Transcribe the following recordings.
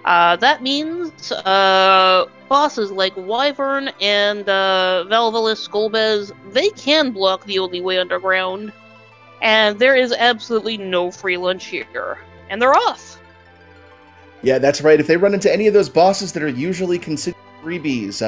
That means bosses like Wyvern and Valvalis Golbez, they can block the only way underground, and there is absolutely no free lunch here. And they're off. Yeah, that's right. If they run into any of those bosses that are usually considered freebies,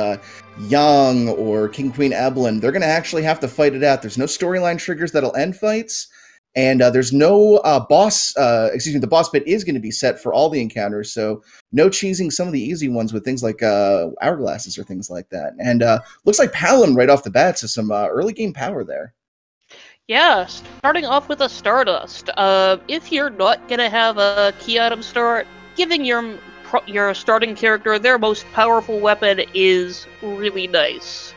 Yang or King Queen Evelyn, they're going to actually have to fight it out. There's no storyline triggers that'll end fights, and there's no the boss bit is going to be set for all the encounters, so no cheesing some of the easy ones with things like hourglasses or things like that. And looks like Palom right off the bat, so some early game power there. Yeah, starting off with a Stardust. If you're not gonna have a key item start, giving your starting character their most powerful weapon is really nice.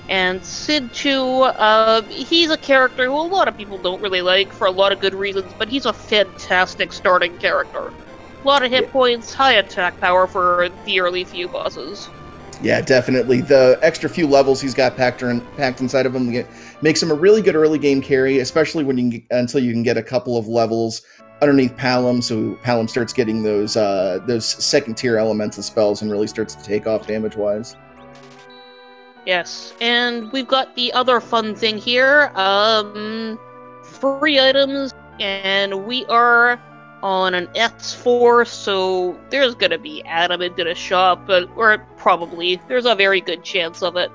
And Sid too, he's a character who a lot of people don't really like for a lot of good reasons, but he's a fantastic starting character. A lot of hit points, high attack power for the early few bosses. Yeah, definitely. The extra few levels he's got packed inside of him makes him a really good early game carry, especially until you can get a couple of levels underneath Palom, so Palom starts getting those second tier elemental spells and really starts to take off damage wise. Yes, and we've got the other fun thing here, free items, and we are on an S4, so there's gonna be adamant in a shop, or probably, there's a very good chance of it.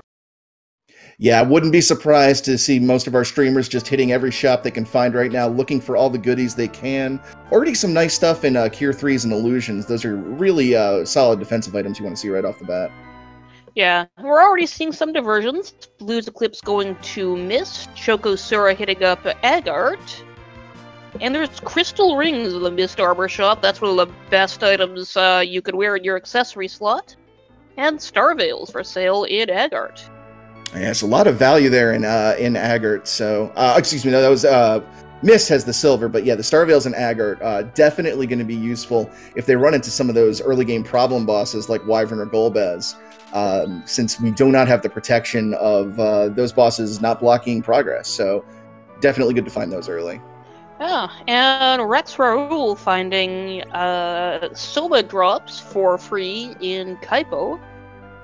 Yeah, I wouldn't be surprised to see most of our streamers just hitting every shop they can find right now, looking for all the goodies they can. Already some nice stuff in Cure 3s and Illusions. Those are really solid defensive items you want to see right off the bat. Yeah, we're already seeing some diversions. Blue's Eclipse going to Mist, Chokosura hitting up Agart, and there's crystal rings in the Mist Arbor shop. That's one of the best items you could wear in your accessory slot. And Star Veils for sale in Agart. Yeah, it's a lot of value there in Agart. So, excuse me, no, that was Mist has the silver, but yeah, the Star Veils in Agart definitely going to be useful if they run into some of those early game problem bosses like Wyvern or Golbez. Since we do not have the protection of those bosses not blocking progress, so definitely good to find those early. Yeah, and Rex Raoul finding Soma drops for free in Kaipo.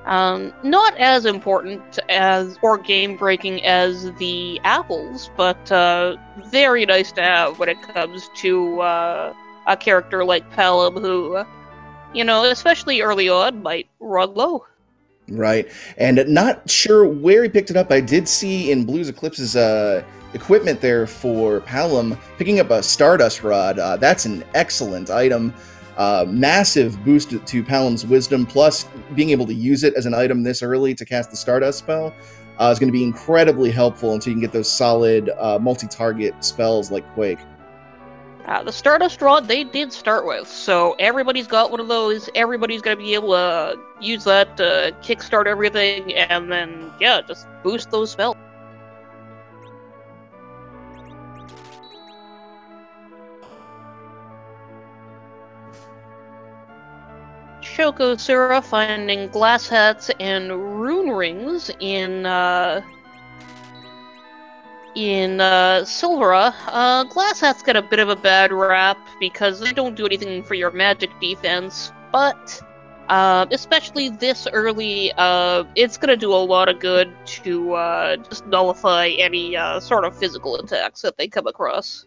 Not as important as or game-breaking as the apples, but very nice to have when it comes to a character like Palom who, especially early on, might run low. Right, and not sure where he picked it up. I did see in Blues Eclipse's equipment there for Palom picking up a Stardust Rod. That's an excellent item. Massive boost to Palom's wisdom, plus being able to use it as an item this early to cast the Stardust spell is going to be incredibly helpful until you can get those solid multi-target spells like Quake. The Stardust Rod they did start with, so everybody's got one of those. Everybody's going to be able to use that to kickstart everything, and then, yeah, just boost those spells. Chokosura finding glass hats and rune rings in Silvera. Glass hats get a bit of a bad rap because they don't do anything for your magic defense, but especially this early, it's gonna do a lot of good to just nullify any sort of physical attacks that they come across.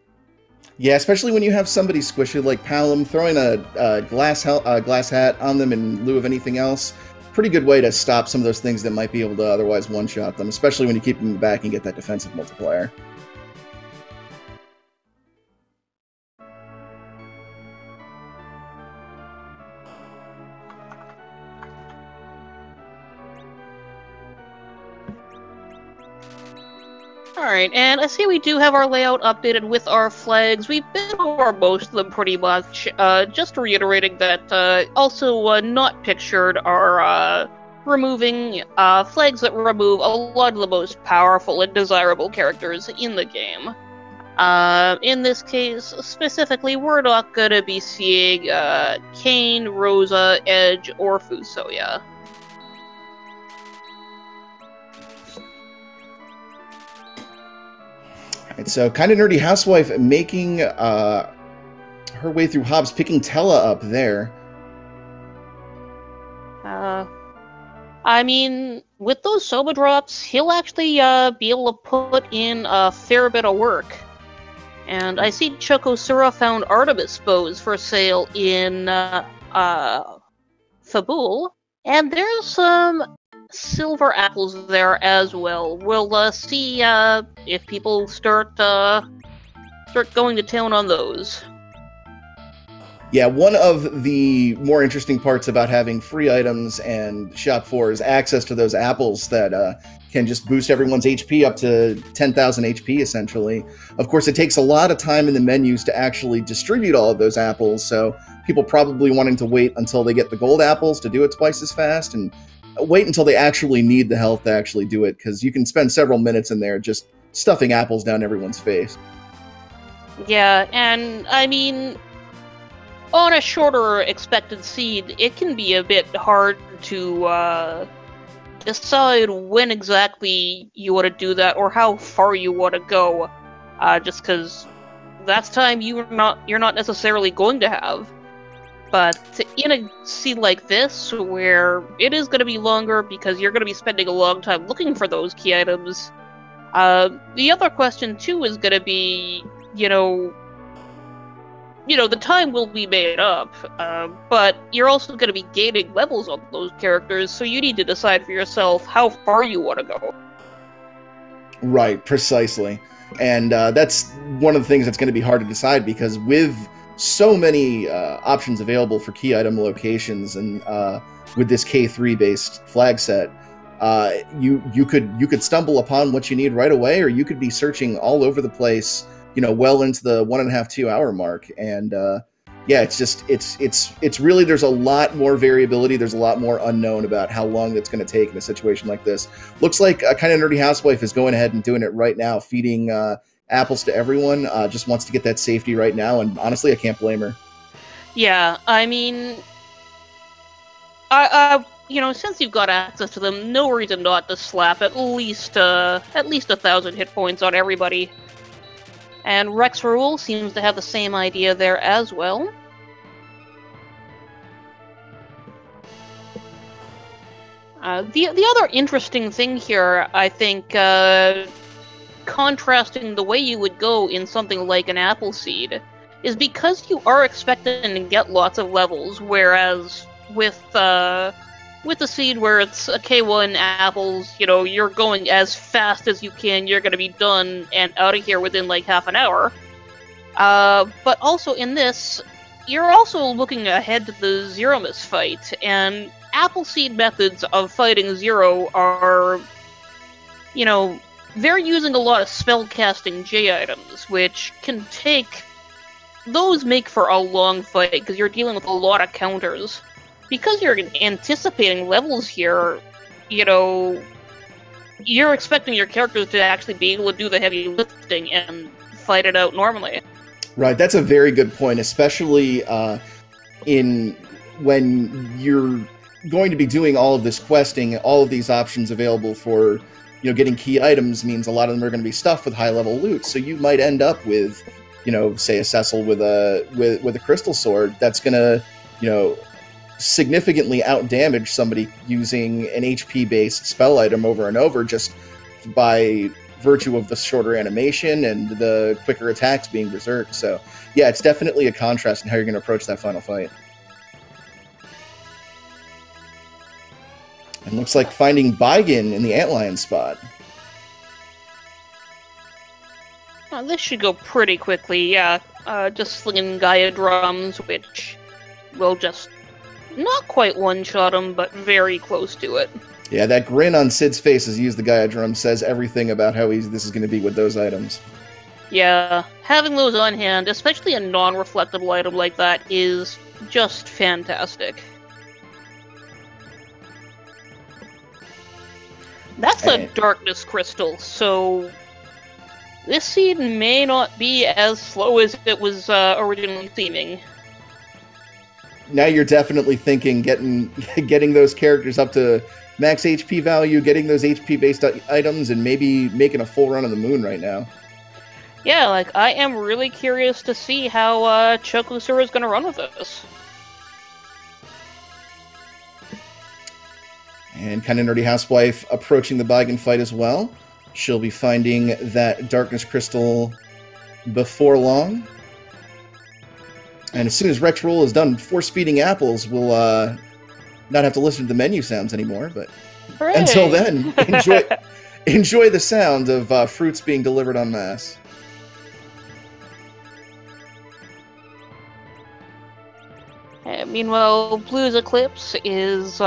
Yeah, especially when you have somebody squishy like Palom, throwing a glass hat on them in lieu of anything else. Pretty good way to stop some of those things that might be able to otherwise one-shot them, especially when you keep them back and get that defensive multiplier. Alright, and I see we do have our layout updated with our flags. We've been over most of them pretty much. Just reiterating that also not pictured are removing flags that remove a lot of the most powerful and desirable characters in the game. In this case, specifically, we're not going to be seeing Kain, Rosa, Edge, or Fusoya. Right, so kind of nerdy housewife making her way through Hobbs, picking Tella up there. I mean, with those Soma drops, he'll actually be able to put in a fair bit of work. And I see Chokosura found Artemis bows for sale in Fabul, and there's some silver apples there as well. We'll see if people start going to town on those. Yeah, one of the more interesting parts about having free items and Shop 4 is access to those apples that can just boost everyone's HP up to 10,000 HP, essentially. Of course, it takes a lot of time in the menus to actually distribute all of those apples, so people probably wanting to wait until they get the gold apples to do it twice as fast, and wait until they actually need the health to actually do it, because you can spend several minutes in there just stuffing apples down everyone's face. Yeah, and I mean, on a shorter expected seed, it can be a bit hard to decide when exactly you want to do that or how far you want to go, just because that's time you're not necessarily going to have. But in a seed like this, where it is going to be longer because you're going to be spending a long time looking for those key items, the other question too is going to be, the time will be made up, but you're also going to be gaining levels on those characters, so you need to decide for yourself how far you want to go. Right, precisely. And that's one of the things that's going to be hard to decide, because with so many options available for key item locations, and with this K3 based flag set, you could stumble upon what you need right away, or you could be searching all over the place, well into the 1.5-2 hour mark. And yeah, it's really, there's a lot more variability. There's a lot more unknown about how long that's going to take in a situation like this. Looks like a kind of nerdy housewife is going ahead and doing it right now, feeding apples to everyone. Just wants to get that safety right now, and honestly, I can't blame her. Yeah, I mean, since you've got access to them, no reason not to slap at least 1,000 hit points on everybody. And Rex Rule seems to have the same idea there as well. The other interesting thing here, I think, contrasting the way you would go in something like an apple seed, is because you are expecting to get lots of levels, whereas with the seed where it's a K1 apples, you're going as fast as you can, you're going to be done and out of here within like half an hour. But also in this, you're also looking ahead to the Zero Miss fight, and apple seed methods of fighting Zero are, they're using a lot of spellcasting J items, which those make for a long fight, because you're dealing with a lot of counters. Because you're anticipating levels here, you're expecting your characters to actually be able to do the heavy lifting and fight it out normally. Right, that's a very good point, especially when you're going to be doing all of this questing. All of these options available for getting key items means a lot of them are going to be stuffed with high-level loot. So you might end up with, say a Cecil with a crystal sword that's going to, significantly outdamage somebody using an HP-based spell item over and over, just by virtue of the shorter animation and the quicker attacks being berserk. So yeah, it's definitely a contrast in how you're going to approach that final fight. And looks like finding Baigen in the Antlion spot. This should go pretty quickly, yeah. Just slinging Gaia drums, which will just not quite one-shot him, but very close to it. Yeah, that grin on Sid's face as he used the Gaia drum says everything about how easy this is going to be with those items. Yeah, having those on hand, especially a non-reflectable item like that, is just fantastic. That's a darkness crystal, so this seed may not be as slow as it was originally seeming. Now you're definitely thinking getting those characters up to max HP value, getting those HP-based items, and maybe making a full run of the moon right now. Yeah, like, I am really curious to see how Chokosura is going to run with this. And Kinda Nerdy Housewife approaching the Baigan fight as well. She'll be finding that Darkness Crystal before long. And as soon as Rex Roll is done force-feeding apples, we'll not have to listen to the menu sounds anymore. But Hooray! Until then, enjoy the sound of fruits being delivered en masse. Meanwhile, Blue's Eclipse is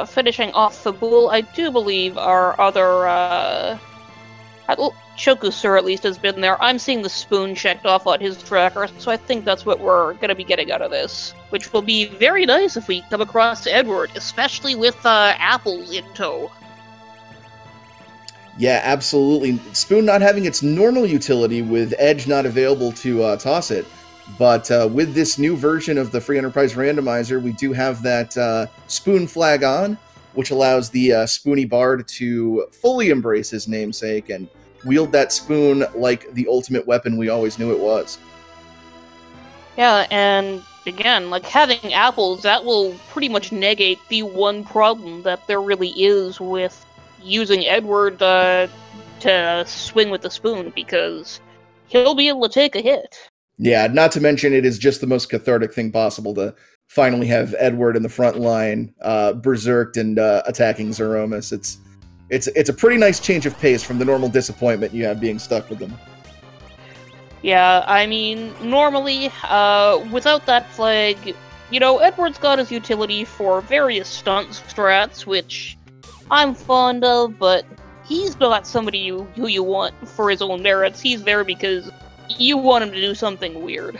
finishing off the bowl. I do believe our other Chokusur at least has been there. I'm seeing the spoon checked off on his tracker, so I think that's what we're going to be getting out of this. Which will be very nice if we come across Edward, especially with apples in tow. Yeah, absolutely. Spoon not having its normal utility with Edge not available to toss it. But with this new version of the Free Enterprise Randomizer, we do have that Spoon flag on, which allows the Spoony Bard to fully embrace his namesake and wield that spoon like the ultimate weapon we always knew it was. Yeah, and again, like, having apples, that will pretty much negate the one problem that there really is with using Edward to swing with the spoon, because he'll be able to take a hit. Yeah, not to mention it is just the most cathartic thing possible to finally have Edward in the front line, berserked and attacking Zeromus. It's a pretty nice change of pace from the normal disappointment you have being stuck with them. Yeah, I mean, normally, without that flag, you know, Edward's got his utility for various stunt strats, which I'm fond of, but he's not somebody who you want for his own merits. He's there because you want him to do something weird.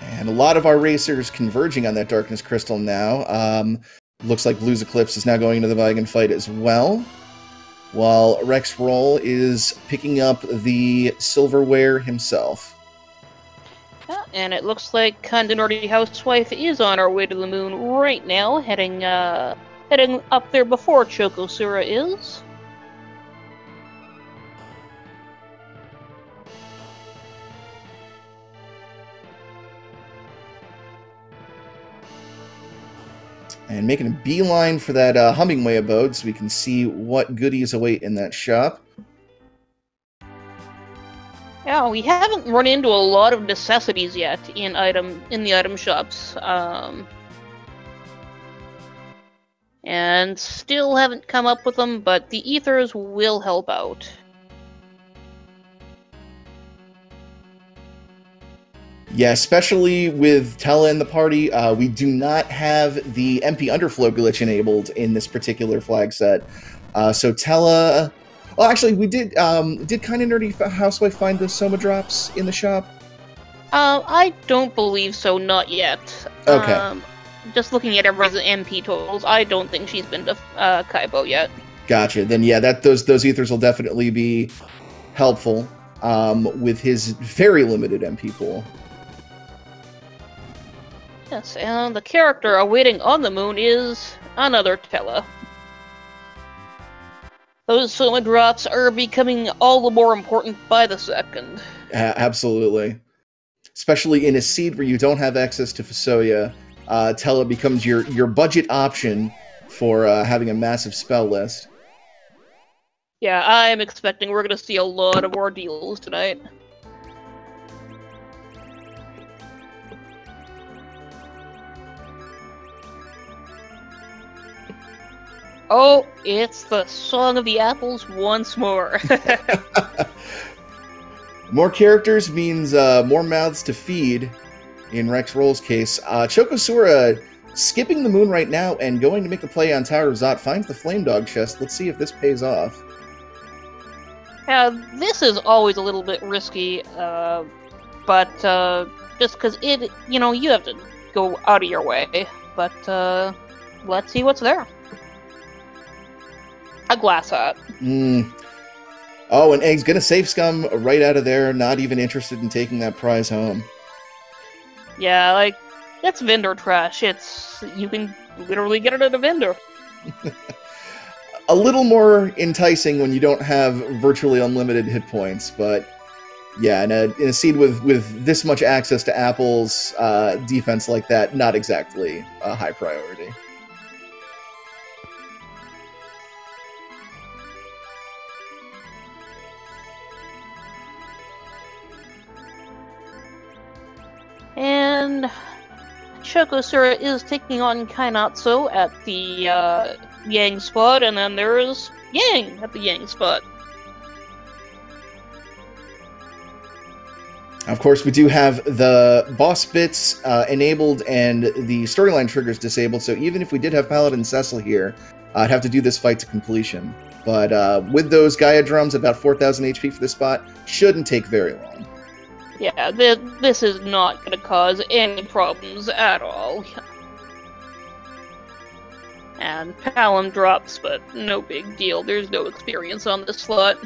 And a lot of our racers converging on that Darkness Crystal now. Looks like Blue's Eclipse is now going into the Baigan fight as well, while Rex Roll is picking up the silverware himself. Yeah, and it looks like Kinda Nerdy Housewife is on our way to the moon right now, heading up there before Chokosura is. And making a beeline for that Hummingway abode so we can see what goodies await in that shop. Yeah, we haven't run into a lot of necessities yet in the item shops. And still haven't come up with them, but the ethers will help out. Yeah, especially with Tella in the party, we do not have the MP Underflow glitch enabled in this particular flag set. So Tella... Well, actually, we did Kinda Nerdy Housewife find those Soma drops in the shop? I don't believe so, not yet. Okay. Just looking at everybody's MP totals, I don't think she's been to Kaibo yet. Gotcha. Then yeah, those ethers will definitely be helpful with his very limited MP pool. Yes, and the character awaiting on the moon is another Tella. Those Soma drops are becoming all the more important by the second. Absolutely. Especially in a seed where you don't have access to Fusoya, Tella becomes your budget option for having a massive spell list. Yeah, I'm expecting we're going to see a lot of ordeals tonight. Oh, it's the Song of the Apples once more. More characters means more mouths to feed, in Rex Roll's case. Chokosura skipping the moon right now and going to make the play on Tower of Zot, finds the Flame Dog chest. Let's see if this pays off. Yeah, this is always a little bit risky, but just because you have to go out of your way. But let's see what's there. A glass hat. Oh, and Egg's gonna save Scum right out of there, not even interested in taking that prize home. Yeah, like, that's vendor trash. You can literally get it at a vendor. a little more enticing when you don't have virtually unlimited hit points, but yeah, in a seed with this much access to apples, defense like that, not exactly a high priority. And Chokosura is taking on Kainatsu at the Yang spot, and then there's Yang at the Yang spot. Of course, we do have the boss bits enabled and the storyline triggers disabled, so even if we did have Paladin Cecil here, I'd have to do this fight to completion. But with those Gaia drums, about 4,000 HP for this spot, shouldn't take very long. Yeah, this is not going to cause any problems at all. And Palom drops, but no big deal. There's no experience on this slot.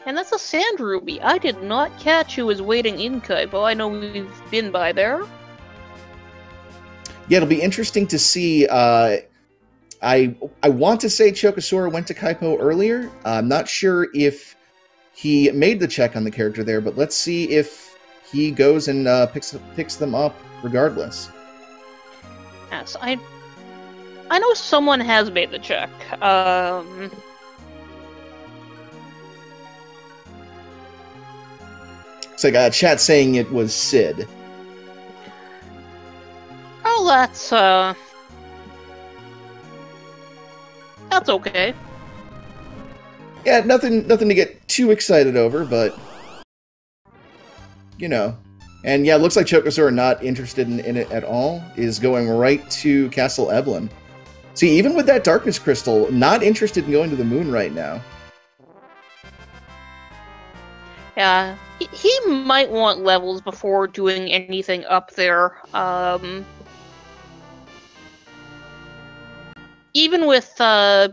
And that's a Sand Ruby. I did not catch who was waiting in Kaipo. I know we've been by there. Yeah, it'll be interesting to see. I want to say Chokosura went to Kaipo earlier. I'm not sure if he made the check on the character there, but let's see if he goes and picks them up regardless. Yes, I know someone has made the check. It's like a chat saying it was Sid. Oh, that's okay. Yeah, nothing to get too excited over, but you know. And yeah, it looks like Chokosura not interested in it at all, is going right to Castle Eblin. See, even with that Darkness Crystal, not interested in going to the moon right now. Yeah, he might want levels before doing anything up there. Even with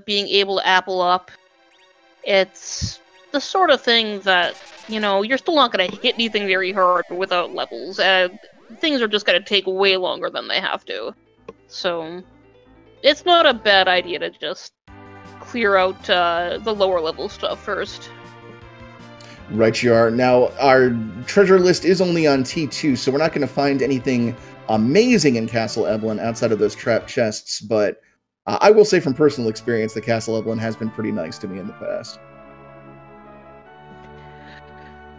being able to apple up, it's the sort of thing that, you know, you're still not going to hit anything very hard without levels. Things are just going to take way longer than they have to. So, it's not a bad idea to just clear out the lower level stuff first. Right you are. Now, our treasure list is only on T2, so we're not going to find anything amazing in Castle Eblin outside of those trap chests, but I will say from personal experience that Castle Eblin has been pretty nice to me in the past.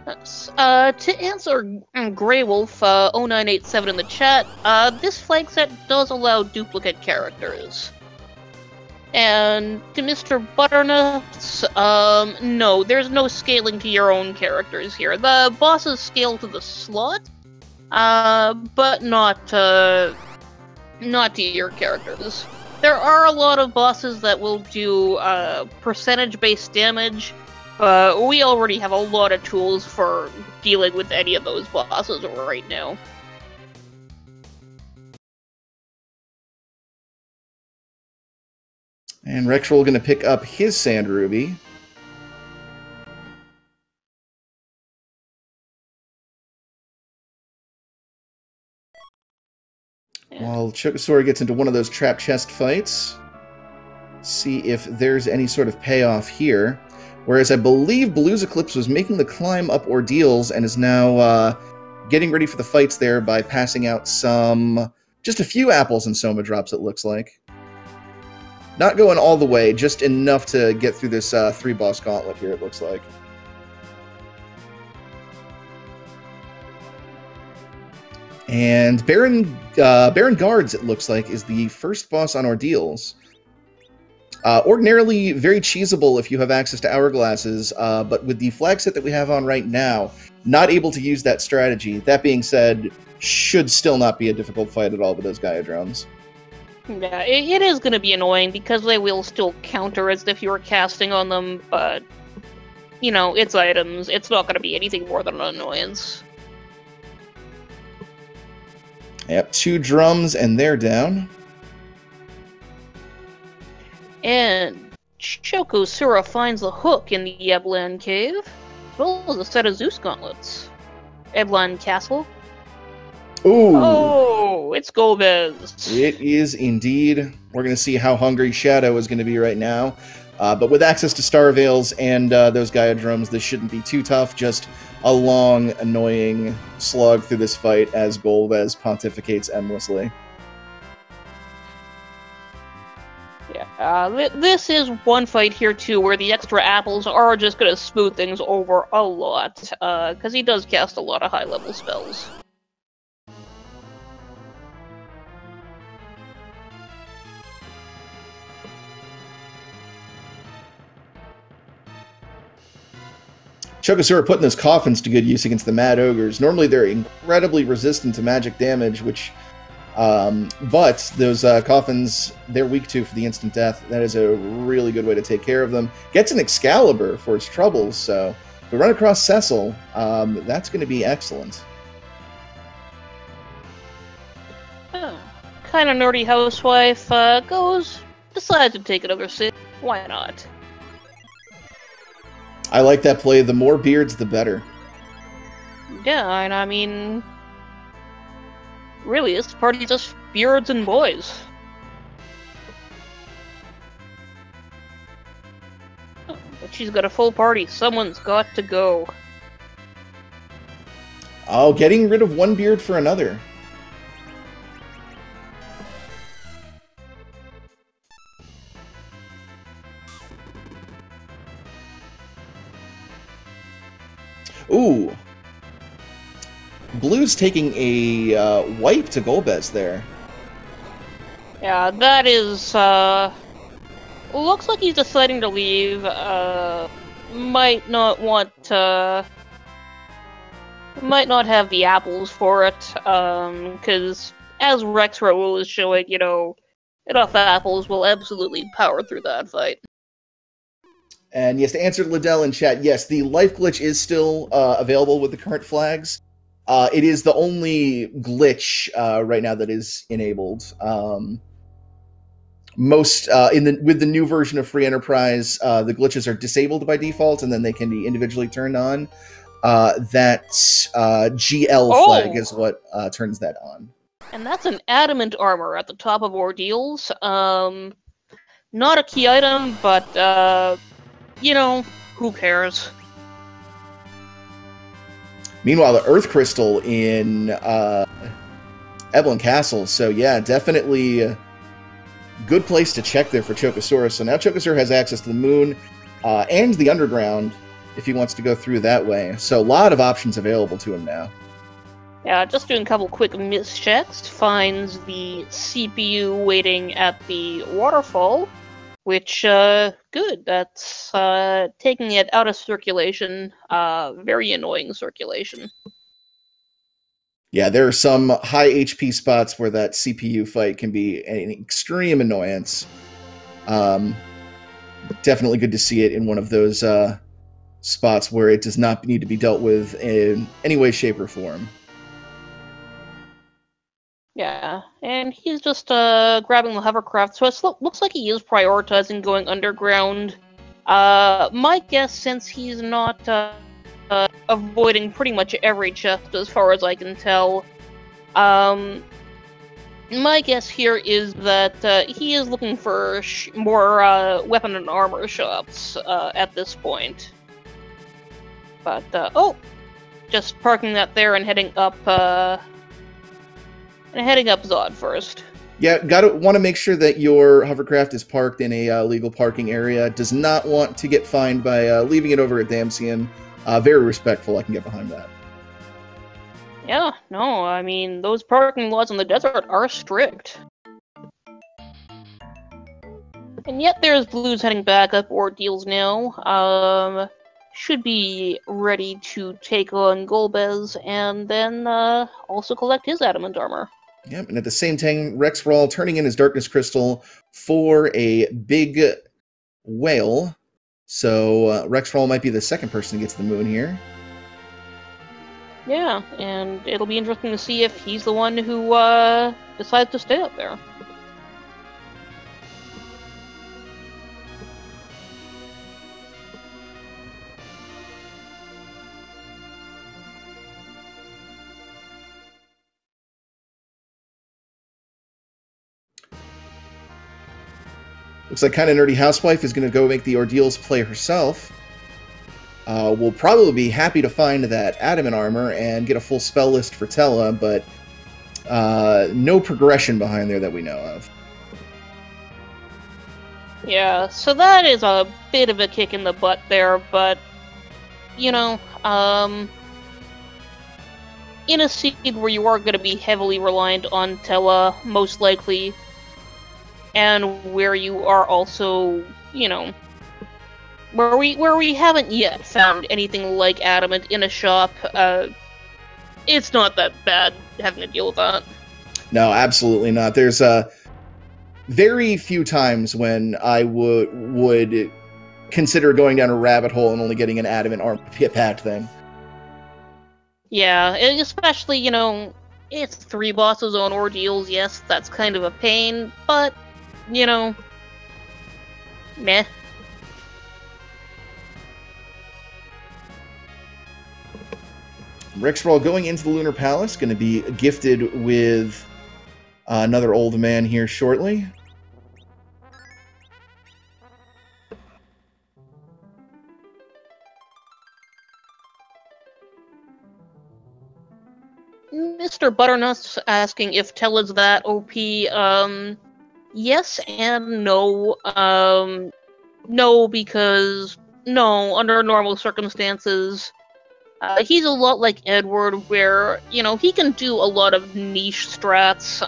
To answer Grey Wolf 0987 in the chat, this flag set does allow duplicate characters. And to Mr. Butternuts, no, there's no scaling to your own characters here. The bosses scale to the slot, but not to your characters. There are a lot of bosses that will do percentage-based damage, but we already have a lot of tools for dealing with any of those bosses right now. And Rexroll going to pick up his Sand Ruby. While Chokosura gets into one of those trap chest fights. See if there's any sort of payoff here. Whereas I believe Blue's Eclipse was making the climb up ordeals and is now getting ready for the fights there by passing out just a few apples and Soma drops, it looks like. Not going all the way, just enough to get through this 3-boss gauntlet here, it looks like. And Baron Guards, it looks like, is the first boss on Ordeals. Ordinarily very cheesable if you have access to Hourglasses, but with the flag set that we have on right now, not able to use that strategy. That being said, should still not be a difficult fight at all with those Gaia drums. Yeah, it is going to be annoying because they will still counter as if you were casting on them, but, you know, it's items. It's not going to be anything more than an annoyance. Yep, 2 drums and they're down. And Chokosura finds the hook in the Eblan Cave, as well as a set of Zeus gauntlets. Eblan Castle. Ooh, Oh, it's Golbez. it is indeed. We're going to see how hungry Shadow is going to be right now. But with access to Star Veils and those Gaia Drums, this shouldn't be too tough. Just a long, annoying slog through this fight as Golbez pontificates endlessly. Yeah, this is one fight here, too, where the extra apples are just going to smooth things over a lot, because he does cast a lot of high-level spells. Chokosura putting those coffins to good use against the Mad Ogres. Normally they're incredibly resistant to magic damage, which but those coffins, they're weak to for the instant death. That is a really good way to take care of them. Gets an Excalibur for its troubles, so if we run across Cecil, that's going to be excellent. Oh, kind of nerdy housewife decides to take another sip. Why not? I like that play. The more beards, the better. Yeah, and I mean, really, this party just beards and boys. Oh, but she's got a full party. Someone's got to go. Oh, getting rid of one beard for another. Ooh. Blue's taking a wipe to Golbez there. Yeah, that is, looks like he's deciding to leave. Might not have the apples for it, because as Rex Raoul is showing, enough apples will absolutely power through that fight. And yes, to answer Liddell in chat, yes, the life glitch is still available with the current flags. It is the only glitch right now that is enabled. With the new version of Free Enterprise, the glitches are disabled by default, and then they can be individually turned on. That GL flag is what turns that on. And that's an adamant armor at the top of ordeals. Not a key item, but who cares? Meanwhile, the Earth Crystal in Evelyn Castle. So yeah, definitely a good place to check there for Chocosaurus. So now Chocosaurus has access to the moon and the underground if he wants to go through that way. So a lot of options available to him now. Yeah, just doing a couple quick mischecks, finds the CPU waiting at the waterfall, which, good, that's taking it out of circulation, very annoying circulation. Yeah, there are some high HP spots where that CPU fight can be an extreme annoyance. Definitely good to see it in one of those spots where it does not need to be dealt with in any way, shape, or form. Yeah, and he's just grabbing the hovercraft, so it looks like he is prioritizing going underground. My guess, since he's not avoiding pretty much every chest as far as I can tell, my guess here is that he is looking for more weapon and armor shops at this point. But, just parking that there and heading up Zod first. Yeah, want to make sure that your hovercraft is parked in a legal parking area. Does not want to get fined by leaving it over at Damsium. Very respectful. I can get behind that. Yeah, no, I mean, those parking laws in the desert are strict. And yet there's Blues heading back up Ordeals now. Should be ready to take on Golbez and then also collect his adamant armor. Yep, and at the same time, Rex Rawl turning in his Darkness Crystal for a big whale. So Rex Rawl might be the second person to get to the moon here. Yeah, and it'll be interesting to see if he's the one who decides to stay up there. Looks like Kinda Nerdy Housewife is going to go make the Ordeals play herself. We'll probably be happy to find that Adamant Armor and get a full spell list for Tella, but no progression behind there that we know of. Yeah, so that is a bit of a kick in the butt there, but, you know, in a seed where you are going to be heavily reliant on Tella, most likely, and where you are also, you know, where we haven't yet found anything like Adamant in a shop, it's not that bad having to deal with that. No, absolutely not. There's very few times when I would consider going down a rabbit hole and only getting an Adamant Armor pack thing. Yeah, especially, you know, it's 3 bosses on Ordeals, yes, that's kind of a pain, but, you know, meh. Rexroll going into the Lunar Palace, going to be gifted with another old man here shortly. Mr. Butternut's asking if Tella's that OP. Yes and no. No, because no, under normal circumstances, he's a lot like Edward, where, you know, he can do a lot of niche strats.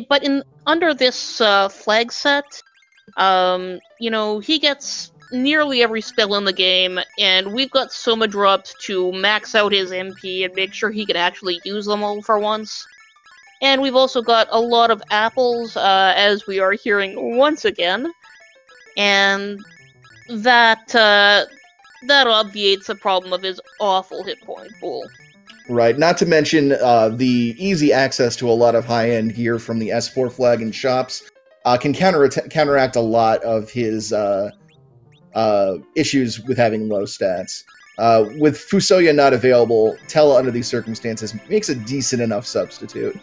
But under this flag set, you know, he gets nearly every spell in the game, and we've got Soma dropped to max out his MP and make sure he can actually use them all for once. And we've also got a lot of apples, as we are hearing once again, and that obviates the problem of his awful hit point pool. Right, not to mention the easy access to a lot of high-end gear from the S4 flag and shops can counteract a lot of his issues with having low stats. With Fusoya not available, Tella under these circumstances makes a decent enough substitute.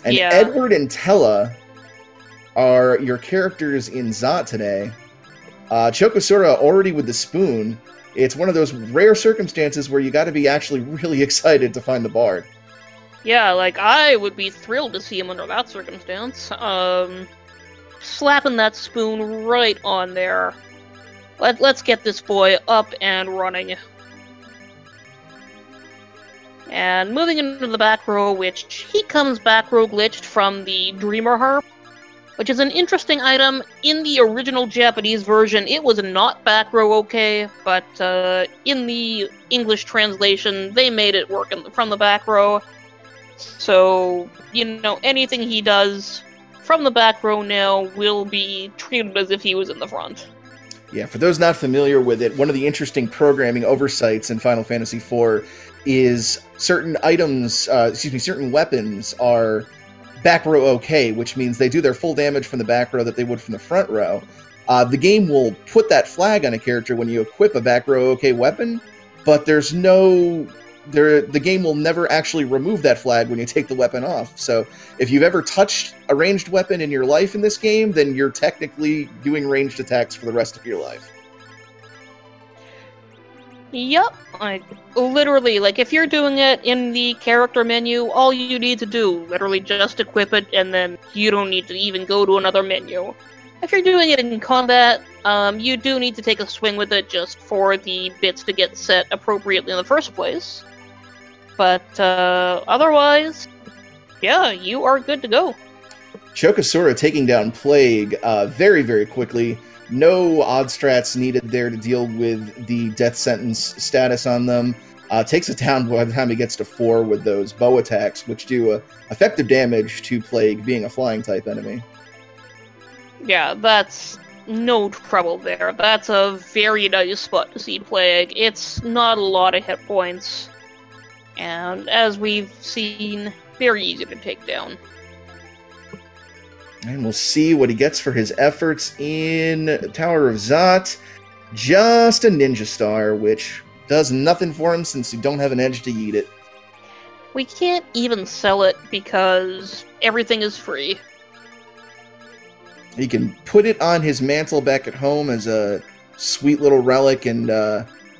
And yeah. Edward and Tella are your characters in Zot today. Chokosura already with the spoon. It's one of those rare circumstances where you got to be actually really excited to find the bard. Yeah, like, I would be thrilled to see him under that circumstance. Slapping that spoon right on there. Let's get this boy up and running. And moving into the back row, which he comes back row glitched from the Dreamer Harp, which is an interesting item. In the original Japanese version, it was not back row okay, but in the English translation, they made it work from the back row. So, you know, anything he does from the back row now will be treated as if he was in the front. Yeah, for those not familiar with it, one of the interesting programming oversights in Final Fantasy IV is certain items, certain weapons are back row okay, which means they do their full damage from the back row that they would from the front row. The game will put that flag on a character when you equip a back row okay weapon, but there's no... the game will never actually remove that flag when you take the weapon off. So if you've ever touched a ranged weapon in your life in this game, then you're technically doing ranged attacks for the rest of your life. Yep, literally, like, if you're doing it in the character menu, all you need to do, literally just equip it, and then you don't need to even go to another menu. If you're doing it in combat, you do need to take a swing with it just for the bits to get set appropriately in the first place. But otherwise, yeah, you are good to go. Chokosura taking down Plague very, very quickly. No odd strats needed there to deal with the death sentence status on them. Takes it down by the time he gets to 4 with those bow attacks, which do effective damage to Plague, being a flying type enemy. Yeah, that's no trouble there. That's a very nice spot to see Plague. It's not a lot of hit points. And as we've seen, very easy to take down. And we'll see what he gets for his efforts in Tower of Zot. Just a Ninja Star, which does nothing for him since you don't have an edge to yeet it. We can't even sell it because everything is free. He can put it on his mantle back at home as a sweet little relic, and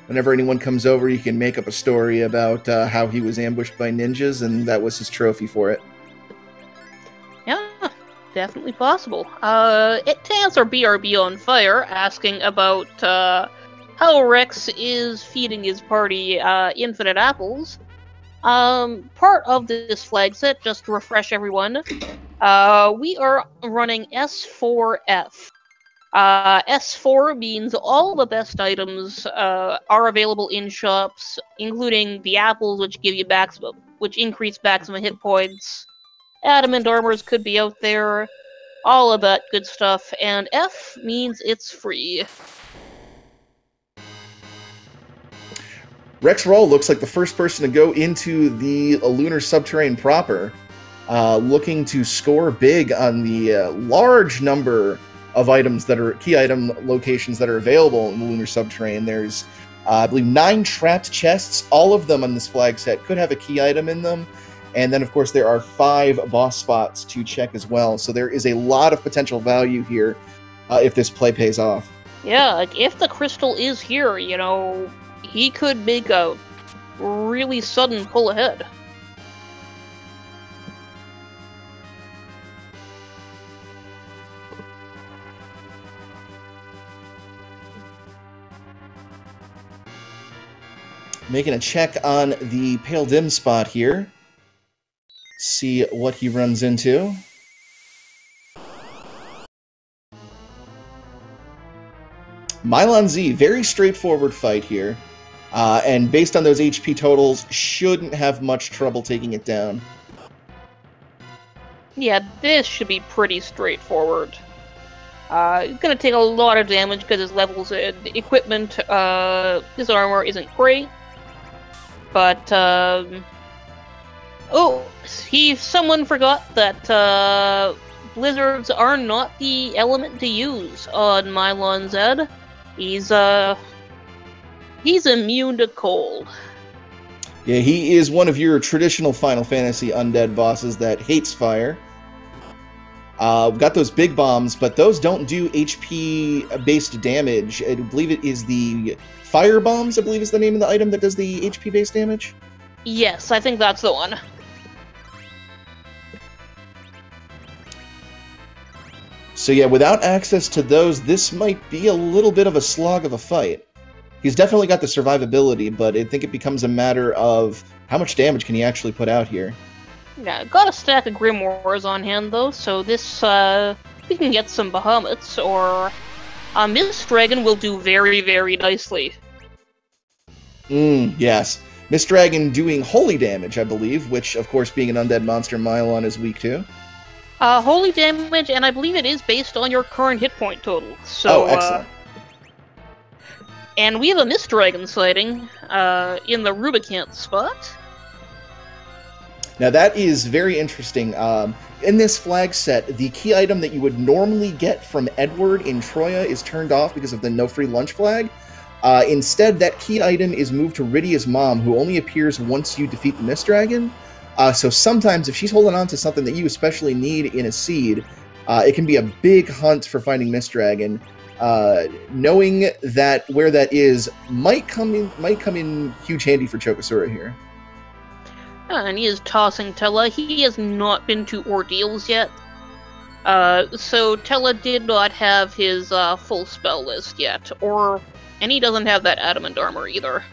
whenever anyone comes over, he can make up a story about how he was ambushed by ninjas, and that was his trophy for it. Yeah, definitely possible. To answer BRB on Fire, asking about how Rex is feeding his party infinite apples. Part of this flag set, just to refresh everyone, we are running S4F. S4 means all the best items are available in shops, including the apples, which give you which increase maximum hit points. Adamant armors could be out there, all of that good stuff, and F means it's free. Rex Roll looks like the first person to go into the lunar subterrane proper, looking to score big on the large number of items that are key item locations that are available in the lunar subterrane. There's, I believe, 9 trapped chests. All of them on this flag set could have a key item in them. And then, of course, there are 5 boss spots to check as well. So there is a lot of potential value here if this play pays off. Yeah, like if the crystal is here, you know, he could make a really sudden pull ahead. Making a check on the Pale Dim spot here. See what he runs into. Mylon Z, very straightforward fight here. And based on those HP totals, shouldn't have much trouble taking it down. Yeah, this should be pretty straightforward. He's gonna take a lot of damage because his levels and equipment, his armor isn't great. But, someone forgot that, blizzards are not the element to use on Mylon Z. He's immune to cold. Yeah, he is one of your traditional Final Fantasy undead bosses that hates fire. We've got those big bombs, but those don't do HP-based damage. I believe it is the fire bombs, I believe is the name of the item that does the HP-based damage. Yes, I think that's the one. So yeah, without access to those, this might be a little bit of a slog of a fight. He's definitely got the survivability, but I think it becomes a matter of how much damage can he actually put out here. Yeah, got a stack of Grimoires on hand, though, so this, we can get some Bahamut's, or Mist Dragon will do very, very nicely. Yes. Mist Dragon doing holy damage, I believe, which, of course, being an undead monster, Mylon is weak to. Holy damage, and I believe it is based on your current hit point total. So, excellent. And we have a Mist Dragon sighting in the Rubicant spot. Now that is very interesting. In this flag set, the key item that you would normally get from Edward in Troya is turned off because of the no free lunch flag. Instead, that key item is moved to Rydia's mom, who only appears once you defeat the Mist Dragon. So sometimes, if she's holding on to something that you especially need in a seed, it can be a big hunt for finding Mist Dragon. Knowing that where that is might come in huge handy for Chokosura here. And he is tossing Tella. He has not been to Ordeals yet. So Tella did not have his full spell list yet, and he doesn't have that adamant armor either.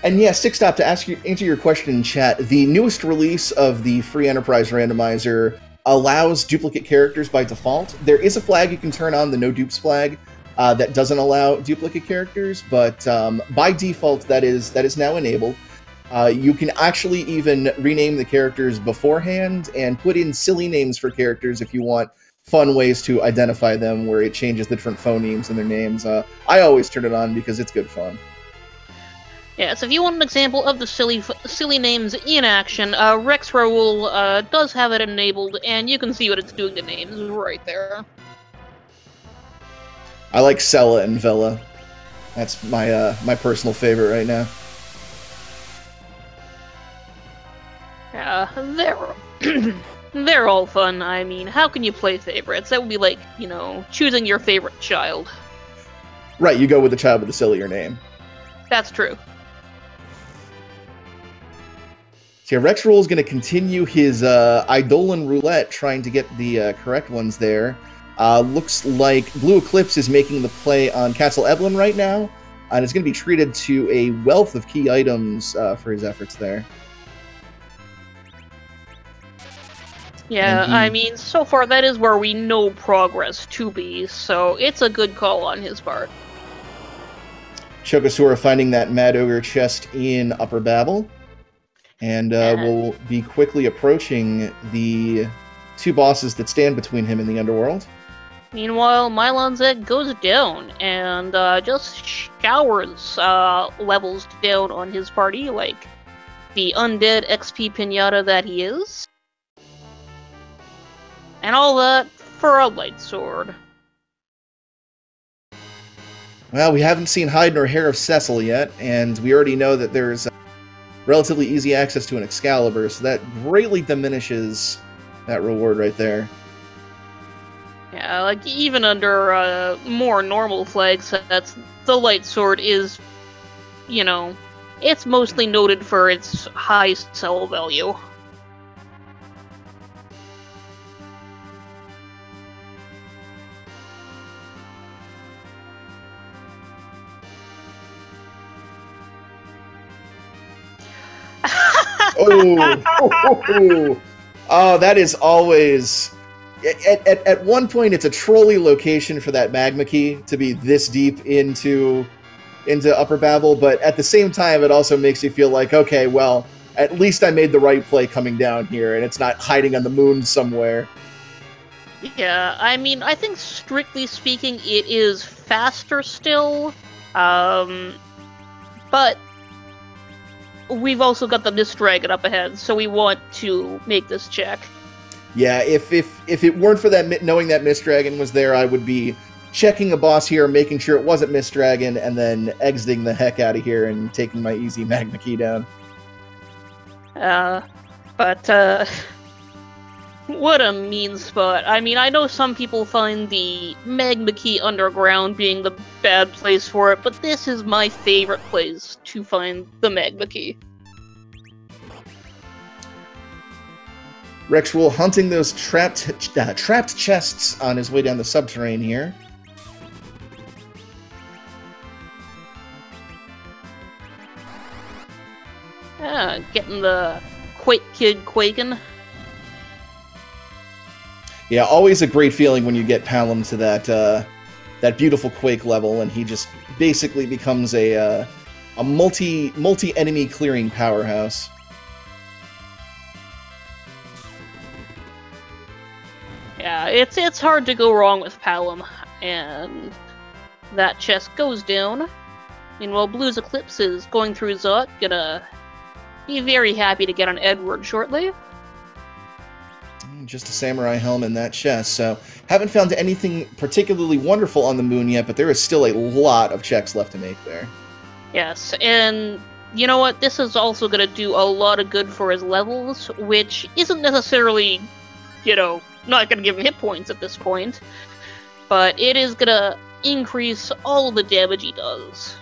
And yeah, Stickstop, to answer your question in chat, the newest release of the free Enterprise Randomizer allows duplicate characters by default. There is a flag you can turn on, the no dupes flag, that doesn't allow duplicate characters, but by default that is now enabled. You can actually even rename the characters beforehand and put in silly names for characters if you want fun ways to identify them, where it changes the different phonemes in their names. I always turn it on because it's good fun. Yeah, so if you want an example of the silly names in action, Rex Raoul does have it enabled, and you can see what it's doing to names right there. I like Sella and Vela. That's my my personal favorite right now. They're all fun. I mean, how can you play favorites? That would be like, you know, choosing your favorite child. Right, you go with the child with the sillier name. That's true. So yeah, Rexroll is going to continue his Eidolon roulette, trying to get the correct ones there. Looks like Blue Eclipse is making the play on Castle Evelyn right now, and is going to be treated to a wealth of key items for his efforts there. Yeah, I mean, so far that is where we know progress to be, so it's a good call on his part. Chokosura finding that Mad Ogre chest in Upper Babel, and will be quickly approaching the two bosses that stand between him and the Underworld. Meanwhile, Mylon's egg goes down, and just showers levels down on his party, like the undead XP pinata that he is. And all that for a light sword. Well, we haven't seen hide nor hair of Cecil yet, and we already know that there's relatively easy access to an Excalibur, so that greatly diminishes that reward right there. Yeah, like, even under more normal flag sets, the light sword is, you know, it's mostly noted for its high sell value. Oh, that is always... At one point, it's a trolley location for that magma key to be this deep into Upper Babel, but at the same time, it also makes you feel like, okay, well, at least I made the right play coming down here, and it's not hiding on the moon somewhere. Yeah, I mean, I think strictly speaking, it is faster still, but we've also got the Mist Dragon up ahead, so we want to make this check. Yeah, if it weren't for that knowing that Mist Dragon was there, I would be checking a boss here, making sure it wasn't Mist Dragon, and then exiting the heck out of here and taking my easy magma key down. What a mean spot. I mean, I know some people find the magma key underground being the bad place for it, but this is my favorite place to find the magma key. Rexroll hunting those trapped chests on his way down the subterrane here. Getting the Quake Kid quaking. Yeah, always a great feeling when you get Palom to that beautiful Quake level, and he just basically becomes a multi-enemy clearing powerhouse. Yeah, it's hard to go wrong with Palom, and that chest goes down. Meanwhile, Blue's Eclipse is going through Zot, gonna be very happy to get on Edward shortly. Just a samurai helm in that chest, so haven't found anything particularly wonderful on the moon yet, but there is still a lot of checks left to make there. Yes, and you know what? This is also gonna do a lot of good for his levels, which isn't necessarily, you know, not gonna give him hit points at this point, but it is gonna increase all of the damage he does.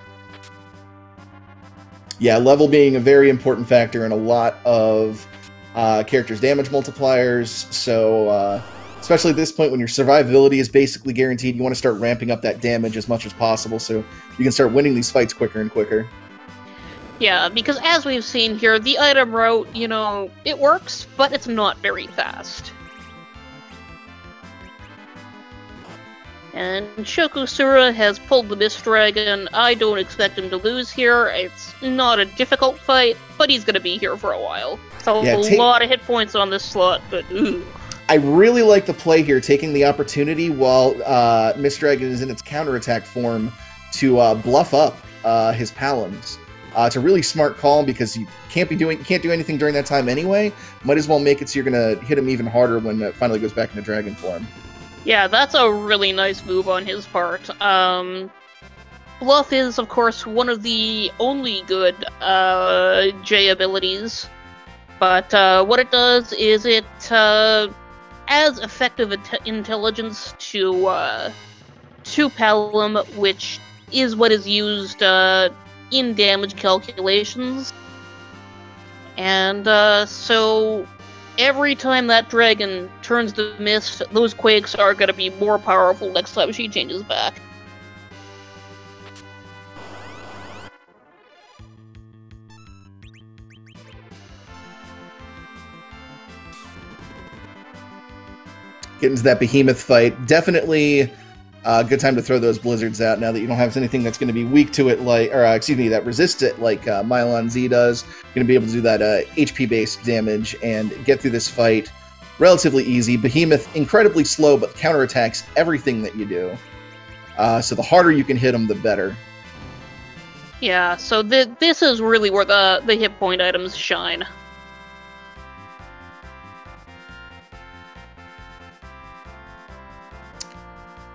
Yeah, level being a very important factor in a lot of characters' damage multipliers, so especially at this point when your survivability is basically guaranteed, you want to start ramping up that damage as much as possible so you can start winning these fights quicker and quicker. Yeah, because as we've seen here, the item route, you know, it works, but it's not very fast. And Chokosura has pulled the Mist Dragon. I don't expect him to lose here. It's not a difficult fight, but he's going to be here for a while. So a lot of hit points on this slot, but ooh. I really like the play here, taking the opportunity while Mist Dragon is in its counterattack form to bluff up his Paloms. It's a really smart call because you can't do anything during that time anyway. Might as well make it so you're going to hit him even harder when it finally goes back into dragon form. Yeah, that's a really nice move on his part. Bluff is, of course, one of the only good J abilities. But what it does is it adds effective intelligence to Palom, which is what is used in damage calculations. And so every time that dragon turns to mist, those quakes are going to be more powerful next time she changes back. Get into that behemoth fight. Definitely a good time to throw those blizzards out now that you don't have anything that's going to be weak to it, like, or excuse me, that resists it like Mylon Z does. You're going to be able to do that HP-based damage and get through this fight relatively easy. Behemoth, incredibly slow, but counterattacks everything that you do. So the harder you can hit them, the better. Yeah, so this is really where the hit point items shine.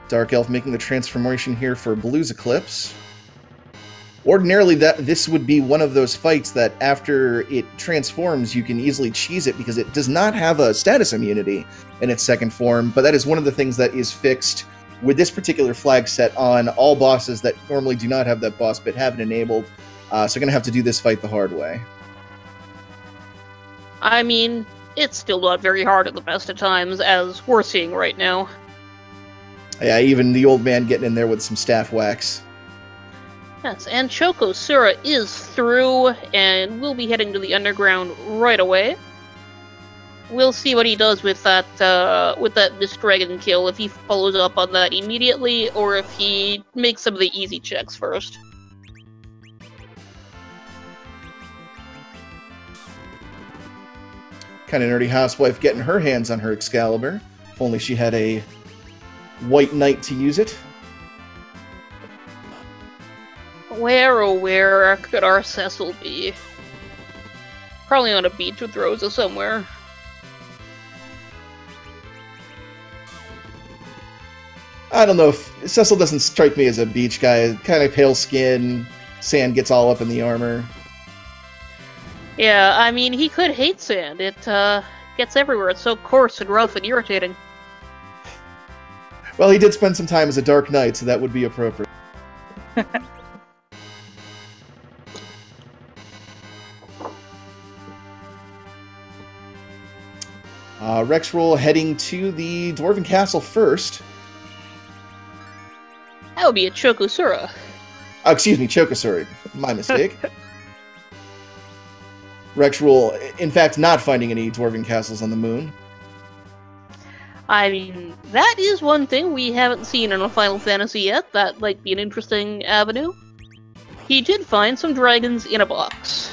Dark Elf making the transformation here for Blue's Eclipse. Ordinarily, this would be one of those fights that after it transforms, you can easily cheese it because it does not have a status immunity in its second form, but that is one of the things that is fixed with this particular flag set on all bosses that normally do not have that boss bit have it enabled, so you're going to have to do this fight the hard way. I mean, it's still not very hard at the best of times, as we're seeing right now. Yeah, even the old man getting in there with some staff wax. Yes, and Chokosura is through, and we'll be heading to the underground right away. We'll see what he does with that Mist Dragon kill, if he follows up on that immediately, or if he makes some of the easy checks first. Kind of nerdy housewife getting her hands on her Excalibur. If only she had a White Knight to use it. Where, oh where could our Cecil be? Probably on a beach with Rosa somewhere. I don't know, if Cecil doesn't strike me as a beach guy. Kind of pale skin, sand gets all up in the armor. Yeah, I mean, he could hate sand. It gets everywhere. It's so coarse and rough and irritating. Well, he did spend some time as a Dark Knight, so that would be appropriate. Rexroll heading to the Dwarven Castle first. That would be a Chokosura. Oh, excuse me, Chokosura. My mistake. Rexroll, in fact, not finding any Dwarven castles on the moon. I mean, that is one thing we haven't seen in a Final Fantasy yet. That might be an interesting avenue. He did find some dragons in a box.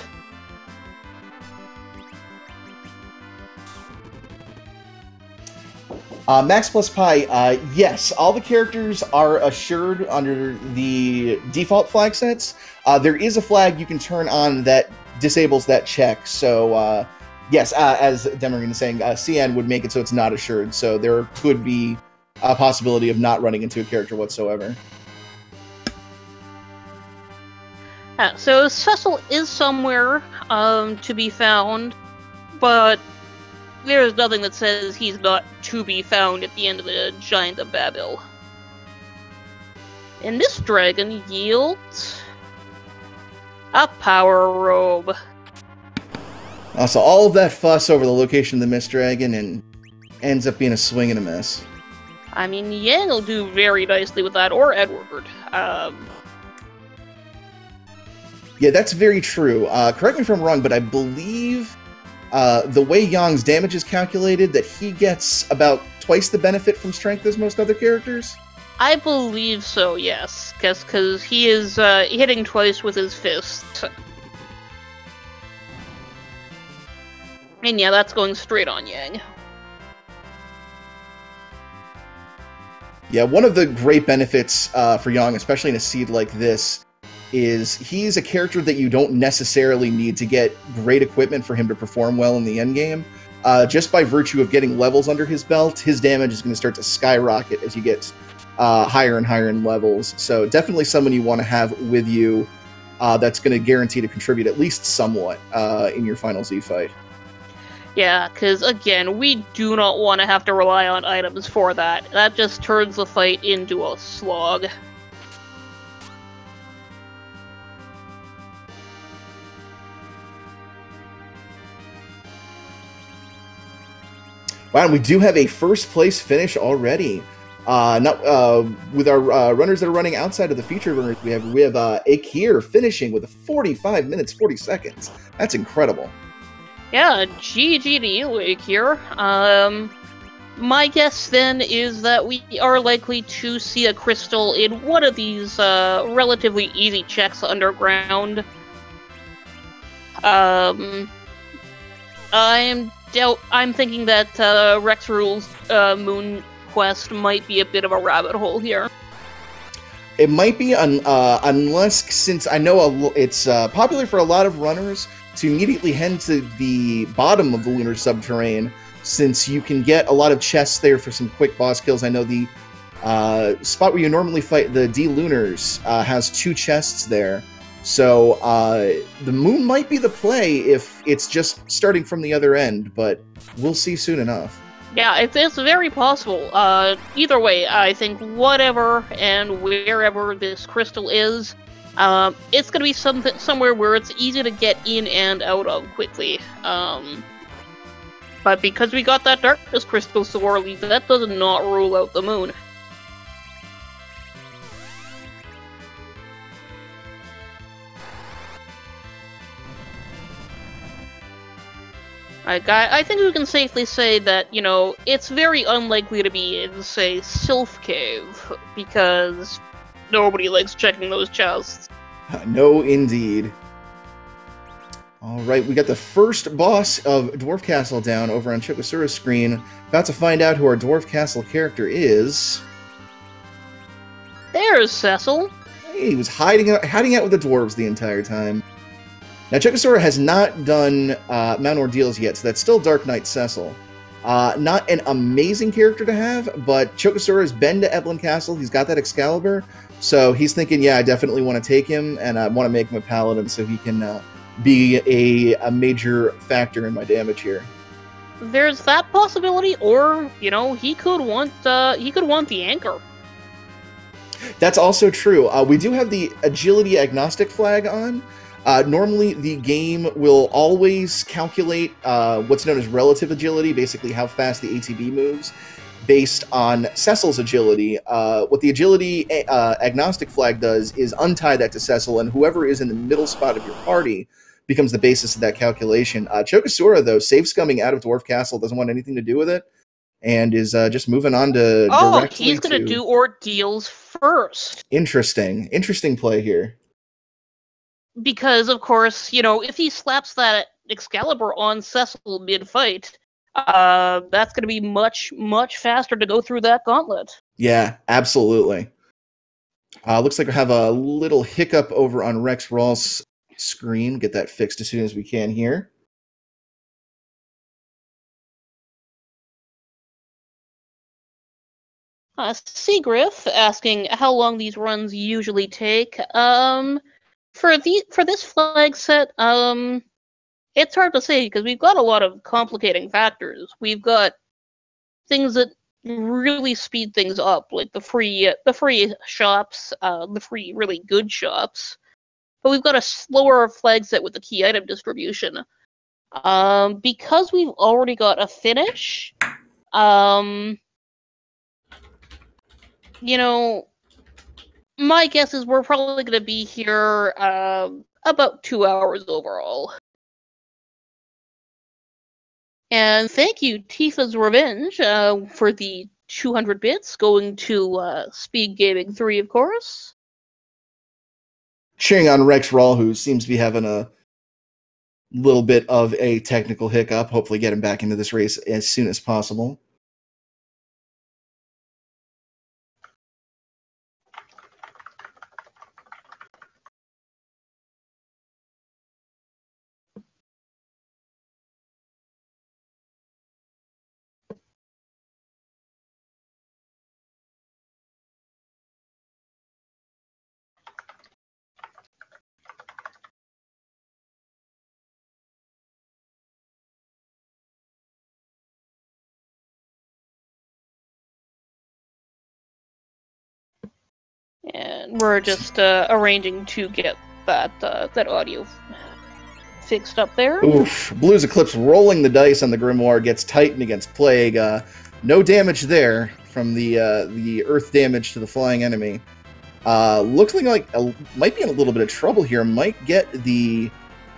Max plus Pi, yes, all the characters are assured under the default flag sets. There is a flag you can turn on that disables that check, so yes, as Demarine is saying, CN would make it so it's not assured, so there could be a possibility of not running into a character whatsoever. So Cecil is somewhere to be found, but there's nothing that says he's not to be found at the end of the Giant of Babel. And this dragon yields a power robe. So all of that fuss over the location of the Mist Dragon and ends up being a swing and a miss. I mean, Yang will do very nicely with that, or Edward. Yeah, that's very true. Correct me if I'm wrong, but I believe the way Yang's damage is calculated, that he gets about twice the benefit from strength as most other characters? I believe so, yes. Because he is hitting twice with his fist. And yeah, that's going straight on Yang. Yeah, one of the great benefits for Yang, especially in a seed like this, is he's a character that you don't necessarily need to get great equipment for him to perform well in the endgame. Just by virtue of getting levels under his belt, his damage is going to start to skyrocket as you get higher and higher in levels. So definitely someone you want to have with you that's going to guarantee to contribute at least somewhat in your final Z fight. Yeah, because again, we do not want to have to rely on items for that. That just turns the fight into a slog. Wow, and we do have a first place finish already. Not with our runners that are running outside of the feature runners. We have Akir finishing with 45 minutes 40 seconds. That's incredible. Yeah, GG to you, Akir. My guess then is that we are likely to see a crystal in one of these relatively easy checks underground. I'm thinking that Rex Rule's Moon Quest might be a bit of a rabbit hole here. It might be, unless, since I know it's popular for a lot of runners to immediately head to the bottom of the lunar subterrane, since you can get a lot of chests there for some quick boss kills. I know the spot where you normally fight the D-Lunars has 2 chests there. So the moon might be the play if it's just starting from the other end, but we'll see soon enough. Yeah, it's very possible. Either way, I think whatever and wherever this crystal is, it's gonna be somewhere where it's easy to get in and out of quickly. But because we got that darkness crystal so early, that does not rule out the moon. I think we can safely say that, you know, it's very unlikely to be in, say, Sylph Cave, because nobody likes checking those chests. No, indeed. All right, we got the first boss of Dwarf Castle down over on Chokosura's screen. About to find out who our Dwarf Castle character is. There's Cecil. Hey, he was hiding out with the dwarves the entire time. Now, Chokosura has not done Mount Ordeals yet, so that's still Dark Knight Cecil. Not an amazing character to have, but Chokosura's been to Eblin Castle. He's got that Excalibur, so he's thinking, yeah, I definitely want to take him, and I want to make him a paladin so he can be a major factor in my damage here. There's that possibility, or you know, he could want the anchor. That's also true. We do have the agility agnostic flag on. Normally, the game will always calculate what's known as relative agility, basically how fast the ATB moves, based on Cecil's agility. What the agility agnostic flag does is untie that to Cecil, and whoever is in the middle spot of your party becomes the basis of that calculation. Chokosura, though, safe scumming out of Dwarf Castle, doesn't want anything to do with it, and is just moving on to directly he's gonna do Ordeals first. Interesting play here. Because, of course, you know, if he slaps that Excalibur on Cecil mid-fight, that's going to be much, much faster to go through that gauntlet. Yeah, absolutely. Looks like we have a little hiccup over on Rex Rawls' screen. Get that fixed as soon as we can here. Seagriff asking how long these runs usually take. For this flag set, it's hard to say because we've got a lot of complicating factors. We've got things that really speed things up, like the free shops, the free really good shops. But we've got a slower flag set with the key item distribution. Because we've already got a finish, you know, my guess is we're probably going to be here about 2 hours overall. And thank you, Tifa's Revenge, for the 200 bits going to Speed Gaming 3, of course. Cheering on Rex Rawl, who seems to be having a little bit of a technical hiccup. Hopefully get him back into this race as soon as possible. And we're just arranging to get that audio fixed up there. Oof. Blue's Eclipse rolling the dice on the Grimoire gets Titan against Plague. No damage there from the earth damage to the flying enemy. Looks like might be in a little bit of trouble here. Might get the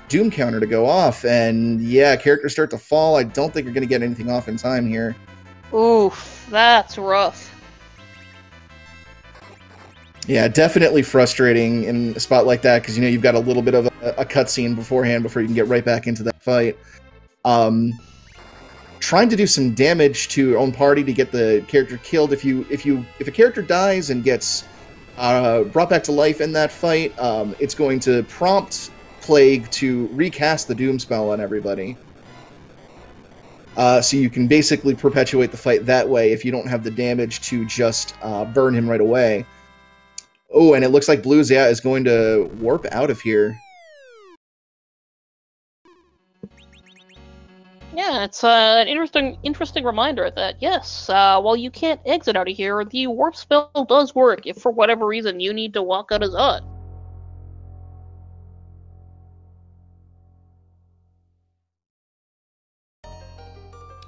Doom counter to go off. And yeah, characters start to fall. I don't think you're going to get anything off in time here. Oof, that's rough. Yeah, definitely frustrating in a spot like that because, you've got a little bit of a cutscene beforehand before you can get right back into that fight. Trying to do some damage to your own party to get the character killed. If a character dies and gets brought back to life in that fight, it's going to prompt Plague to recast the Doom spell on everybody. So you can basically perpetuate the fight that way if you don't have the damage to just burn him right away. Oh, and it looks like Blues, is going to warp out of here. Yeah, it's an interesting reminder that, yes, while you can't exit out of here, the warp spell does work if for whatever reason you need to walk out of Zod.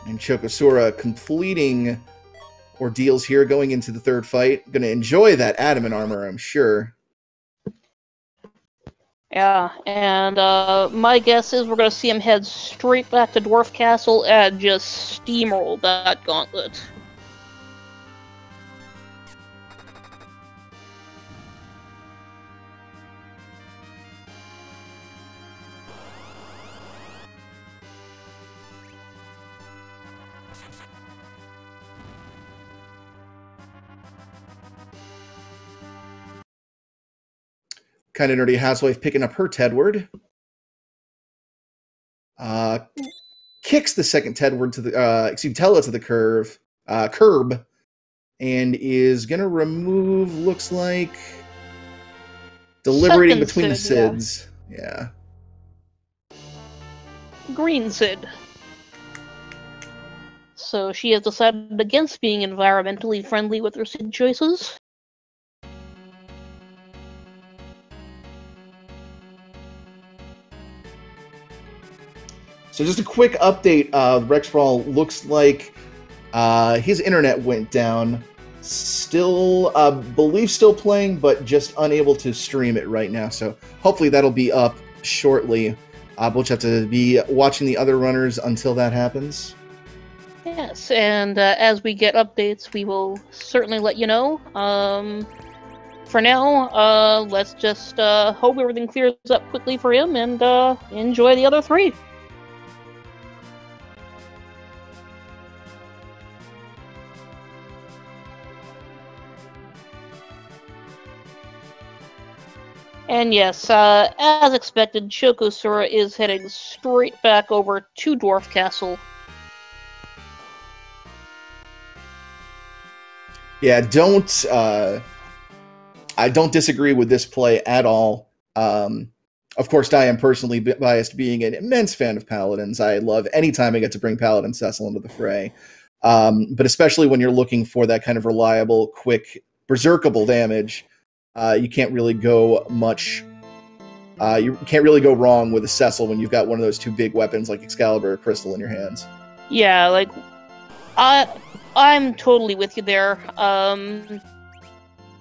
And Chokosura completing ordeals here going into the third fight. Going to enjoy that adamant armor, I'm sure. Yeah, and my guess is we're going to see him head straight back to Dwarf Castle and just steamroll that gauntlet. Kind of nerdy housewife picking up her Tedward. Kicks the second Tedward to the Tella to the curb, and is gonna remove. Looks like deliberating Second between Sid, the Sids. Yeah. Green Sid. So she has decided against being environmentally friendly with her Sid choices. So just a quick update. Rexbrawl looks like his internet went down. Still, believe still playing, but just unable to stream it right now. So hopefully that'll be up shortly. We'll just have to be watching the other runners until that happens. Yes, and as we get updates, we will certainly let you know. For now, let's just hope everything clears up quickly for him and enjoy the other three. And yes, as expected, Chokosura is heading straight back over to Dwarf Castle. Yeah, I don't disagree with this play at all. Of course, I am personally biased, being an immense fan of Paladins. I love any time I get to bring Paladin Cecil into the fray. But especially when you're looking for that kind of reliable, quick, berserkable damage, you can't really go much. You can't really go wrong with a Cecil when you've got one of those two big weapons like Excalibur or Crystal in your hands. Yeah, like I'm totally with you there.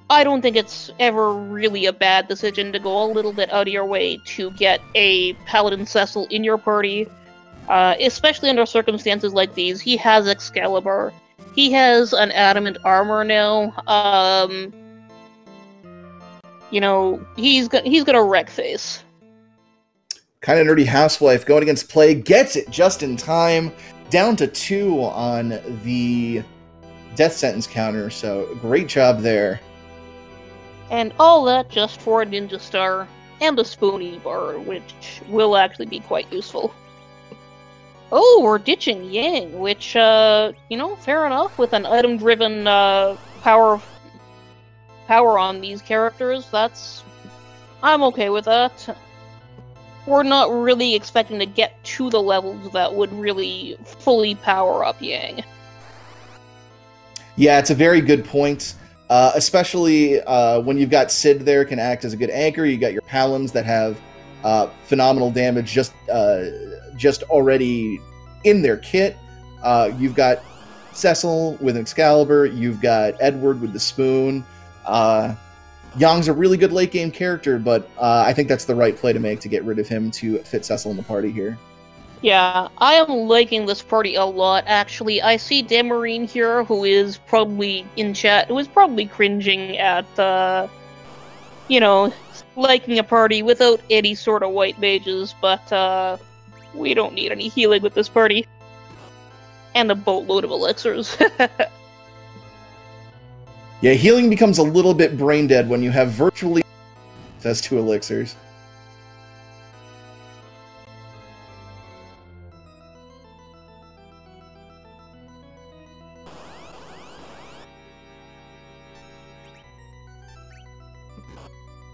I don't think it's ever really a bad decision to go a little bit out of your way to get a Paladin Cecil in your party, especially under circumstances like these. He has Excalibur. He has an adamant armor now. He's gonna wreck face. Kind of nerdy housewife going against Plague, gets it just in time, down to 2 on the death sentence counter. So great job there. And all that just for a Ninja Star and a Spoonie Bar, which will actually be quite useful. Oh, we're ditching Yang, which, fair enough, with an item-driven power on these characters, I'm okay with that. We're not really expecting to get to the levels that would really fully power up Yang. Yeah, it's a very good point. Especially when you've got Sid there, can act as a good anchor. You got your Palams that have phenomenal damage just already in their kit. You've got Cecil with Excalibur. You've got Edward with the Spoon. Yang's a really good late game character, but I think that's the right play to make to get rid of him to fit Cecil in the party here. Yeah, I am liking this party a lot, actually. I see Demarine here, who is probably in chat, who is probably cringing at, liking a party without any sort of white mages, but, we don't need any healing with this party. And a boatload of elixirs. Yeah, healing becomes a little bit brain dead when you have virtually access to elixirs.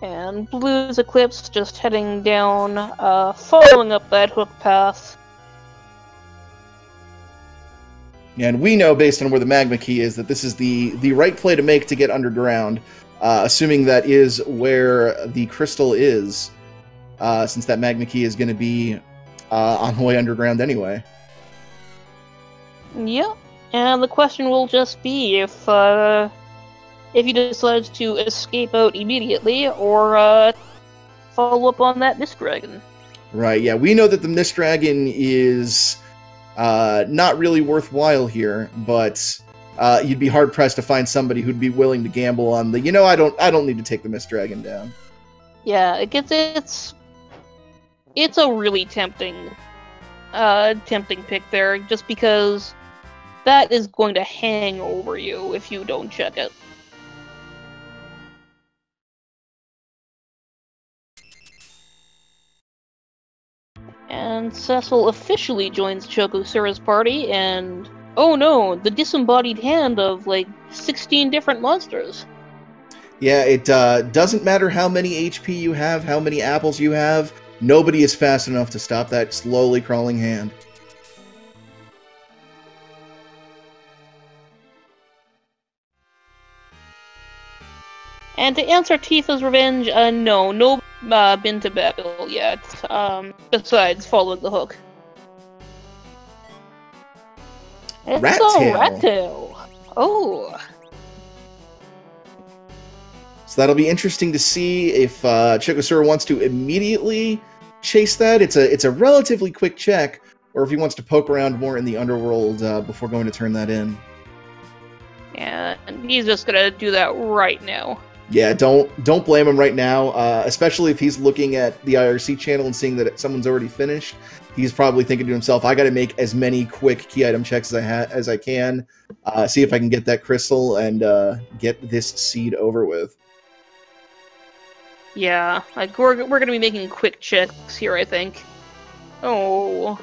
And Blue's Eclipse just heading down, following up that hook path. And we know, based on where the magma key is, that this is the right play to make to get underground, assuming that is where the crystal is, since that magma key is going to be on the way underground anyway. Yep, and the question will just be if he decides to escape out immediately, or follow up on that Mist Dragon. Right, yeah, we know that the Mist Dragon is not really worthwhile here, but you'd be hard pressed to find somebody who'd be willing to gamble on the, I don't need to take the Mist Dragon down. Yeah, it's a really tempting pick there, just because that is going to hang over you if you don't check it. And Cecil officially joins Chokosura's party, and oh no, the disembodied hand of like 16 different monsters. Yeah, it doesn't matter how many HP you have, how many apples you have, nobody is fast enough to stop that slowly crawling hand. And to answer Tifa's revenge, no been to Babel yet, besides following the hook. It's Rat a tail. rat tail. Oh. So that'll be interesting to see if Chokosura wants to immediately chase that. It's a relatively quick check, or if he wants to poke around more in the underworld before going to turn that in. Yeah, and he's just gonna do that right now. Yeah, don't blame him right now, especially if he's looking at the IRC channel and seeing that someone's already finished. He's probably thinking to himself, I got to make as many quick key item checks as I can, see if I can get that crystal and get this seed over with. Yeah, like we're gonna be making quick checks here, I think. Oh.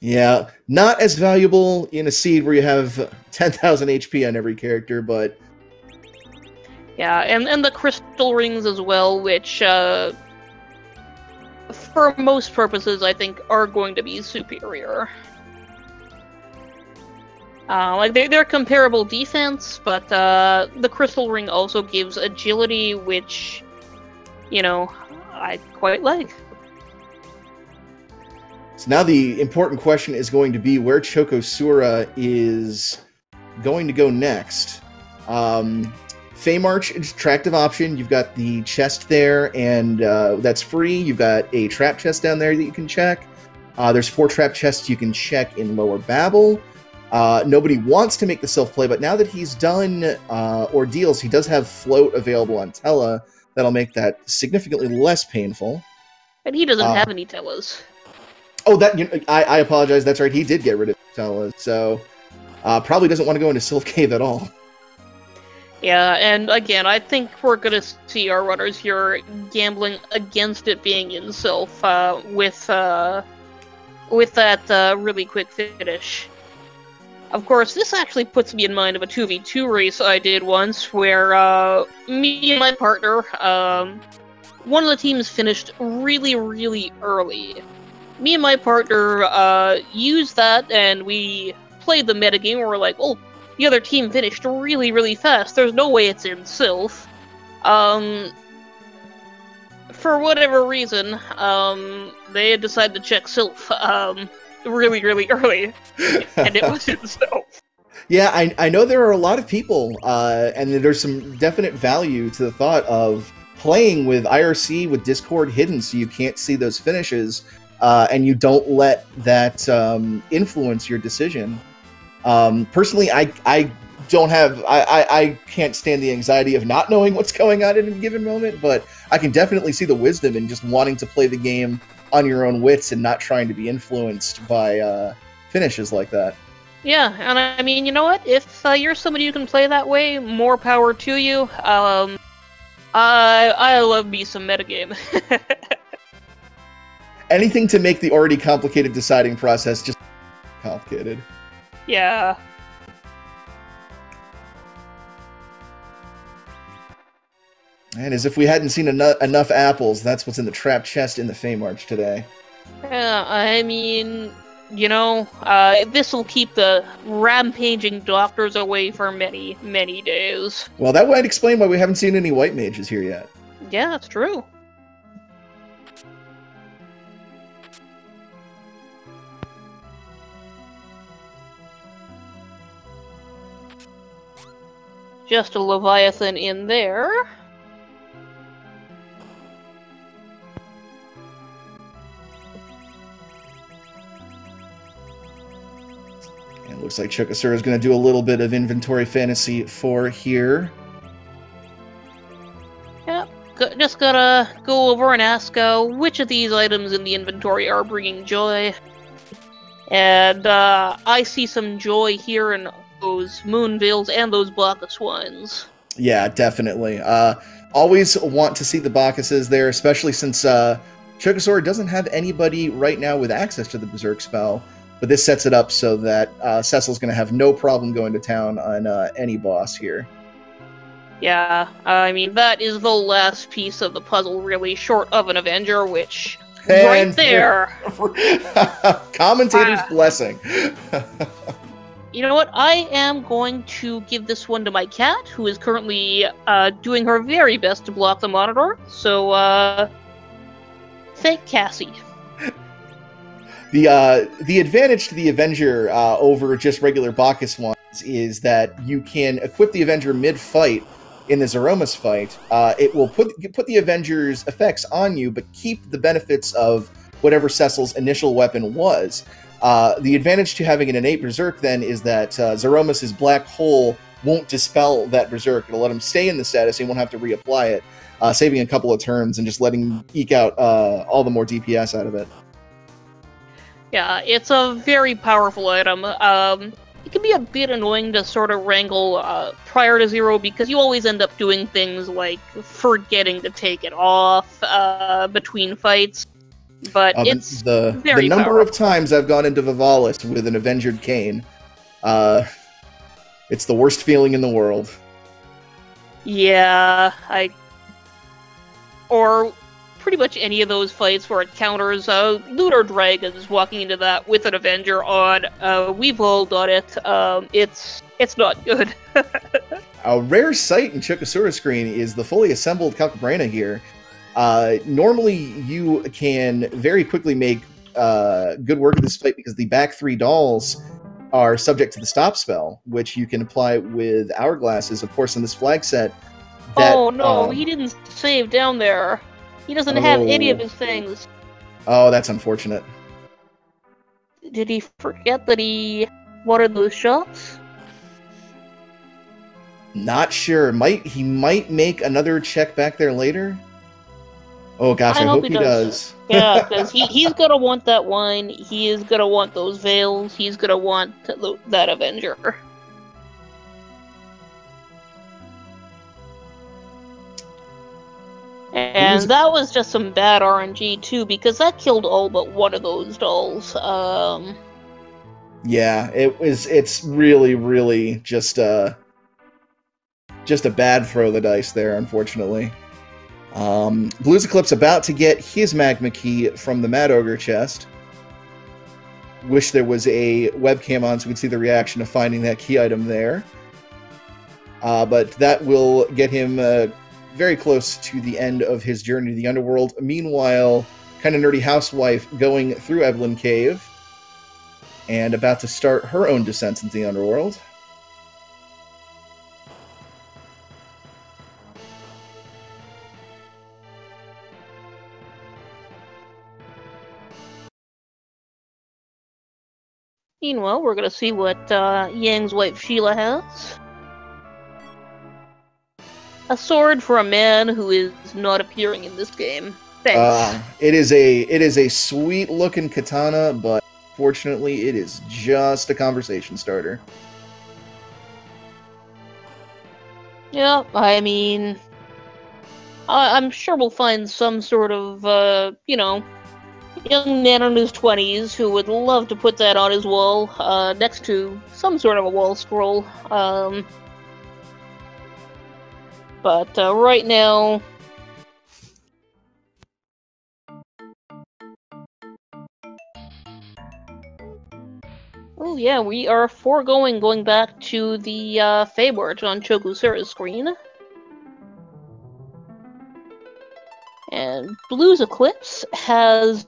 Yeah, not as valuable in a seed where you have 10,000 HP on every character, but... Yeah, and the crystal rings as well, which, for most purposes, I think, are going to be superior. Like, they're comparable defense, but the crystal ring also gives agility, which, I quite like. So now the important question is going to be where Chokosura is going to go next. Feymarch is an attractive option. You've got the chest there, and that's free. You've got a trap chest down there that you can check. There's 4 trap chests you can check in Lower Babel. Nobody wants to make the self-play, but now that he's done Ordeals, he does have Float available on Tella. That'll make that significantly less painful. And he doesn't have any Tellas. Oh, I apologize. That's right. He did get rid of Tella, so probably doesn't want to go into Sylph Cave at all. Yeah, and again, I think we're gonna see our runners here gambling against it being in Sylph with that really quick finish. Of course, this actually puts me in mind of a 2v2 race I did once, where me and my partner, one of the teams finished really, really early. Me and my partner used that, and we played the metagame where we're like, oh, the other team finished really, really fast. There's no way it's in Sylph. For whatever reason, they had decided to check Sylph, really, really early, and it was in Sylph. Yeah, I know there are a lot of people, and there's some definite value to the thought of playing with IRC with Discord hidden so you can't see those finishes, and you don't let that influence your decision. Personally, I don't have, I can't stand the anxiety of not knowing what's going on in a given moment, but I can definitely see the wisdom in just wanting to play the game on your own wits and not trying to be influenced by finishes like that. Yeah, and I mean, you know what? If you're somebody who can play that way, more power to you. I love me some metagame. Anything to make the already complicated deciding process just complicated. Yeah. And as if we hadn't seen enough apples, that's what's in the trap chest in the Feymarch today. Yeah, I mean, you know, this will keep the rampaging doctors away for many, many days. Well, that might explain why we haven't seen any white mages here yet. Yeah, that's true. Just a Leviathan in there. And it looks like Chukasura is going to do a little bit of inventory fantasy for here. Yep, just gotta go over and ask which of these items in the inventory are bringing joy. And I see some joy here in those Moon Veils and those Bacchus ones. Yeah, definitely. Always want to see the Bacchuses there, especially since Chukasura doesn't have anybody right now with access to the Berserk spell. But this sets it up so that Cecil's going to have no problem going to town on any boss here. Yeah, I mean, that is the last piece of the puzzle, really, short of an Avenger, which... And right there! Commentator's blessing. You know what? I am going to give this one to my cat, who is currently doing her very best to block the monitor. So, thank Cassie. The advantage to the Avenger over just regular Bacchus ones is that you can equip the Avenger mid-fight in the Zeromus fight. It will put the Avenger's effects on you, but keep the benefits of whatever Cecil's initial weapon was. The advantage to having an innate Berserk, then, is that Zeromus's Black Hole won't dispel that Berserk. It'll let him stay in the status, he won't have to reapply it, saving a couple of turns and just letting him eke out all the more DPS out of it. Yeah, it's a very powerful item. It can be a bit annoying to sort of wrangle prior to Zero, because you always end up doing things like forgetting to take it off between fights. But it's the number powerful. of times I've gone into Vivalis with an Avengered Cane, it's the worst feeling in the world. Yeah, or pretty much any of those fights where it counters Lunar Dragons walking into that with an Avenger on. We've all done it. It's not good. A rare sight in Chukasura's screen is the fully assembled Calcabrina here. Normally, you can very quickly make good work of this fight because the back three dolls are subject to the stop spell, which you can apply with hourglasses. Of course, in this flag set. Oh no, he didn't save down there. He doesn't have any of his things. Oh, that's unfortunate. Did he forget that he wanted those shots? Not sure. He might make another check back there later. Oh gosh, I hope he does. Yeah, because he's gonna want that wine. He is gonna want those veils. He's gonna want that Avenger. And that was just some bad RNG too, because that killed all but one of those dolls. Yeah, it's really, really just a bad throw of the dice there, unfortunately. Blues Eclipse about to get his Magma Key from the Mad Ogre chest. wish there was a webcam on so we could see the reaction of finding that key item there. But that will get him very close to the end of his journey to the underworld. Meanwhile, kind of nerdy housewife going through Evelyn Cave and about to start her own descent into the underworld. Meanwhile, we're going to see what Yang's wife Sheila has. A sword for a man who is not appearing in this game. Thanks. It is a sweet looking katana, but fortunately, it is just a conversation starter. Yeah, I mean, I'm sure we'll find some sort of, you know, young man in his 20s who would love to put that on his wall, next to some sort of a wall scroll. But right now... Oh yeah, we are going back to the Feyboard on Chokusura's screen. And Blue's Eclipse has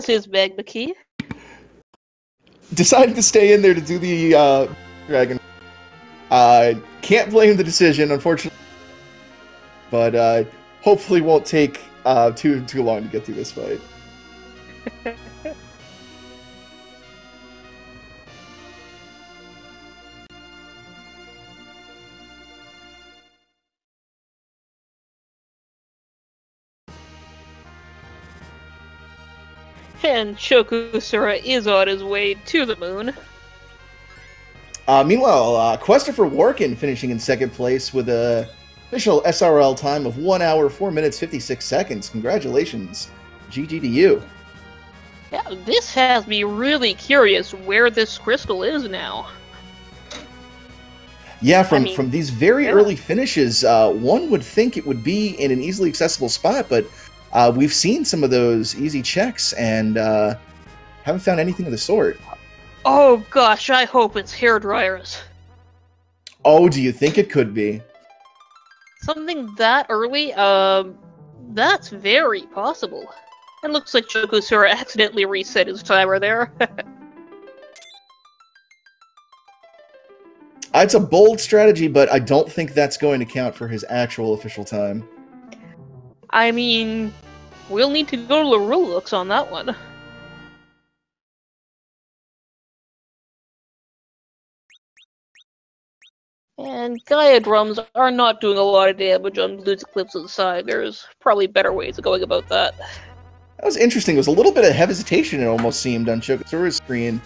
his magma key. Decided to stay in there to do the dragon. Can't blame the decision, unfortunately, but hopefully won't take too long to get through this fight. And Chokusura is on his way to the moon. Meanwhile, Questifer Warkin finishing in second place with a official SRL time of 1 hour, 4 minutes, 56 seconds. Congratulations. GG to you. Yeah, this has me really curious where this crystal is now. Yeah, from these very early finishes, one would think it would be in an easily accessible spot, but we've seen some of those easy checks and haven't found anything of the sort. Oh gosh, I hope it's hairdryers. Oh, do you think it could be? Something that early? That's very possible. It looks like Chokusura accidentally reset his timer there. It's a bold strategy, but I don't think that's going to count for his actual official time. I mean, we'll need to go to the rule books on that one. And Gaia drums are not doing a lot of damage on Blue's Eclipse's side. There's probably better ways of going about that. That was interesting. There was a little bit of hesitation, it almost seemed, on Chokusura's screen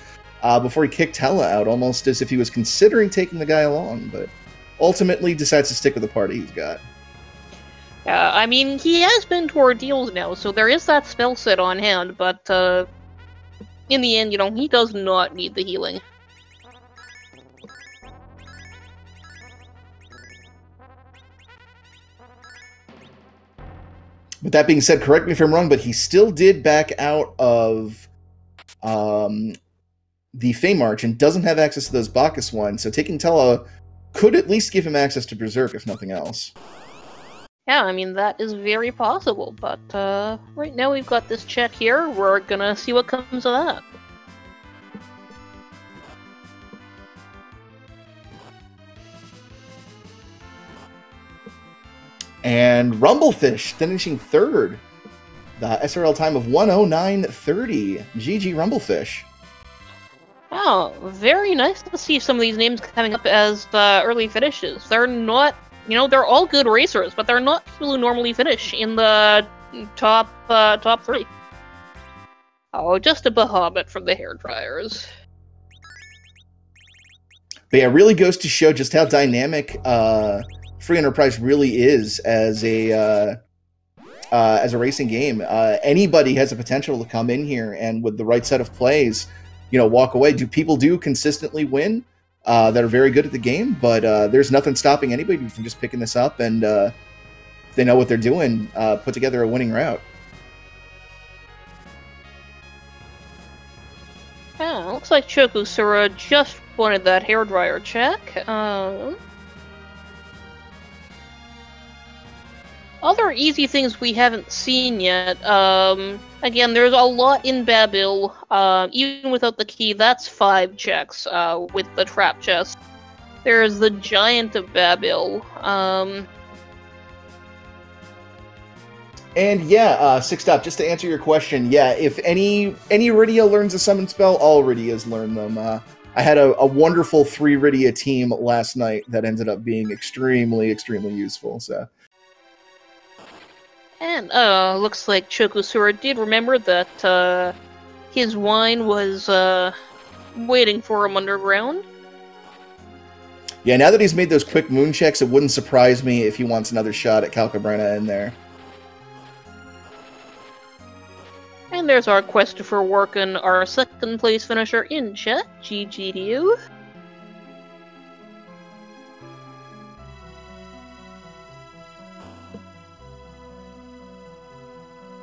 before he kicked Hella out, almost as if he was considering taking the guy along, but ultimately decides to stick with the party he's got. I mean, he has been to Ordeals now, so there is that spell set on hand, but in the end, you know, he does not need the healing. But that being said, correct me if I'm wrong, but he still did back out of the Feymarch and doesn't have access to those Bacchus ones, so taking Tella could at least give him access to Berserk, if nothing else. Yeah, I mean, that is very possible, but right now we've got this check here. We're gonna see what comes of that. And Rumblefish finishing third. The SRL time of 1:09:30. GG Rumblefish. Oh, very nice to see some of these names coming up as early finishes. They're not, you know, they're all good racers, but they're not people who normally finish in the top 3. Oh, just a Bahamut from the hairdryers. But yeah, it really goes to show just how dynamic Free Enterprise really is as a racing game. Anybody has the potential to come in here and with the right set of plays, you know, walk away. People do consistently win that are very good at the game, but there's nothing stopping anybody from just picking this up and if they know what they're doing, put together a winning route. Looks like Chokusura just wanted that hairdryer check. Other easy things we haven't seen yet. Again, there's a lot in Babil. Even without the key, that's 5 checks with the trap chest. There's the Giant of Babil. And yeah, Sixth Up, just to answer your question, yeah, if any Rydia learns a summon spell, all Rydias learn them. I had a wonderful 3 Rydia team last night that ended up being extremely, extremely useful, so... And, looks like Chokusura did remember that, his wine was, waiting for him underground. Yeah, now that he's made those quick moon checks, it wouldn't surprise me if he wants another shot at Calcabrina in there. And there's our quest for working our 2nd place finisher in chat. GG to you.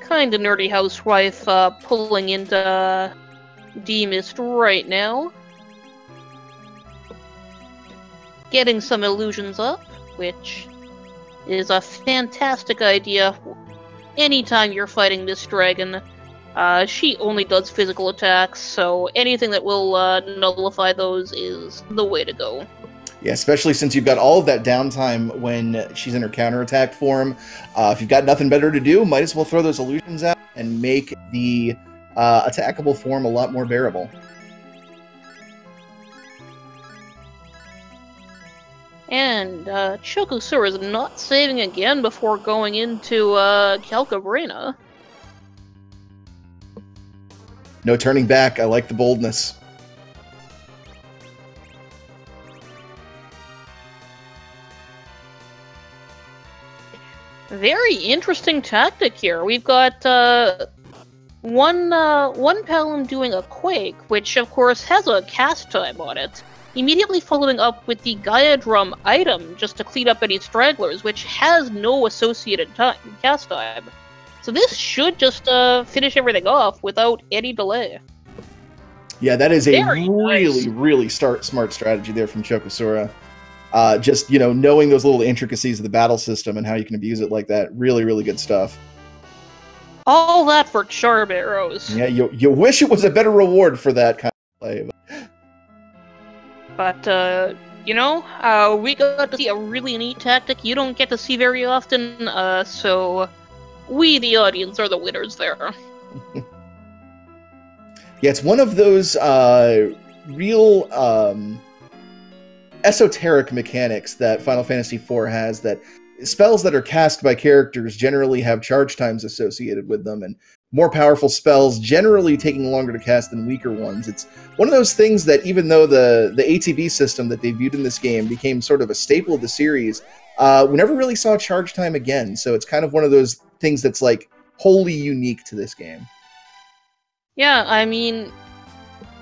Kinda nerdy housewife pulling into D-Mist right now. Getting some illusions up, which is a fantastic idea anytime you're fighting this dragon. She only does physical attacks, so anything that will nullify those is the way to go. Yeah, especially since you've got all of that downtime when she's in her counterattack form. If you've got nothing better to do, might as well throw those illusions out and make the attackable form a lot more bearable. And Chokusura is not saving again before going into Calcabrina. No turning back. I like the boldness. Very interesting tactic here. We've got one Paladin doing a Quake, which of course has a cast time on it, immediately following up with the Gaia Drum item just to clean up any stragglers, which has no associated cast time. So this should just finish everything off without any delay. Yeah, that is a Very nice. really smart strategy there from Chokusura. Just, knowing those little intricacies of the battle system and how you can abuse it like that. Really, really good stuff. All that for charm arrows. Yeah, you wish it was a better reward for that kind of play. But, we got to see a really neat tactic you don't get to see very often, so we, the audience, are the winners there. Yeah, it's one of those real esoteric mechanics that Final Fantasy IV has, that spells that are cast by characters generally have charge times associated with them, and more powerful spells generally taking longer to cast than weaker ones. It's one of those things that even though the ATB system that debuted in this game became sort of a staple of the series, we never really saw charge time again, so it's kind of one of those things that's like wholly unique to this game. Yeah, I mean,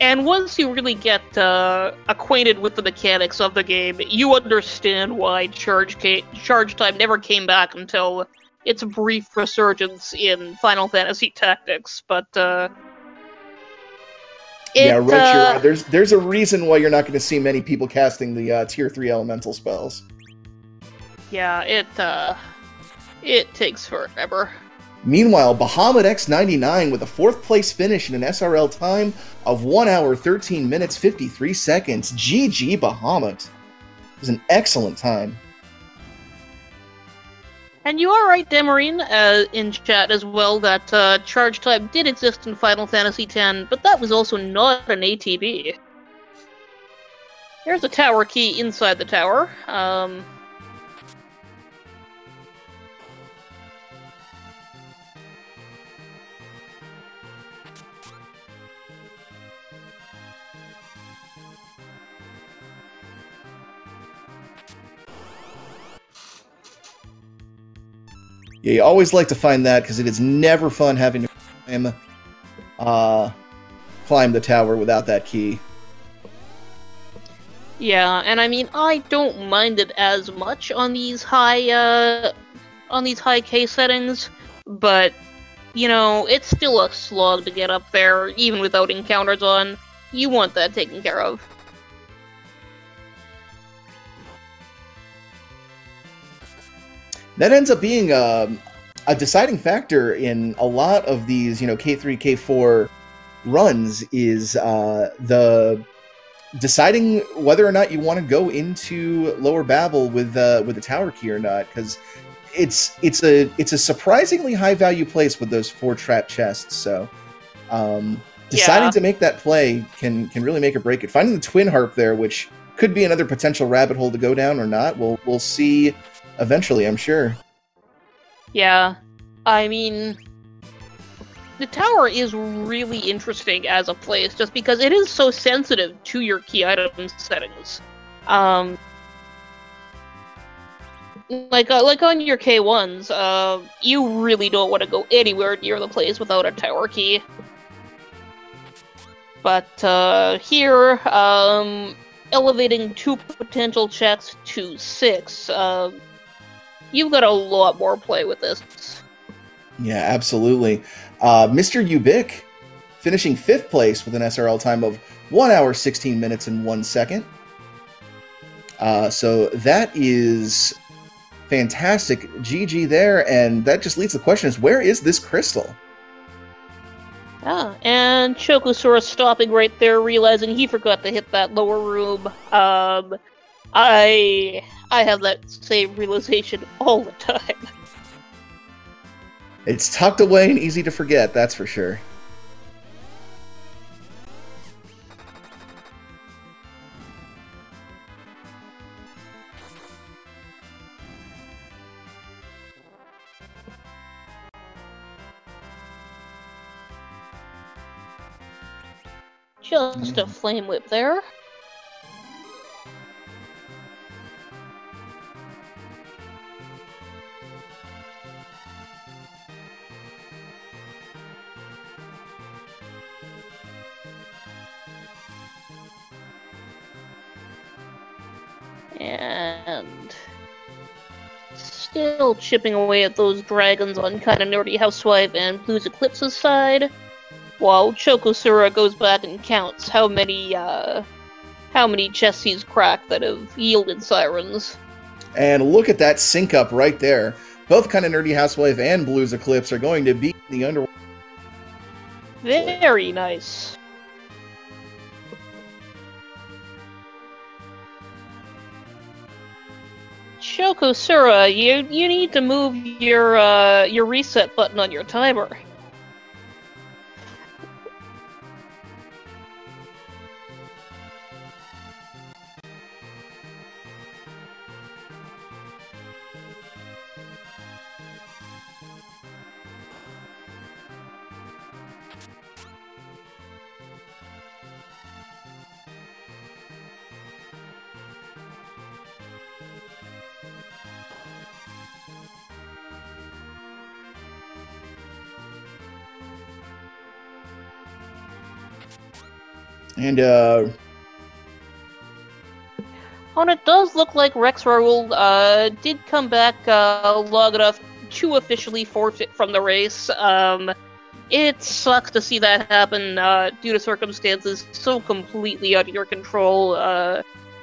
and once you really get acquainted with the mechanics of the game, you understand why charge time never came back until its brief resurgence in Final Fantasy Tactics. But yeah, right. There's a reason why you're not going to see many people casting the Tier 3 elemental spells. Yeah, it takes forever. Meanwhile, Bahamut X99 with a 4th place finish in an SRL time of 1 hour, 13 minutes, 53 seconds. GG Bahamut. It was an excellent time. And you are right, Demarine, in chat as well, that charge time did exist in Final Fantasy X, but that was also not an ATB. There's a tower key inside the tower. Yeah, you always like to find that, because it is never fun having to climb the tower without that key. Yeah, and I mean, I don't mind it as much on these high K settings, but, it's still a slog to get up there, even without encounters on. You want that taken care of. That ends up being a deciding factor in a lot of these, K3, K4 runs is the deciding whether or not you want to go into Lower Babel with the tower key or not, because it's a surprisingly high value place with those 4 trap chests. So deciding to make that play can really make or break it. Finding the twin harp there, which could be another potential rabbit hole to go down or not, we'll see eventually, I'm sure. Yeah, I mean, the tower is really interesting as a place, just because it is so sensitive to your key item settings. Like on your K1s, you really don't want to go anywhere near the place without a tower key. But here, elevating 2 potential checks to 6, you've got a lot more play with this. Yeah, absolutely. Mr. Ubik finishing 5th place with an SRL time of 1 hour, 16 minutes, and 1 second. So that is fantastic. GG there, and that just leads the question is, where is this crystal? Yeah, and Chokosura stopping right there, realizing he forgot to hit that lower room. I have that same realization all the time. It's tucked away and easy to forget, that's for sure. Just a flame whip there. And still chipping away at those dragons on Kinda Nerdy Housewife and Blue's Eclipse's side, while Chokosura goes back and counts how many chests he's cracked that have yielded sirens. And look at that sync up right there. Both Kinda Nerdy Housewife and Blue's Eclipse are going to be in the underworld. Very nice. Chokosura, you need to move your reset button on your timer. And Oh, and it does look like Rex Raoul did come back long enough to officially forfeit from the race. It sucks to see that happen due to circumstances so completely out of your control.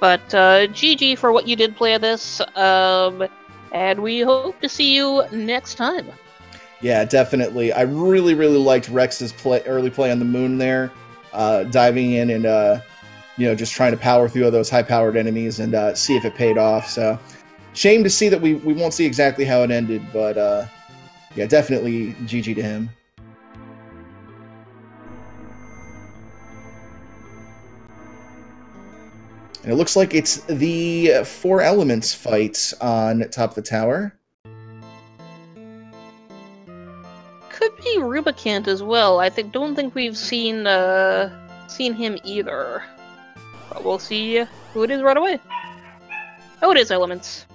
But GG for what you did play this. And we hope to see you next time. yeah, definitely. I really, really liked Rex's early play on the moon there. Diving in and just trying to power through all those high-powered enemies and see if it paid off. So, shame to see that we won't see exactly how it ended, but yeah, definitely GG to him. And it looks like it's the 4 elements fight on top of the tower. Could be Rubicant as well. Don't think we've seen him either. But we'll see who it is right away. Oh, it is elements.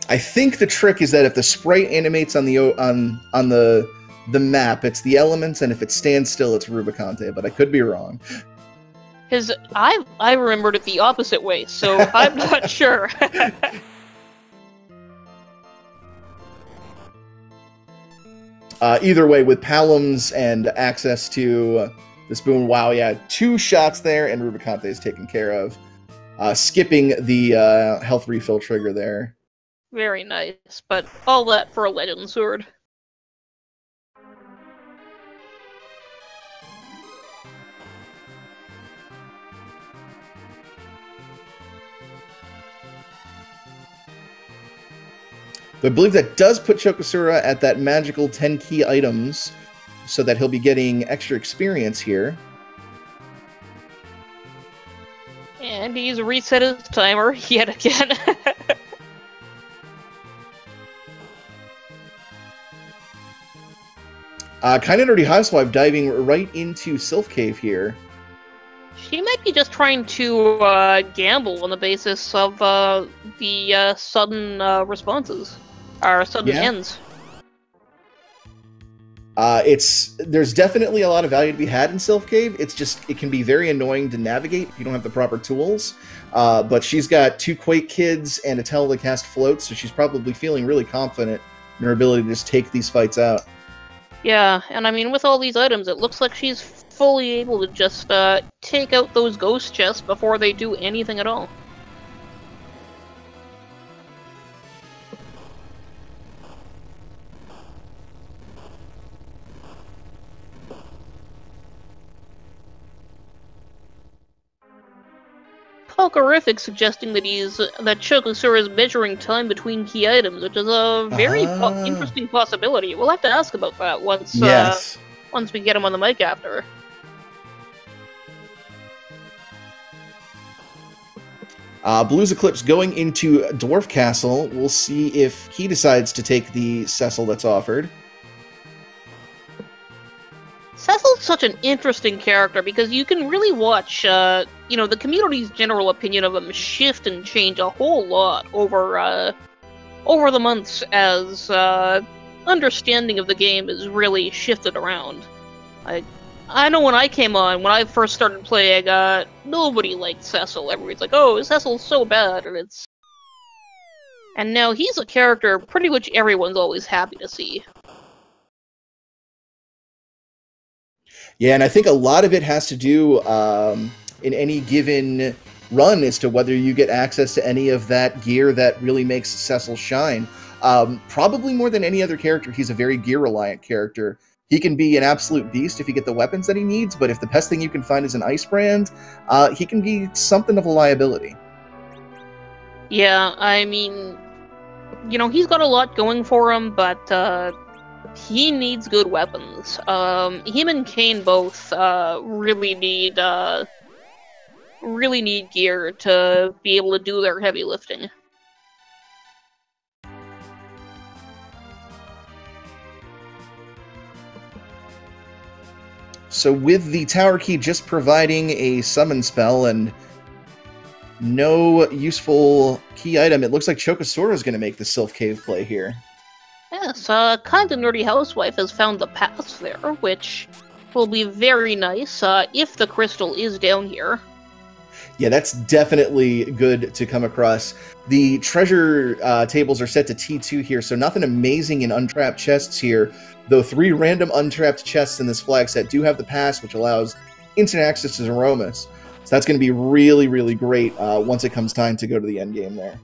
I think the trick is that if the sprite animates on the map, it's the elements, and if it stands still, it's Rubicante. But I could be wrong. Because I remembered it the opposite way, so I'm not sure. Either way, with Palums and access to The spoon, wow, yeah, 2 shots there, and Rubicante is taken care of. Skipping the health refill trigger there. Very nice, but all that for a legend sword. I believe that does put Chokosura at that magical 10 key items, so that he'll be getting extra experience here. And he's reset his timer yet again. Kind of Nerdy Housewife diving right into Sylph Cave here. She might be just trying to gamble on the basis of the sudden responses, or sudden ends. There's definitely a lot of value to be had in Sylph Cave. It can be very annoying to navigate if you don't have the proper tools. But she's got 2 Quake Kids and a telecast float, so she's probably feeling really confident in her ability to just take these fights out. Yeah, and I mean, with all these items, it looks like she's fully able to just take out those ghost chests before they do anything at all. Pokerific suggesting that Chokosura is measuring time between key items, which is a very interesting possibility. We'll have to ask about that once we get him on the mic after. Blue's Eclipse going into Dwarf Castle. We'll see if he decides to take the Cecil that's offered. Cecil's such an interesting character because you can really watch, the community's general opinion of him shift and change a whole lot over the months as understanding of the game is really shifted around. I know when I first started playing, nobody liked Cecil. Everybody's like, "Oh, Cecil's so bad," and now he's a character pretty much everyone's always happy to see. Yeah, and I think a lot of it has to do in any given run as to whether you get access to any of that gear that really makes Cecil shine. Probably more than any other character, he's a very gear-reliant character. He can be an absolute beast if you get the weapons that he needs, but if the best thing you can find is an ice brand, he can be something of a liability. Yeah, I mean, he's got a lot going for him, but he needs good weapons. Him and Kane both really need gear to be able to do their heavy lifting. So with the Tower Key just providing a summon spell and no useful key item, it looks like Chokosura is going to make the Sylph Cave play here. Yes, Kinda Nerdy Housewife has found the path there, which will be very nice if the crystal is down here. Yeah, that's definitely good to come across. The treasure tables are set to T2 here, so nothing amazing in untrapped chests here, though 3 random untrapped chests in this flag set do have the pass, which allows instant access to Zeromus. So that's going to be really, really great once it comes time to go to the endgame there.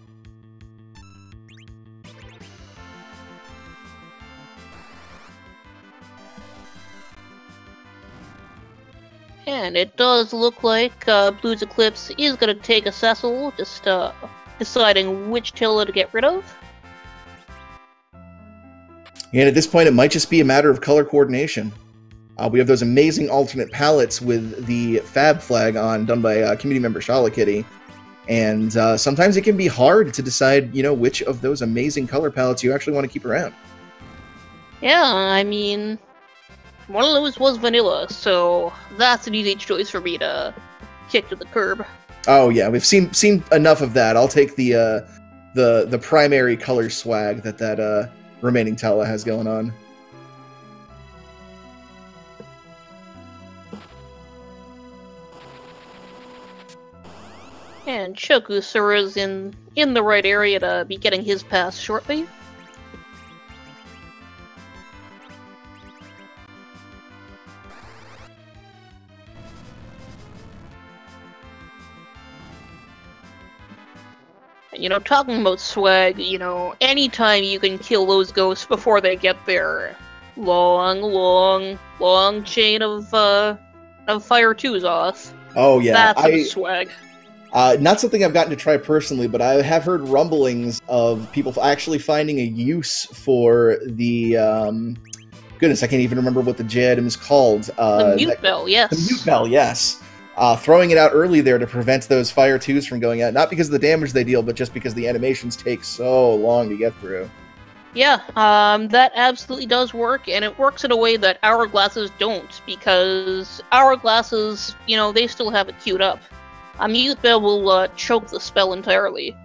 And it does look like Blue's Eclipse is going to take a Cecil, just deciding which Tilla to get rid of. And at this point, it might just be a matter of color coordination. We have those amazing alternate palettes with the Fab flag on, done by community member Shalakitty. And sometimes it can be hard to decide, which of those amazing color palettes you actually want to keep around. Yeah, I mean, one of those was vanilla, so that's an easy choice for me to kick to the curb. Oh yeah, we've seen enough of that. I'll take the primary color swag that remaining Tala has going on. And Chokosura's in the right area to be getting his pass shortly. You know, talking about swag, you know, anytime you can kill those ghosts before they get their long chain of fire 2s off. Oh yeah, That's some swag. Not something I've gotten to try personally, but I have heard rumblings of people actually finding a use for the goodness, I can't even remember what the J item is called. The mute bell, yes. The mute bell, yes. Throwing it out early there to prevent those fire 2s from going out, not because of the damage they deal, but just because the animations take so long to get through. Yeah, that absolutely does work, and it works in a way that hourglasses don't, because hourglasses, you know, they still have it queued up. A mute bell will choke the spell entirely.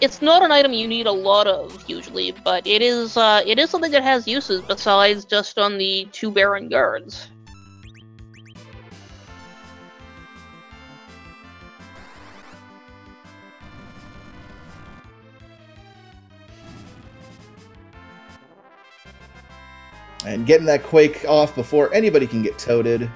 It's not an item you need a lot of, usually, but it is something that has uses besides just on the 2 Baron guards. And getting that Quake off before anybody can get toted.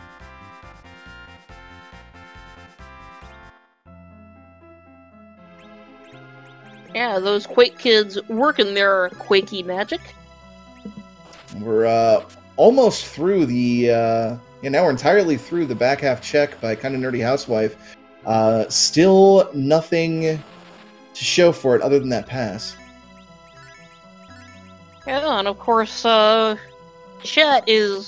Yeah, those Quake kids working their Quakey magic. We're almost through the... now we're entirely through the back half check by Kinda Nerdy Housewife. Still nothing to show for it other than that pass. Yeah, and of course, chat is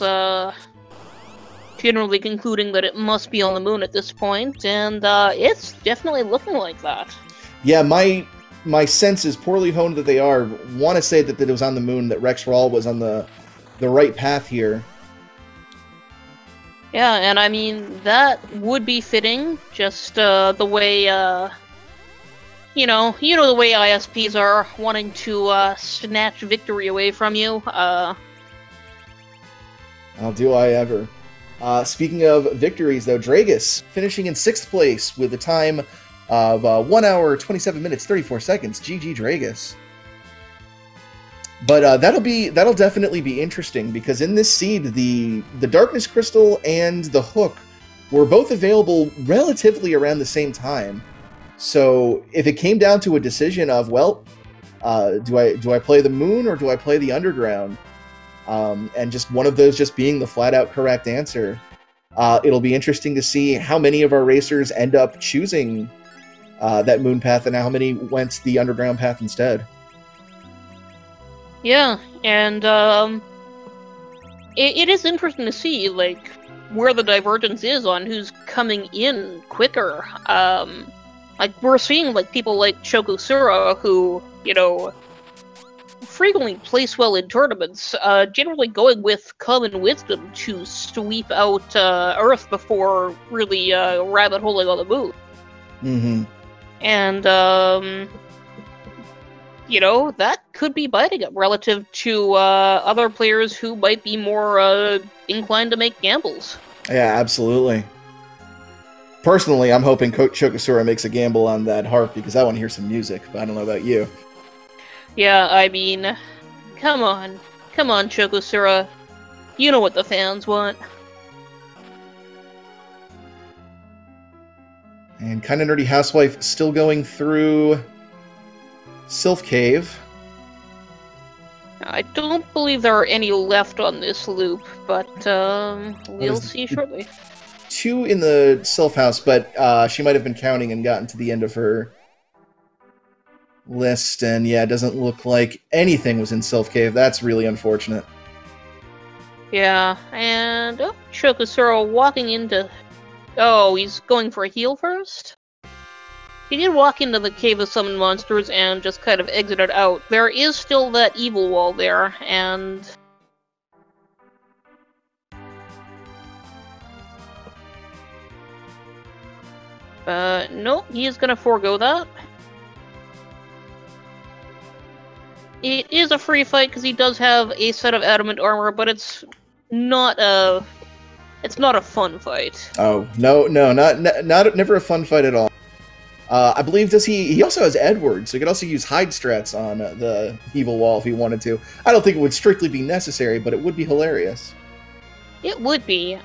generally concluding that it must be on the moon at this point, and it's definitely looking like that. Yeah, my sense is, poorly honed that they are, want to say that it was on the moon, that Rex Rawl was on the right path here. Yeah, and I mean, that would be fitting, just the way, you know the way ISPs are, wanting to snatch victory away from you. How do I ever? Speaking of victories, though, Dragus finishing in 6th place with a time of 1 hour, 27 minutes, 34 seconds. GG Dragus. But that'll definitely be interesting, because in this seed, the Darkness Crystal and the Hook were both available relatively around the same time. So if it came down to a decision of, well, do I play the Moon or do I play the Underground? And just one of those just being the flat-out correct answer, it'll be interesting to see how many of our racers end up choosing that Moon path and how many went the Underground path instead. Yeah, and it is interesting to see, like, where the divergence is on who's coming in quicker. Like, we're seeing, like, people like Chokosura, who, you know, frequently place well in tournaments, generally going with Common Wisdom to sweep out Earth before really rabbit holing on the moon. Mm-hmm. And, you know, that could be biting up relative to other players who might be more inclined to make gambles. Yeah, absolutely. Personally, I'm hoping Chokosura makes a gamble on that harp, because I want to hear some music, but I don't know about you. Yeah, I mean, come on, Chokosura. You know what the fans want. And Kinda Nerdy Housewife still going through Sylph Cave. I don't believe there are any left on this loop, but we'll see shortly. 2 in the Sylph House, but she might have been counting and gotten to the end of her list, and yeah, it doesn't look like anything was in Sylph Cave. That's really unfortunate. Yeah, and Chokosura walking into... Oh, he's going for a heal first? He did walk into the Cave of Summoned Monsters and just kind of exited out. There is still that evil wall there, and... nope, he is gonna forego that. It is a free fight because he does have a set of adamant armor, but it's not a fun fight. Oh no, never a fun fight at all. I believe he also has Edward, so he could also use hide strats on the evil wall if he wanted to. I don't think it would strictly be necessary, but it would be hilarious. It would be.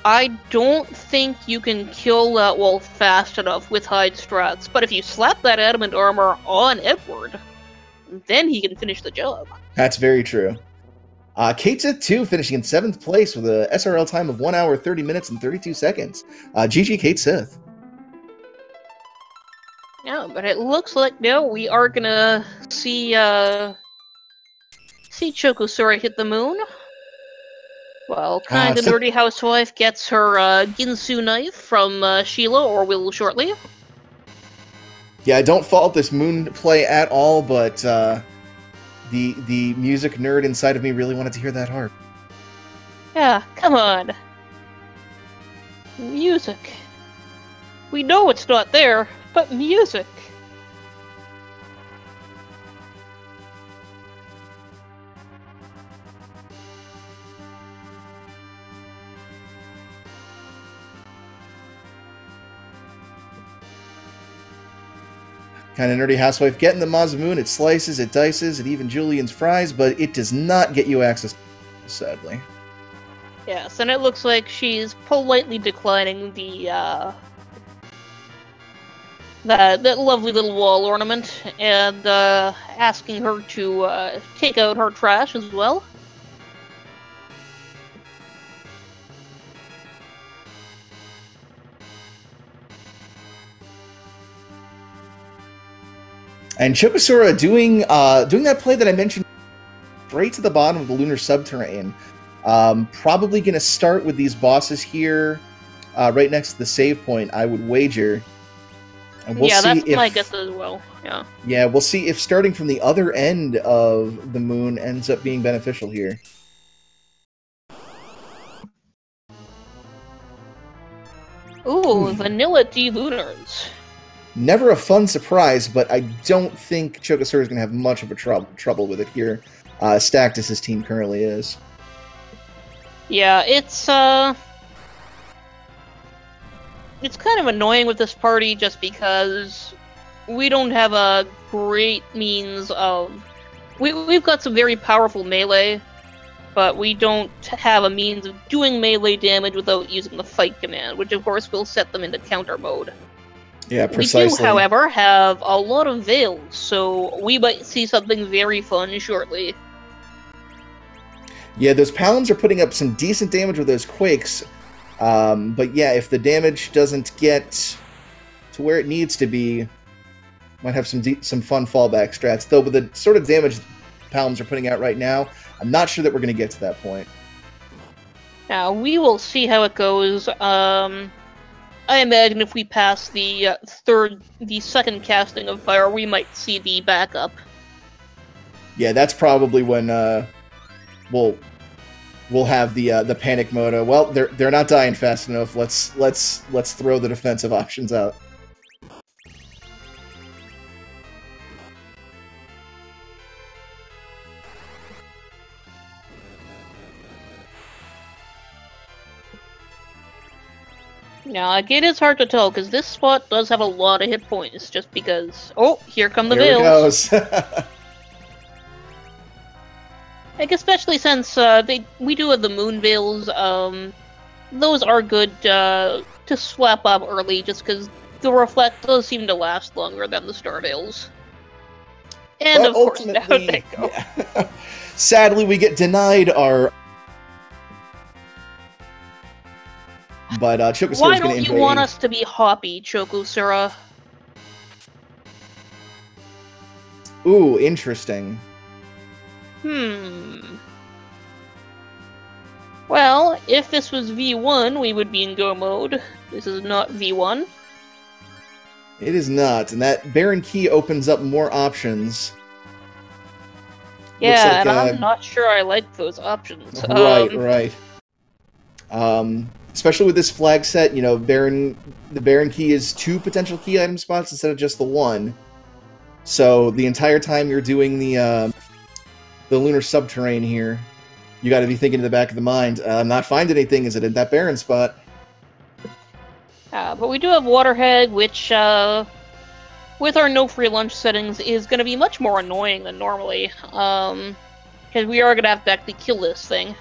I don't think you can kill that wolf fast enough with hide strats, but if you slap that adamant armor on Edward, then he can finish the job. That's very true. Kate Sith 2 finishing in 7th place with a SRL time of 1 hour, 30 minutes, and 32 seconds. GG Kate Sith. Yeah, but it looks like now we are gonna see Chokosura hit the moon. Well, kind of nerdy housewife gets her Ginsu knife from Sheila, or will shortly. Yeah, I don't fault this moon play at all, but the music nerd inside of me really wanted to hear that harp. Yeah, come on. Music. We know it's not there, but music. Kind of nerdy housewife getting the Mazamoon. It slices, it dices, it even Julien's fries, but it does not get you access, sadly. Yes, and it looks like she's politely declining the that lovely little wall ornament, and asking her to take out her trash as well. And Chokosura doing that play that I mentioned straight to the bottom of the lunar subterranean. Probably going to start with these bosses here, right next to the save point, I would wager. And we'll see that's if, my guess as well. Yeah. Yeah, we'll see if starting from the other end of the moon ends up being beneficial here. Ooh, vanilla D-Lunars. Never a fun surprise, but I don't think Chokosura is going to have much of a trouble with it here, stacked as his team currently is. Yeah, it's kind of annoying with this party just because we don't have a great means of... We've got some very powerful melee, but we don't have a means of doing melee damage without using the fight command, which of course will set them into counter mode. Yeah, precisely. We do, however, have a lot of veils, so we might see something very fun shortly. Yeah, those Palms are putting up some decent damage with those Quakes, but yeah, if the damage doesn't get to where it needs to be, might have some fun fallback strats. Though with the sort of damage Palms are putting out right now, I'm not sure that we're going to get to that point. Now, we will see how it goes. I imagine if we pass the second casting of fire, we might see the backup. Yeah, that's probably when we'll have the panic mode. Well, they're not dying fast enough. Let's throw the defensive options out. Now, like, it is hard to tell, because this spot does have a lot of hit points, just because... Oh, here come the Here veils. It goes. Like, especially since we do have the moon veils, those are good to swap up early, just because the reflect does seem to last longer than the star veils. And but of course, now they go. Yeah. Sadly, we get denied our... But Chokosura's Why going to don't you want us to be hoppy, Chokosura? Ooh, interesting. Well, if this was V1, we would be in go mode. This is not V1. It is not, and that Baron Key opens up more options. Yeah, like, and I'm not sure I like those options. Right. Especially with this flag set, you know, the Baron Key is 2 potential key item spots instead of just the 1. So the entire time you're doing the lunar subterrane here, you got to be thinking in the back of the mind, I'm not finding anything. Is it in that Baron spot? But we do have Waterhead, which, with our no free lunch settings, is going to be much more annoying than normally. Because we are going to have to actually kill this thing.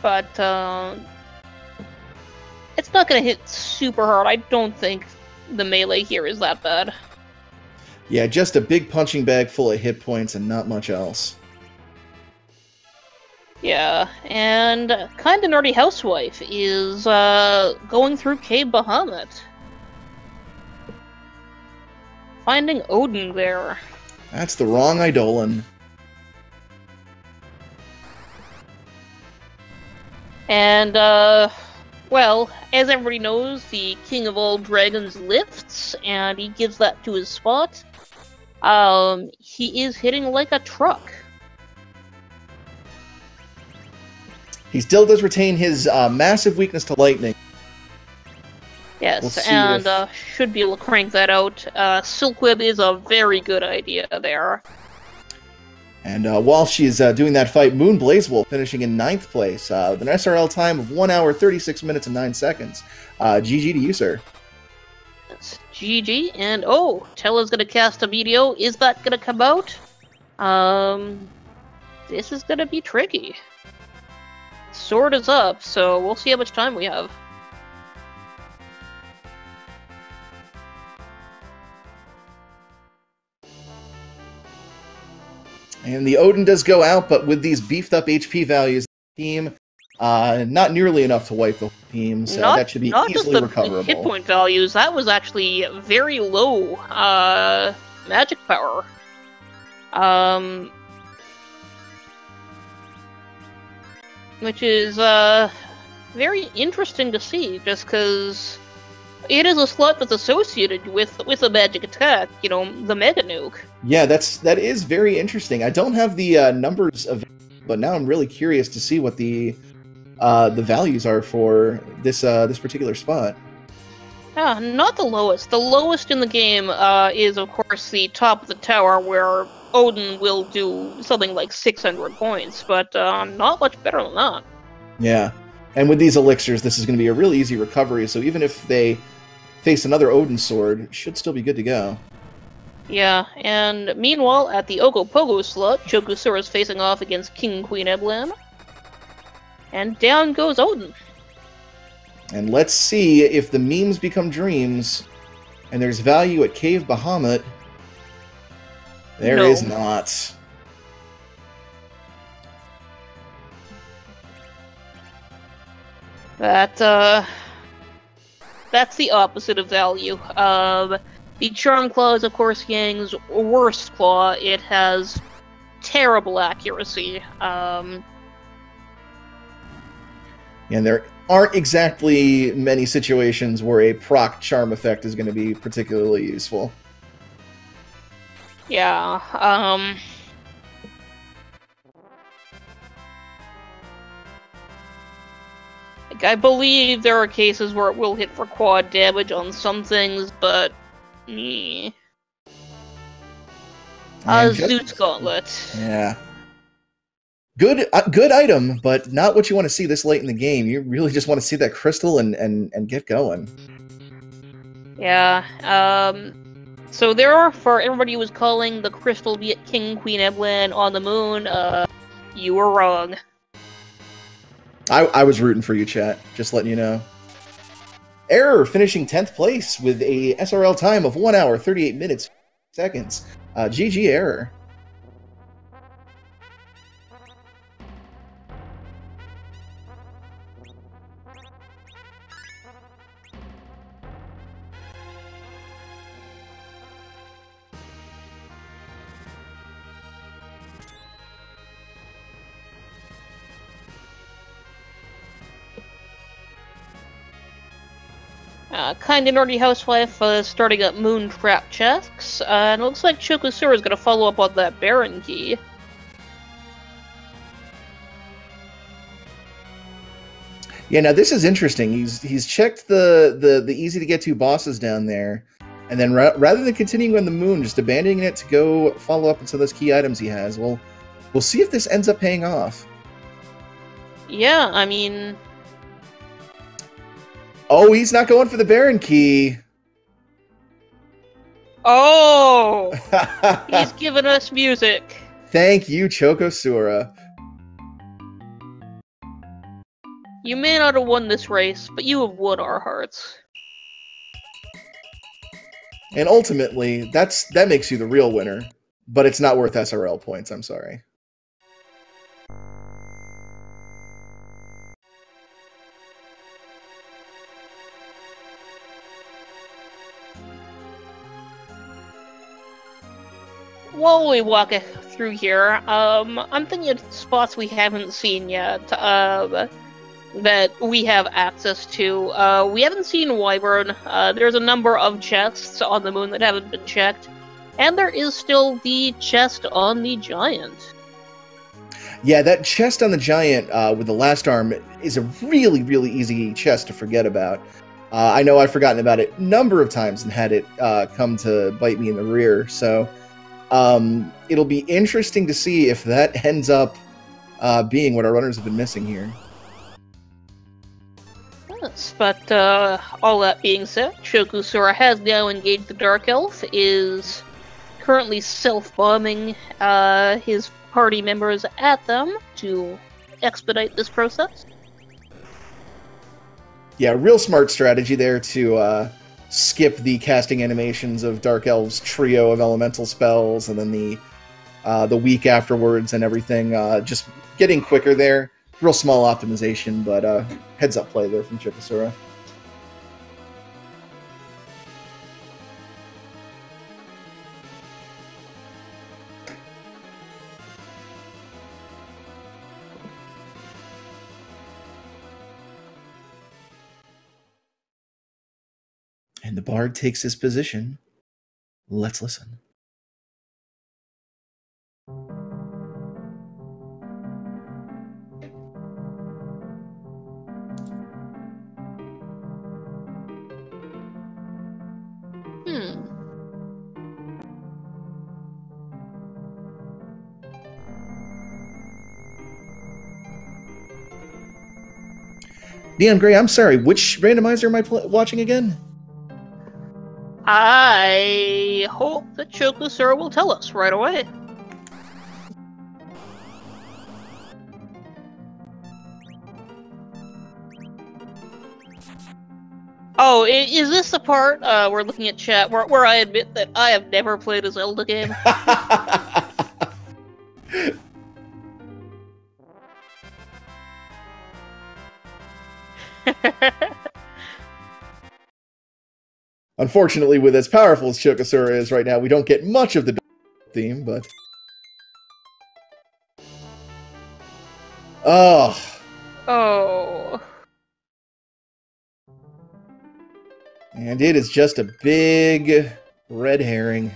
but it's not going to hit super hard. I don't think the melee here is that bad. Yeah, just a big punching bag full of hit points and not much else. Yeah, and Kinda Nerdy Housewife is going through Cave Bahamut. Finding Odin there. That's the wrong Eidolon. And, well, as everybody knows, the King of All Dragons lifts, and he gives that to his spot. He is hitting like a truck. He still does retain his massive weakness to lightning. Yes, We'll and should be able to crank that out. Silk Web is a very good idea there. And while she's doing that fight, Moon Blazewolf finishing in 9th place with an SRL time of 1 hour, 36 minutes, and 9 seconds. GG to you, sir. That's GG, and oh, Tella's gonna cast a Meteor. Is that gonna come out? This is gonna be tricky. Sword is up, so we'll see how much time we have. And the Odin does go out, but with these beefed up HP values, the team, not nearly enough to wipe the whole team, so that should be easily recoverable. Not just the hit point values, that was actually very low magic power. Which is very interesting to see, just because it is a slot that's associated with a magic attack, you know, the Mega Nuke. Yeah, that is very interesting. I don't have the numbers of, but now I'm really curious to see what the values are for this particular spot. Not the lowest. The lowest in the game is, of course, the top of the tower, where Odin will do something like 600 points, but not much better than that. Yeah, and with these elixirs, this is going to be a really easy recovery, so even if they face another Odin sword, it should still be good to go. Yeah, and meanwhile, at the Ogopogo slot, Chokusura is facing off against King Queen Eblan. And down goes Odin. And let's see if the memes become dreams, and there's value at Cave Bahamut. There is not. That's the opposite of value. The Charm Claw is, of course, Yang's worst claw. It has terrible accuracy. And there aren't exactly many situations where a proc charm effect is going to be particularly useful. Yeah, like, I believe there are cases where it will hit for quad damage on some things, but... Zoot's Gauntlet. Yeah. Good item, but not what you want to see this late in the game. You really just want to see that crystal and get going. Yeah, so there are, for everybody who was calling the crystal be it King Queen Eblan on the moon, you were wrong. I was rooting for you, chat. Just letting you know. Error finishing 10th place with a SRL time of 1 hour, 38 minutes, seconds. GG Error. Kinda Nerdy Housewife starting up Moon Trap checks, and it looks like Chokusura is going to follow up on that Baron key. Yeah, now this is interesting. He's checked the easy to get to bosses down there, and then rather than continuing on the moon, just abandoning it to go follow up on some of those key items he has. Well, we'll see if this ends up paying off. Yeah, I mean... Oh, he's not going for the Baron key. Oh! He's giving us music. Thank you, Chokosura. You may not have won this race, but you have won our hearts. And ultimately, that makes you the real winner, but it's not worth SRL points, I'm sorry. While we walk through here, I'm thinking of spots we haven't seen yet, that we have access to. We haven't seen Wyvern. There's a number of chests on the moon that haven't been checked. And there is still the chest on the Giant. Yeah, that chest on the Giant with the last arm is a really, really easy chest to forget about. I know I've forgotten about it a number of times and had it come to bite me in the rear, so it'll be interesting to see if that ends up being what our runners have been missing here. Yes, but all that being said, Shokusura has now engaged the Dark Elf, is currently self-bombing his party members at them to expedite this process. Yeah, real smart strategy there to skip the casting animations of Dark Elf's trio of elemental spells and then the week afterwards and everything. Just getting quicker there. Real small optimization, but heads up play there from Shokusura. And the bard takes his position. Let's listen. Neon Gray, I'm sorry, which randomizer am I watching again? I hope that Shokusura will tell us right away. Oh, is this the part we're looking at chat where I admit that I have never played a Zelda game? Unfortunately, with as powerful as Shokusura is right now, we don't get much of the theme, but... Oh. Oh. And it is just a big red herring.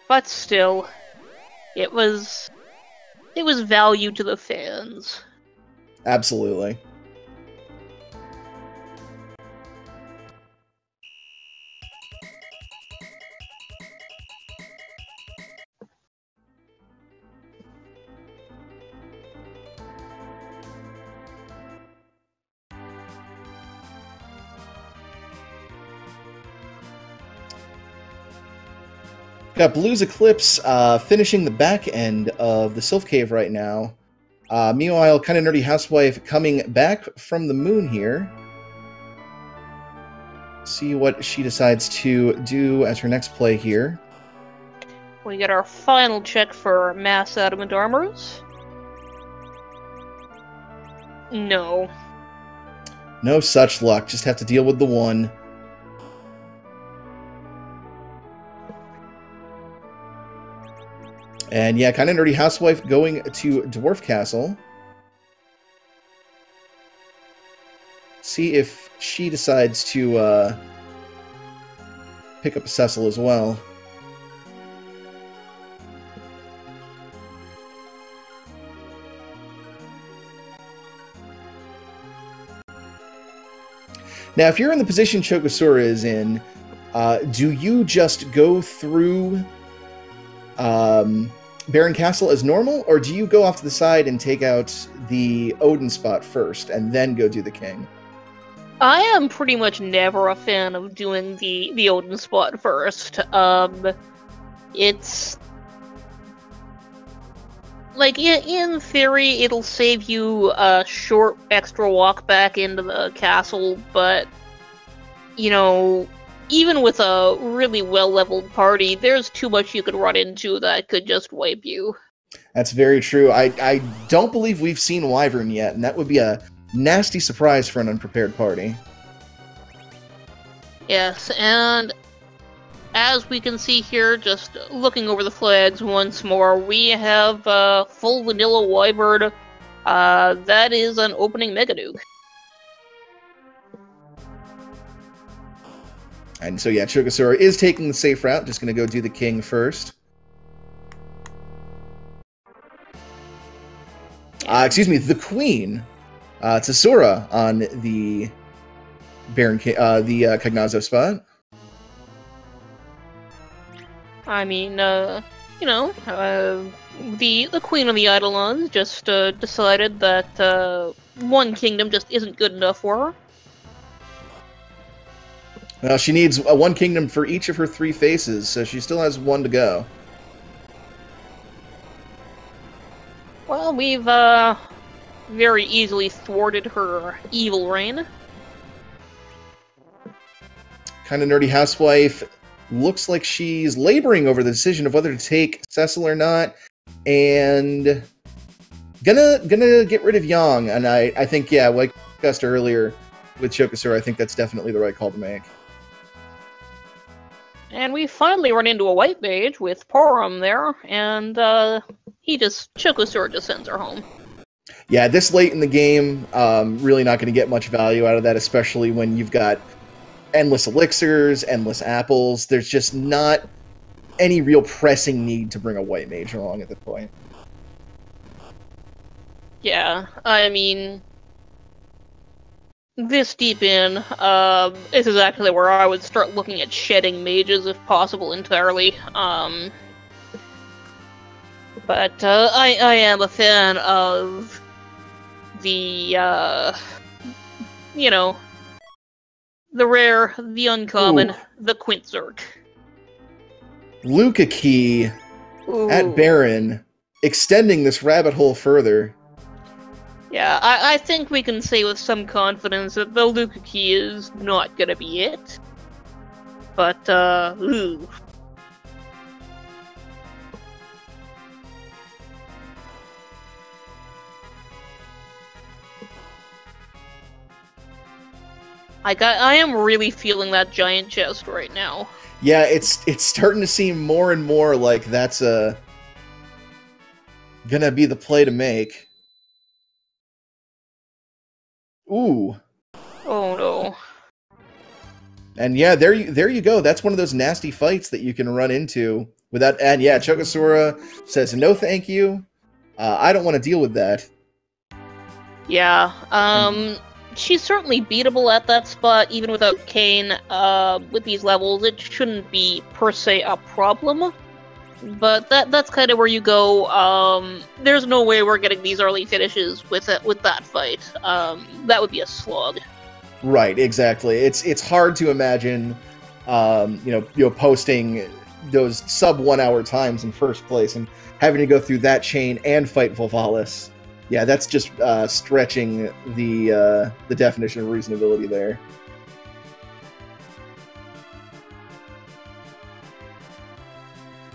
But still, it was value to the fans. Absolutely. Got Blue's Eclipse finishing the back end of the Sylph Cave right now. Meanwhile, Kinda Nerdy Housewife coming back from the moon here. See what she decides to do as her next play here. We get our final check for mass adamant armors. No. No such luck. Just have to deal with the one. And yeah, Kinda Nerdy Housewife going to Dwarf Castle. See if she decides to pick up a Cecil as well. Now, if you're in the position Shokusura is in, do you just go through Baron Castle as normal, or do you go off to the side and take out the Odin spot first, and then go do the king? I am pretty much never a fan of doing the Odin spot first. It's... like, in theory, it'll save you a short extra walk back into the castle, but, you know, even with a really well-leveled party, there's too much you could run into that could just wipe you. That's very true. I don't believe we've seen Wyvern yet, and that would be a nasty surprise for an unprepared party. Yes, and as we can see here, just looking over the flags once more, we have full vanilla Wyvern. That is an opening Mega Nuke. And so yeah, Chugosura is taking the safe route, just going to go do the king first. Excuse me, the queen. Tsura on the Baron, the Cognazzo spot. I mean, you know, the Queen of the Eidolons just decided that one kingdom just isn't good enough for her. Well, she needs one kingdom for each of her 3 faces, so she still has 1 to go. Well, we've very easily thwarted her evil reign. Kind of nerdy housewife. Looks like she's laboring over the decision of whether to take Cecil or not, and gonna get rid of Yang. And I think, yeah, like discussed earlier with Chokosura, I think that's definitely the right call to make. And we finally run into a white mage with Porum there, and Chokosura just sends her home. Yeah, this late in the game, really not going to get much value out of that, especially when you've got endless elixirs, endless apples. There's just not any real pressing need to bring a white mage along at this point. Yeah, I mean, this deep in, is exactly where I would start looking at shedding mages if possible entirely. But I am a fan of the, you know, the rare, the uncommon, Ooh. the Quintzerk. Luca Key Ooh. at Baron, extending this rabbit hole further. Yeah, I think we can say with some confidence that the Luca Key is not gonna be it. But, ooh. I am really feeling that giant chest right now. Yeah, it's starting to seem more and more like that's gonna be the play to make. Ooh. Oh no. And yeah, there you go. That's one of those nasty fights that you can run into without. And yeah, Chokosura says no, thank you. I don't want to deal with that. Yeah. She's certainly beatable at that spot, even without Kane. With these levels, it shouldn't be per se a problem. But that's kind of where you go. There's no way we're getting these early finishes with that fight. That would be a slog. Right, exactly. It's hard to imagine, posting those sub 1 hour times in first place and having to go through that chain and fight Volvalis. Yeah, that's just stretching the definition of reasonability there.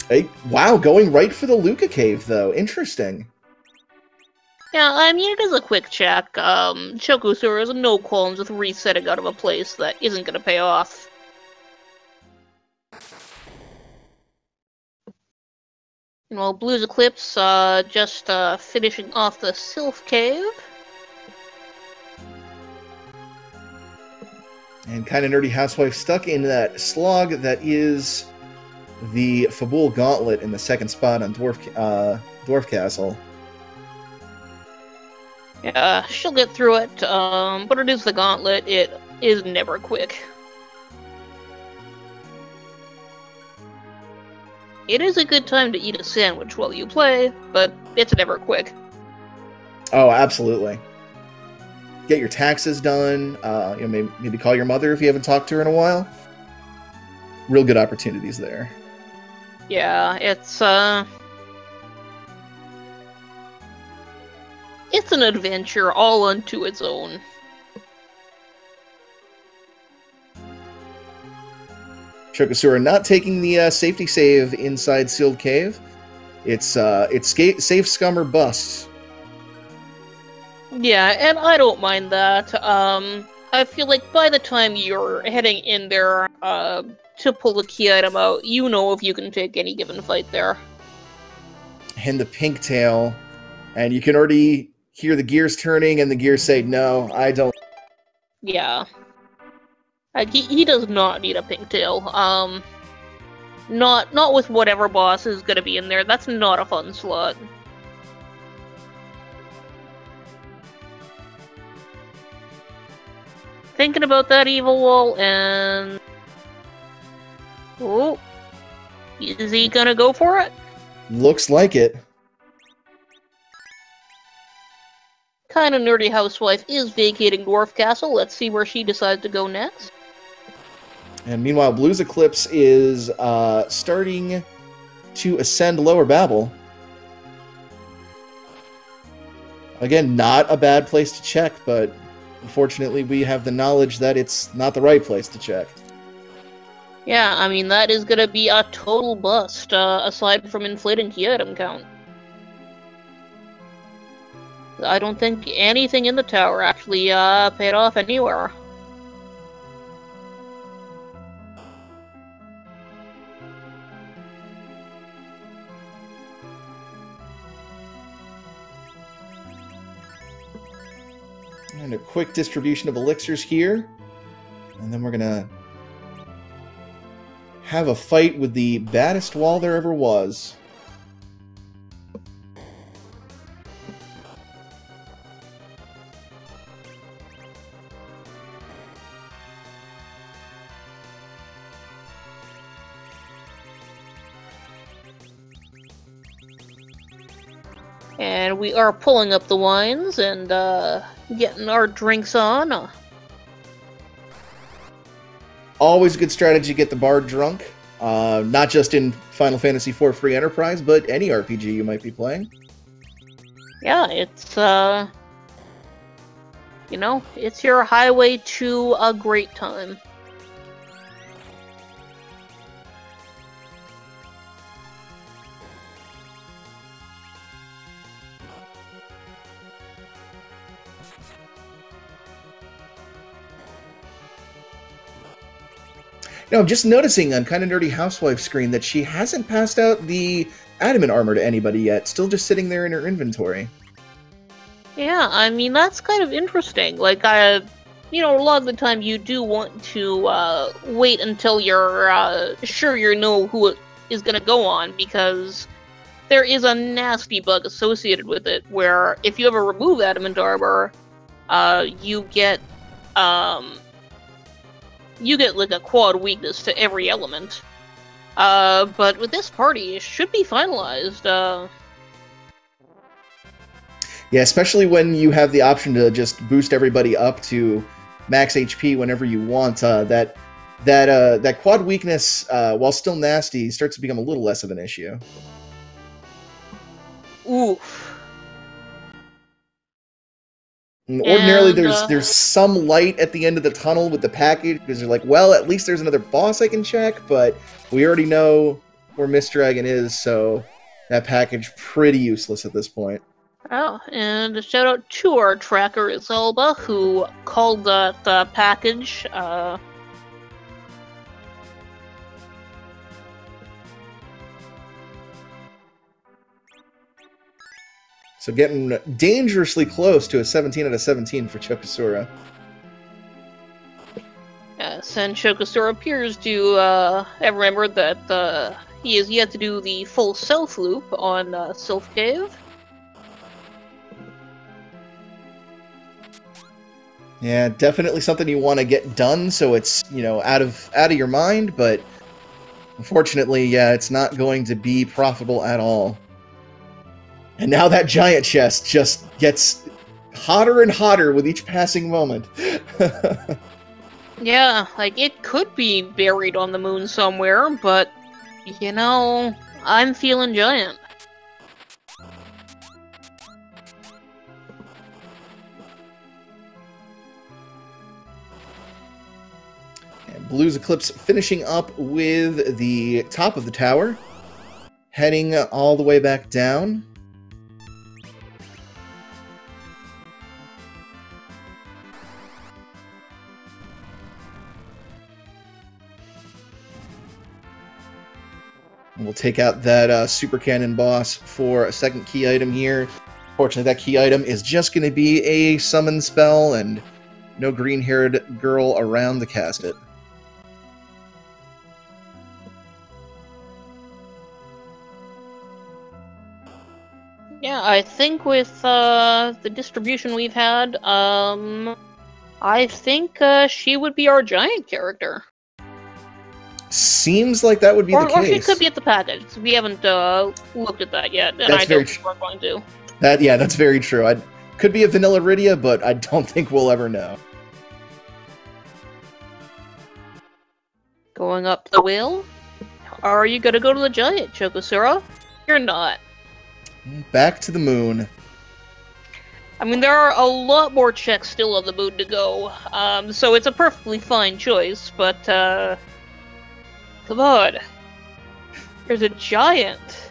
Hey, wow, going right for the Luca Cave, though. Interesting. Yeah, I mean, it is a quick check. Chokosura has no qualms with resetting out of a place that isn't going to pay off. And while Blue's Eclipse just finishing off the Sylph Cave. And kind of nerdy housewife stuck in that slog that is the Fabul Gauntlet in the second spot on Dwarf Castle. Yeah, she'll get through it, but it is the Gauntlet. It is never quick. It is a good time to eat a sandwich while you play, but it's never quick. Oh, absolutely. Get your taxes done. Maybe call your mother if you haven't talked to her in a while. Real good opportunities there. Yeah, it's it's an adventure all unto its own. Chokosura not taking the safety save inside Sealed Cave. It's safe scum or bust. Yeah, and I don't mind that. I feel like by the time you're heading in there to pull the key item out, you know if you can take any given fight there. And the pink tail, and you can already hear the gears turning, and the gears say, "No, I don't." Yeah. Like, he does not need a pink tail. Not with whatever boss is gonna be in there. That's not a fun slot. Thinking about that evil wall, and... Oh. Is he gonna go for it? Looks like it. Kinda nerdy housewife is vacating Dwarf Castle. Let's see where she decides to go next. And meanwhile, Blue's Eclipse is starting to ascend Lower Babel. Again, not a bad place to check, but unfortunately we have the knowledge that it's not the right place to check. Yeah, I mean, that is gonna be a total bust, aside from inflating key item count. I don't think anything in the tower actually paid off anywhere. And a quick distribution of elixirs here. And then we're gonna have a fight with the baddest wall there ever was. And we are pulling up the wines and getting our drinks on. Always a good strategy to get the bard drunk. Not just in Final Fantasy IV Free Enterprise, but any RPG you might be playing. Yeah, it's, you know, it's your highway to a great time. No, I'm just noticing on Kinda Nerdy Housewife screen that she hasn't passed out the adamant armor to anybody yet. Still just sitting there in her inventory. Yeah, I mean, that's kind of interesting. Like, you know, a lot of the time you do want to wait until you're sure you know who it is going to go on, because there is a nasty bug associated with it, where if you ever remove adamant armor, you get like a quad weakness to every element. But with this party, it should be finalized. Yeah, especially when you have the option to just boost everybody up to max HP whenever you want. That quad weakness, while still nasty, starts to become a little less of an issue. Oof. Ordinarily, there's some light at the end of the tunnel with the package, because you're like, well, at least there's another boss I can check, but we already know where Miss Dragon is, so that package pretty useless at this point. Oh, and a shout out to our tracker, Zelba, who called the package. So getting dangerously close to a 17 out of 17 for Chokosura. Yes, and Chokosura appears to have remembered that he has yet to do the full South loop on Sylph Cave. Yeah, definitely something you want to get done, so it's, you know, out of your mind, but unfortunately, yeah, it's not going to be profitable at all. And now that giant chest just gets hotter and hotter with each passing moment. Yeah, like, it could be buried on the moon somewhere, but, you know, I'm feeling giant. Blue's Eclipse finishing up with the top of the tower, heading all the way back down. We'll take out that Super Cannon boss for a second key item here. Fortunately, that key item is just going to be a summon spell, and no green-haired girl around to cast it. Yeah, I think with the distribution we've had, I think she would be our giant character. Seems like that would be the case. Or she could be at the package. We haven't looked at that yet, and That's I don't think we're going to. That's very true. Could be a vanilla Rydia, but I don't think we'll ever know. Going up the wheel? Are you gonna go to the giant, Chokosura? You're not. Back to the moon. I mean, there are a lot more checks still on the moon to go, so it's a perfectly fine choice, but, come on. There's a giant.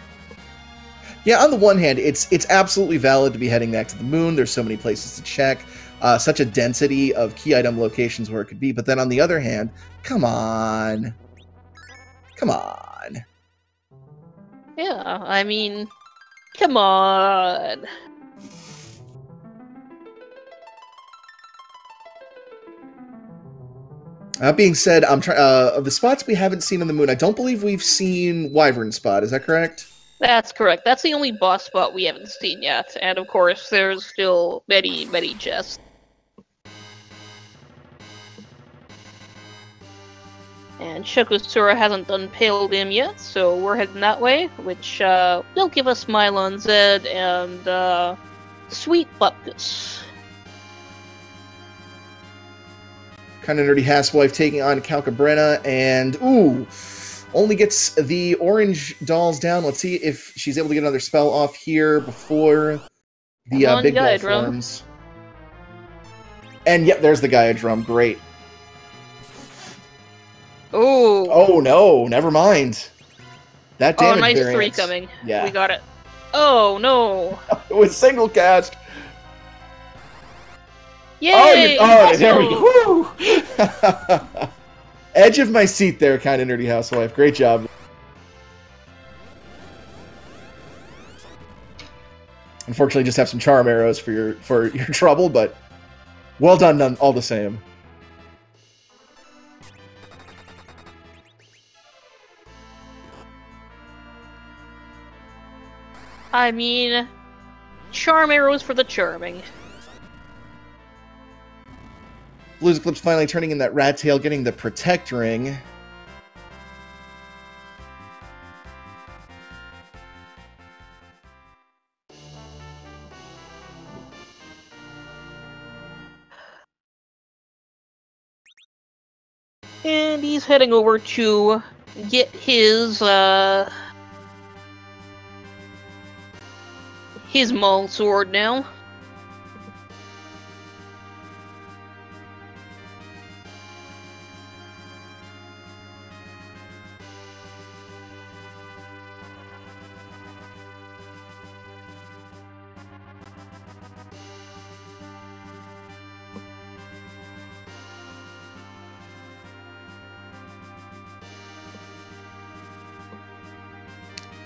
Yeah, on the one hand, it's absolutely valid to be heading back to the moon. There's so many places to check, such a density of key item locations where it could be, but then on the other hand, come on. Come on. Yeah, I mean, come on. That being said, I'm of the spots we haven't seen on the moon, I don't believe we've seen Wyvern Spot. Is that correct? That's correct. That's the only boss spot we haven't seen yet, and of course, there's still many, many chests. And Chokosura hasn't done Pale Dim yet, so we're heading that way, which will give us Mylon Zed and Sweet Bupkus. Kind of nerdy Housewife taking on Calcabrena, and ooh, only gets the orange dolls down. Let's see if she's able to get another spell off here before the big ball forms. And yep, there's the Gaia Drum. Great. Ooh. Oh no, never mind. That damage nice variance. 3 coming. Yeah. We got it. Oh no. It was single cast. Yay! There we go. Woo! Edge of my seat there, kind of nerdy Housewife. Great job. Unfortunately, just have some charm arrows for your trouble, but well done all the same. I mean, charm arrows for the charming. Blue's Eclipse finally turning in that rat tail, getting the Protect Ring. And he's heading over to get his Maul sword now.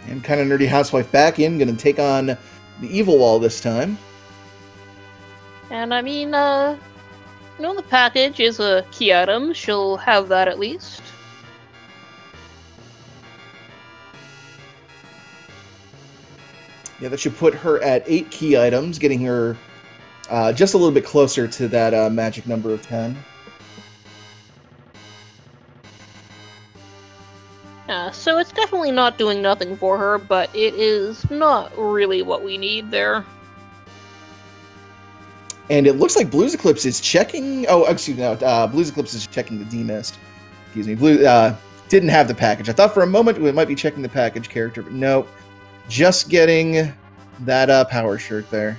And kind of nerdy Housewife back in, gonna take on the Evil Wall this time. And I mean, the package is a key item. She'll have that at least. Yeah, that should put her at 8 key items, getting her just a little bit closer to that magic number of 10. So it's definitely not doing nothing for her, but it is not really what we need there. And it looks like Blue's Eclipse is checking... Oh, excuse me, no, Blue's Eclipse is checking the D-Mist. Excuse me, Blue didn't have the package. I thought for a moment we might be checking the package character, but no. Just getting that power shirt there.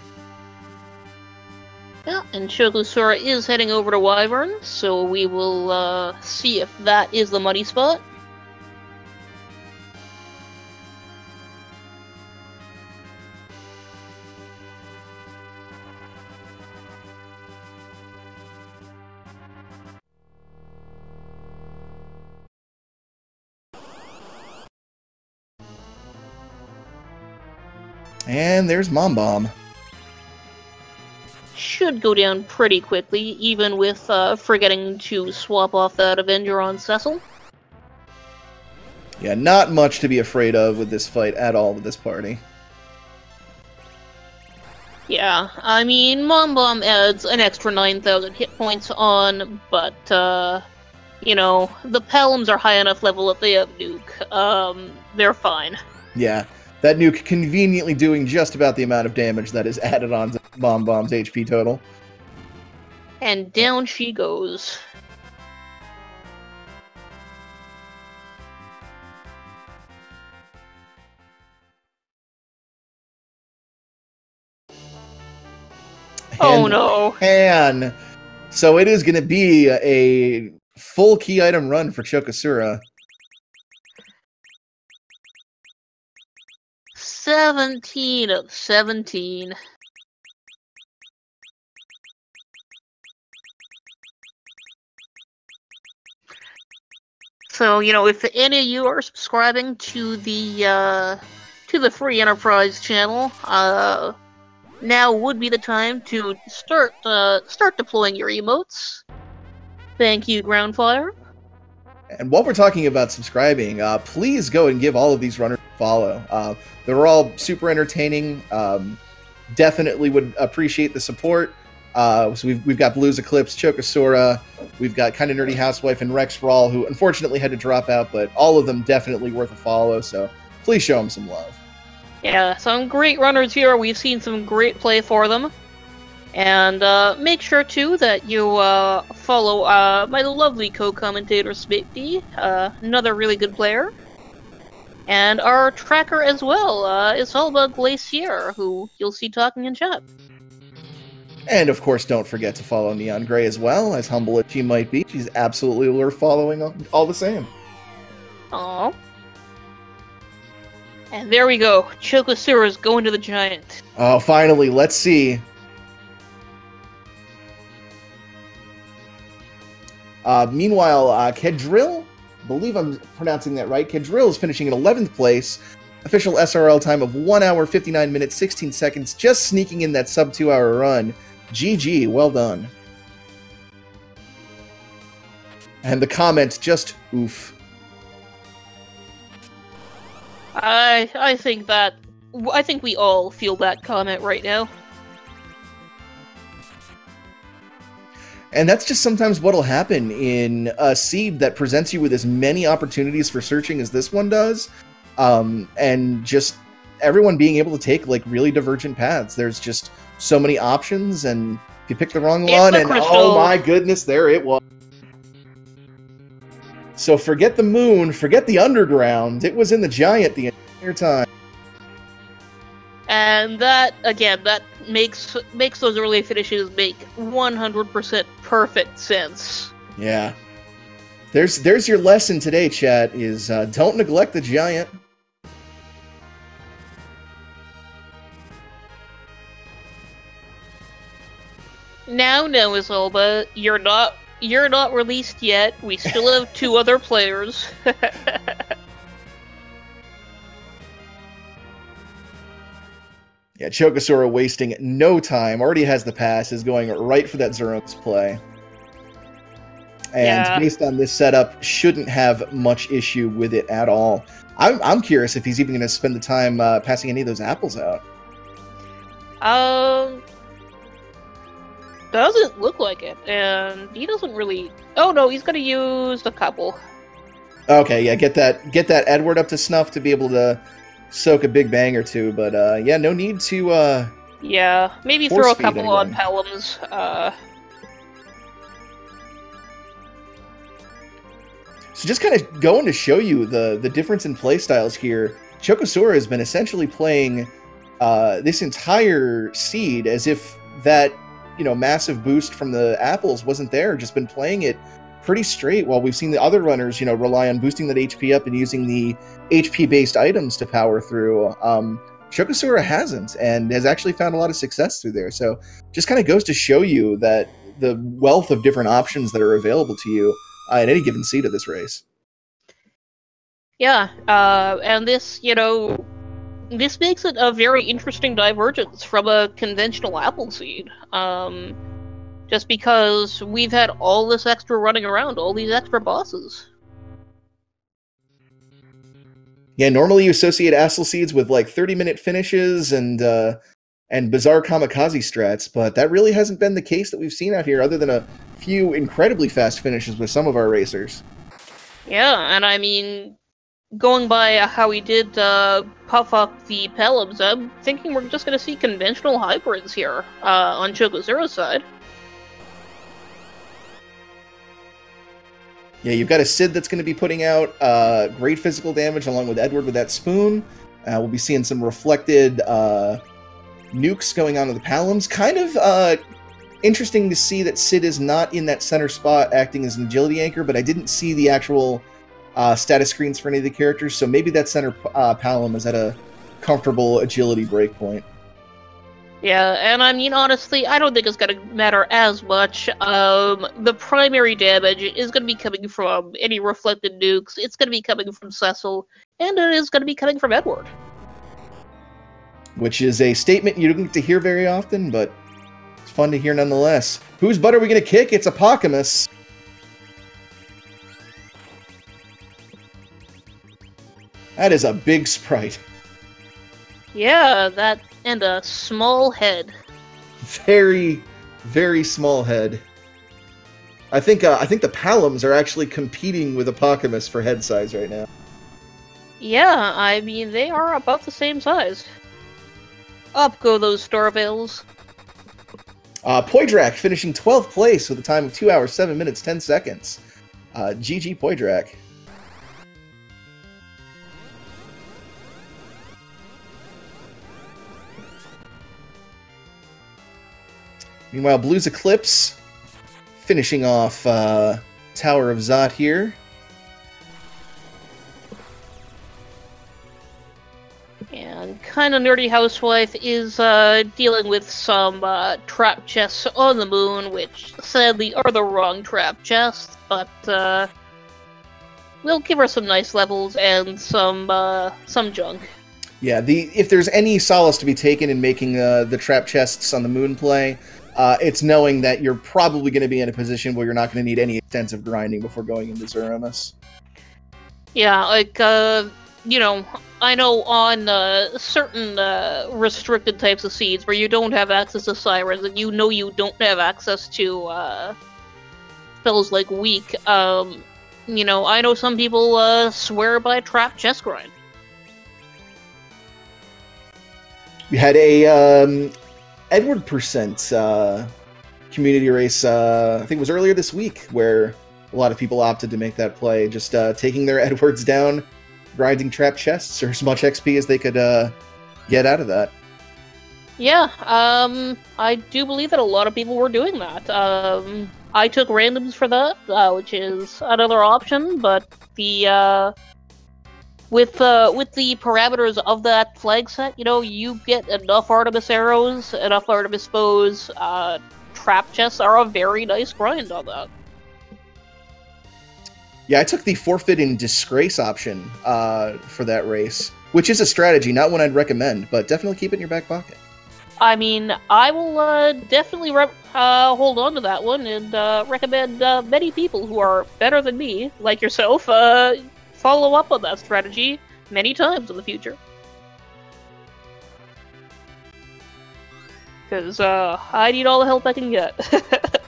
Yeah, and Chogosura is heading over to Wyvern, so we will see if that is the money spot. And there's Mom Bomb. Should go down pretty quickly, even with forgetting to swap off that Avenger on Cecil. Yeah, not much to be afraid of with this fight at all with this party. Yeah, I mean, Mom Bomb adds an extra 9,000 hit points on, but, you know, the Pelhams are high enough level that they have nuke. They're fine. Yeah, that nuke conveniently doing just about the amount of damage that is added on to Bomb Bomb's HP total. And down she goes. Oh no. And so it is going to be a full key item run for Chokosura. 17 of 17. So, you know, if any of you are subscribing to the free Enterprise channel, now would be the time to start deploying your emotes. Thank you, Groundfire. And while we're talking about subscribing, please go and give all of these runners a follow. They're all super entertaining. Definitely would appreciate the support. So we've got Blues Eclipse, Chokosura, we've got Kinda Nerdy Housewife, and Rex Rawl, who unfortunately had to drop out, but all of them definitely worth a follow, so please show them some love. Yeah, some great runners here. We've seen some great play for them. And make sure, too, that you follow my lovely co-commentator, Smitty, another really good player. And our tracker as well, Isolba Glacier, who you'll see talking in chat. And, of course, don't forget to follow Neon Grey as well. As humble as she might be, she's absolutely worth following all the same. Aww. And there we go. Chokosura's going to the Giant. Oh, finally, let's see. Meanwhile, Kedril, I believe I'm pronouncing that right, Kedril is finishing in 11th place. Official SRL time of 1 hour, 59 minutes, 16 seconds, just sneaking in that sub 2 hour run. GG, well done. And the comments just oof. I think we all feel that comment right now. And that's just sometimes what'll happen in a seed that presents you with as many opportunities for searching as this one does. And just everyone being able to take like really divergent paths. There's just so many options, and if you pick the wrong one, and oh my goodness, there it was. So forget the moon, forget the underground. It was in the Giant the entire time. And that, again, that makes those early finishes make 100% perfect sense. Yeah. There's your lesson today, chat, is don't neglect the Giant. Now, Isolba, you're not released yet. We still have 2 other players. Yeah, Chokosura wasting no time. Already has the pass, is going right for that Zero's play. And based on this setup, shouldn't have much issue with it at all. I'm curious if he's even going to spend the time passing any of those apples out. Doesn't look like it, and he doesn't really... Oh no, he's going to use a couple. Okay, yeah, get that Edward up to snuff to be able to soak a big bang or two, but yeah, no need to... yeah, maybe throw a couple on Pelhams. So just kind of going to show you the difference in play styles here, Chokosura has been essentially playing this entire seed as if that massive boost from the apples wasn't there. Just been playing it pretty straight, while we've seen the other runners, rely on boosting that HP up and using the HP-based items to power through. Chokosura hasn't, and has actually found a lot of success through there. So just kind of goes to show you that the wealth of different options that are available to you at any given seed of this race. Yeah, and this, this makes it a very interesting divergence from a conventional apple seed. Just because we've had all this extra running around, all these extra bosses. Yeah, normally you associate apple seeds with like 30-minute finishes and bizarre kamikaze strats, but that really hasn't been the case that we've seen out here, other than a few incredibly fast finishes with some of our racers. Yeah, and I mean, going by how we did puff up the Pelhams, I'm thinking we're just going to see conventional hybrids here on Chokosura's side. Yeah, you've got a Sid that's going to be putting out great physical damage along with Edward with that spoon. We'll be seeing some reflected nukes going on to the Pelhams. Kind of interesting to see that Sid is not in that center spot acting as an agility anchor, but I didn't see the actual status screens for any of the characters, so maybe that center Pelham is at a comfortable agility breakpoint. Yeah, and I mean, honestly, I don't think it's going to matter as much. The primary damage is going to be coming from any reflected nukes, it's going to be coming from Cecil, and it is going to be coming from Edward. Which is a statement you don't get to hear very often, but it's fun to hear nonetheless. Whose butt are we going to kick? It's Apocamus. That is a big sprite. Yeah, that, and a small head. Very, very small head. I think the Pelhams are actually competing with Apocamus for head size right now. Yeah, I mean, they are about the same size. Up go those Starveils. Poydrak finishing 12th place with a time of 2 hours, 7 minutes, 10 seconds. GG Poydrak. Meanwhile, Blue's Eclipse finishing off Tower of Zot here. And kind of nerdy housewife is dealing with some trap chests on the moon, which sadly are the wrong trap chests, but we'll give her some nice levels and some junk. Yeah, if there's any solace to be taken in making the trap chests on the moon play, it's knowing that you're probably going to be in a position where you're not going to need any extensive grinding before going into Zeramus. Yeah, like, I know on certain restricted types of seeds where you don't have access to sirens, and you don't have access to spells like weak, I know some people swear by trap chest grind. We had a Edward percent community race, I think it was earlier this week, where a lot of people opted to make that play, just taking their Edwards down, grinding trap chests, or as much XP as they could get out of that. Yeah, I do believe that a lot of people were doing that. I took randoms for that, which is another option, but the with the parameters of that flag set, you get enough Artemis arrows, enough Artemis bows, trap chests are a very nice grind on that. Yeah, I took the forfeit in disgrace option for that race, which is a strategy, not one I'd recommend, but definitely keep it in your back pocket. I mean, I will definitely hold on to that one and recommend many people who are better than me, like yourself, follow up on that strategy many times in the future. Because I need all the help I can get.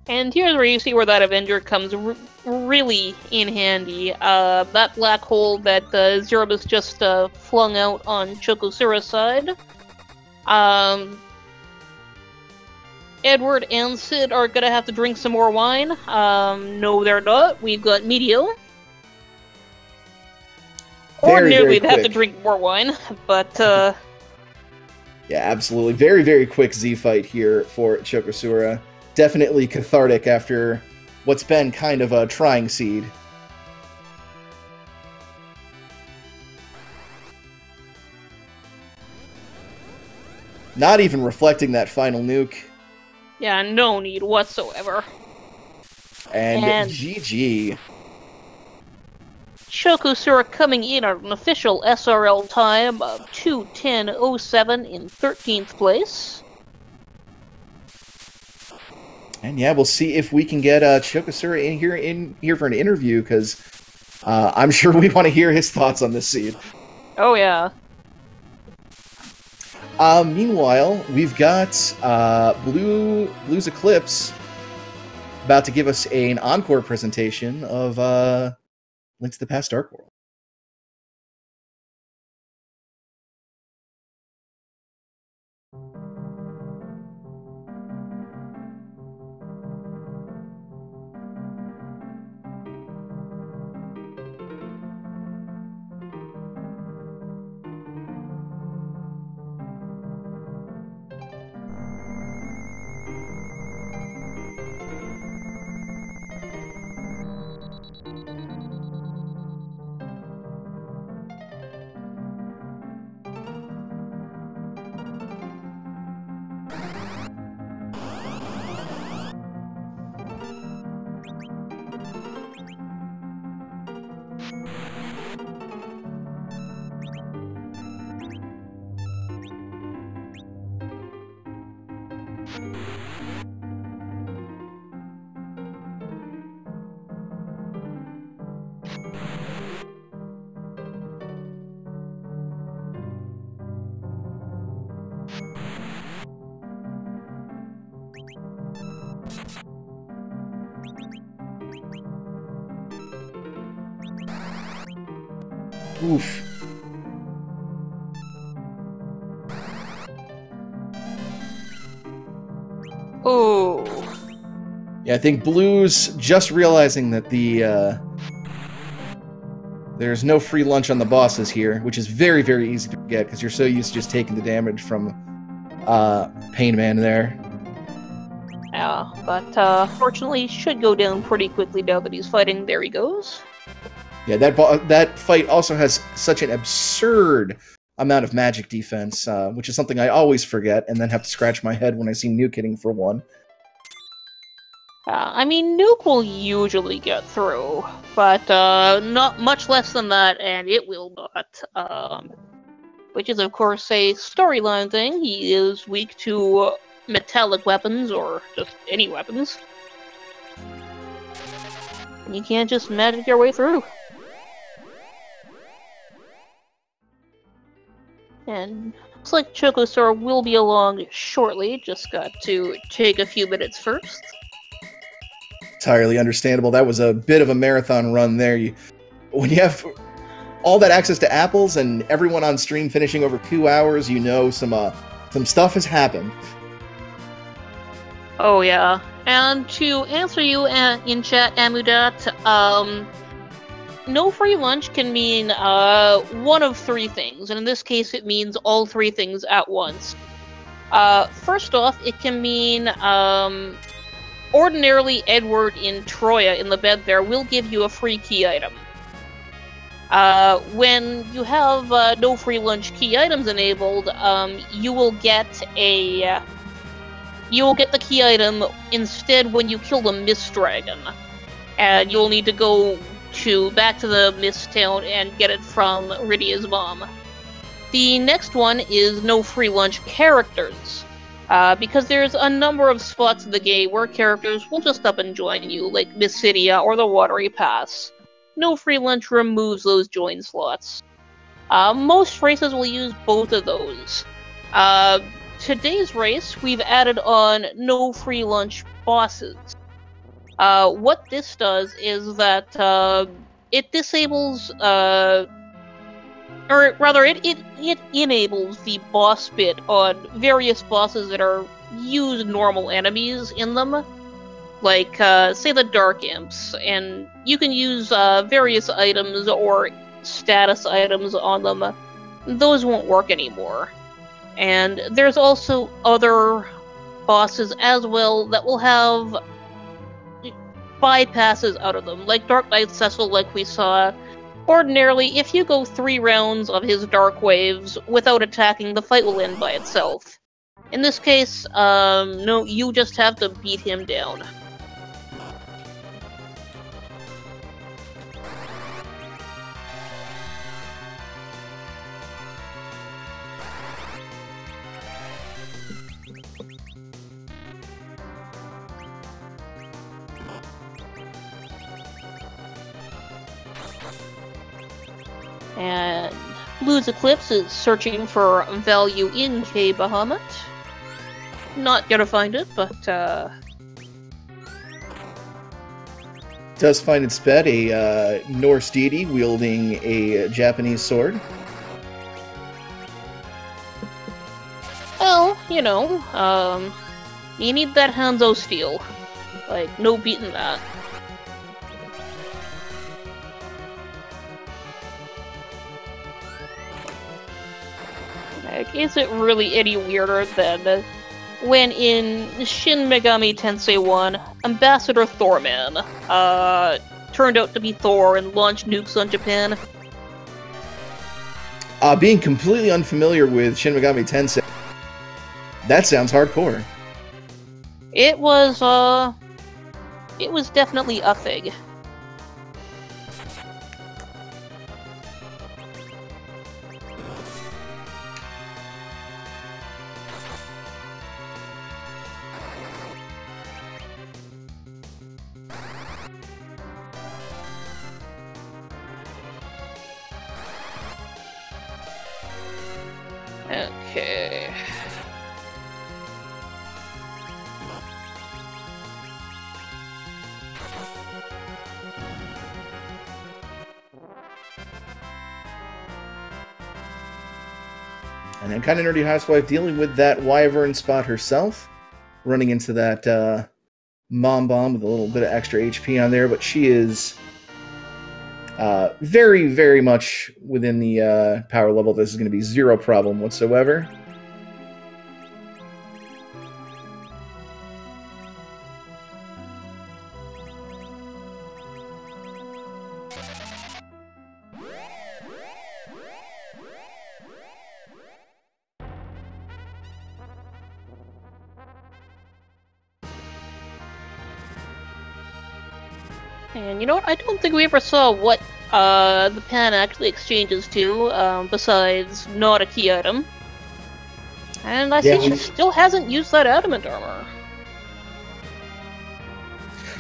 And here's where you see where that Avenger comes really in handy. That black hole that Zeramus just flung out on Chokosura's side. Edward and Sid are gonna have to drink some more wine. No, they're not. We've got Medio. Ordinarily, they have to drink more wine, but yeah, absolutely. Very, very quick Z fight here for Chokosura. Definitely cathartic after what's been kind of a trying seed. Not even reflecting that final nuke. Yeah, no need whatsoever. And GG. Chokosura coming in at an official SRL time of 2:10:07 in 13th place. And yeah, we'll see if we can get Chokosura in here for an interview, because I'm sure we want to hear his thoughts on this seed. Oh yeah. Meanwhile, we've got Blue's Eclipse about to give us an encore presentation of Link to the Past Dark World. Oof. Ooh. Yeah, I think Blue's just realizing that there's no free lunch on the bosses here, which is very, very easy to forget because you're so used to just taking the damage from Pain Man there. Yeah, but fortunately should go down pretty quickly now that he's fighting. There he goes. Yeah, that fight also has such an absurd amount of magic defense, which is something I always forget and then have to scratch my head when I see Nuke hitting for one. I mean, Nuke will usually get through, but not much less than that, and it will not. Which is, of course, a storyline thing. He is weak to metallic weapons, or just any weapons. And you can't just magic your way through. And looks like Chokosura will be along shortly, just got to take a few minutes first. Entirely understandable. That was a bit of a marathon run there. When you have all that access to apples and everyone on stream finishing over 2 hours, you know some stuff has happened. Oh yeah. And to answer you in chat, Amudat, no free lunch can mean one of three things, and in this case it means all three things at once. First off, it can mean ordinarily Edward in Troya in the bed there will give you a free key item. When you have no free lunch key items enabled, you will get the key item instead when you kill the Mist Dragon, and you'll need to go back to the Mist Town and get it from Rydia's mom. The next one is no free lunch characters, because there's a number of spots in the game where characters will just up and join you, like Mysidia or the Watery Pass. No free lunch removes those join slots. Most races will use both of those. Today's race, we've added on no free lunch bosses. What this does is that it disables, or rather, it enables the boss bit on various bosses that are use normal enemies in them. Like, say the Dark Imps, and you can use various items or status items on them. Those won't work anymore. And there's also other bosses as well that will have bypasses out of them, like Dark Knight Cecil, like we saw. Ordinarily, if you go 3 rounds of his Dark Waves without attacking, the fight will end by itself. In this case, no, you just have to beat him down. And Blue's Eclipse is searching for value in K Bahamut. Not gonna find it, but does find its bed a Norse deity wielding a Japanese sword. Well, you know, you need that Hanzo steel. Like, no beating that. Like, is it really any weirder than when in Shin Megami Tensei 1, Ambassador Thorman turned out to be Thor and launched nukes on Japan? Being completely unfamiliar with Shin Megami Tensei, that sounds hardcore. It was definitely a thing. Okay. And then kind of nerdy housewife dealing with that wyvern spot herself, running into that mom bomb with a little bit of extra HP on there, but she is very, very much within the power level. This is going to be zero problem whatsoever. And you know what? I don't think we ever saw what the pan actually exchanges to, besides not a key item. And I see she still hasn't used that adamant armor.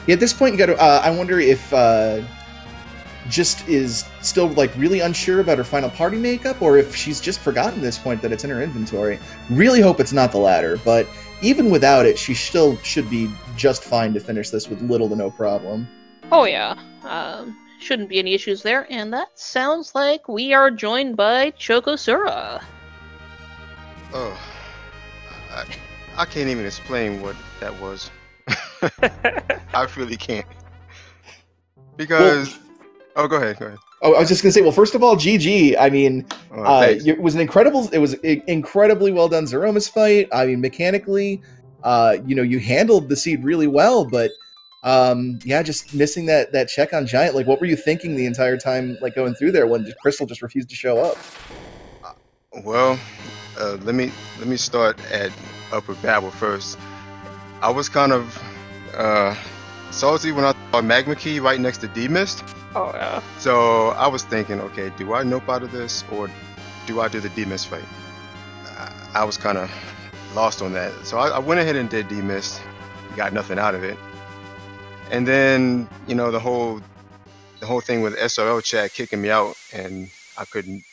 Yeah, at this point, you got to. I wonder if just is still like really unsure about her final party makeup, or if she's just forgotten at this point that it's in her inventory. Really hope it's not the latter, but even without it, she still should be just fine to finish this with little to no problem. Oh yeah, shouldn't be any issues there, and that sounds like we are joined by Chokosura. Oh, I can't even explain what that was. I really can't. Because... Oh, go ahead. Oh, I was just gonna say. Well, first of all, GG. I mean, it was incredibly well done Zeromus fight. I mean, mechanically, you handled the seed really well, but yeah, just missing that check on Giant. Like, what were you thinking the entire time, like going through there when Crystal just refused to show up? Well, let me start at Upper Babel first. I was kind of salty when I saw Magma Key right next to D-Mist. Oh yeah. So I was thinking, okay, do I nope out of this or do I do the D-Mist fight? I was kind of lost on that. So I went ahead and did D-Mist. Got nothing out of it. And then, the whole thing with SRL chat kicking me out, and I couldn't,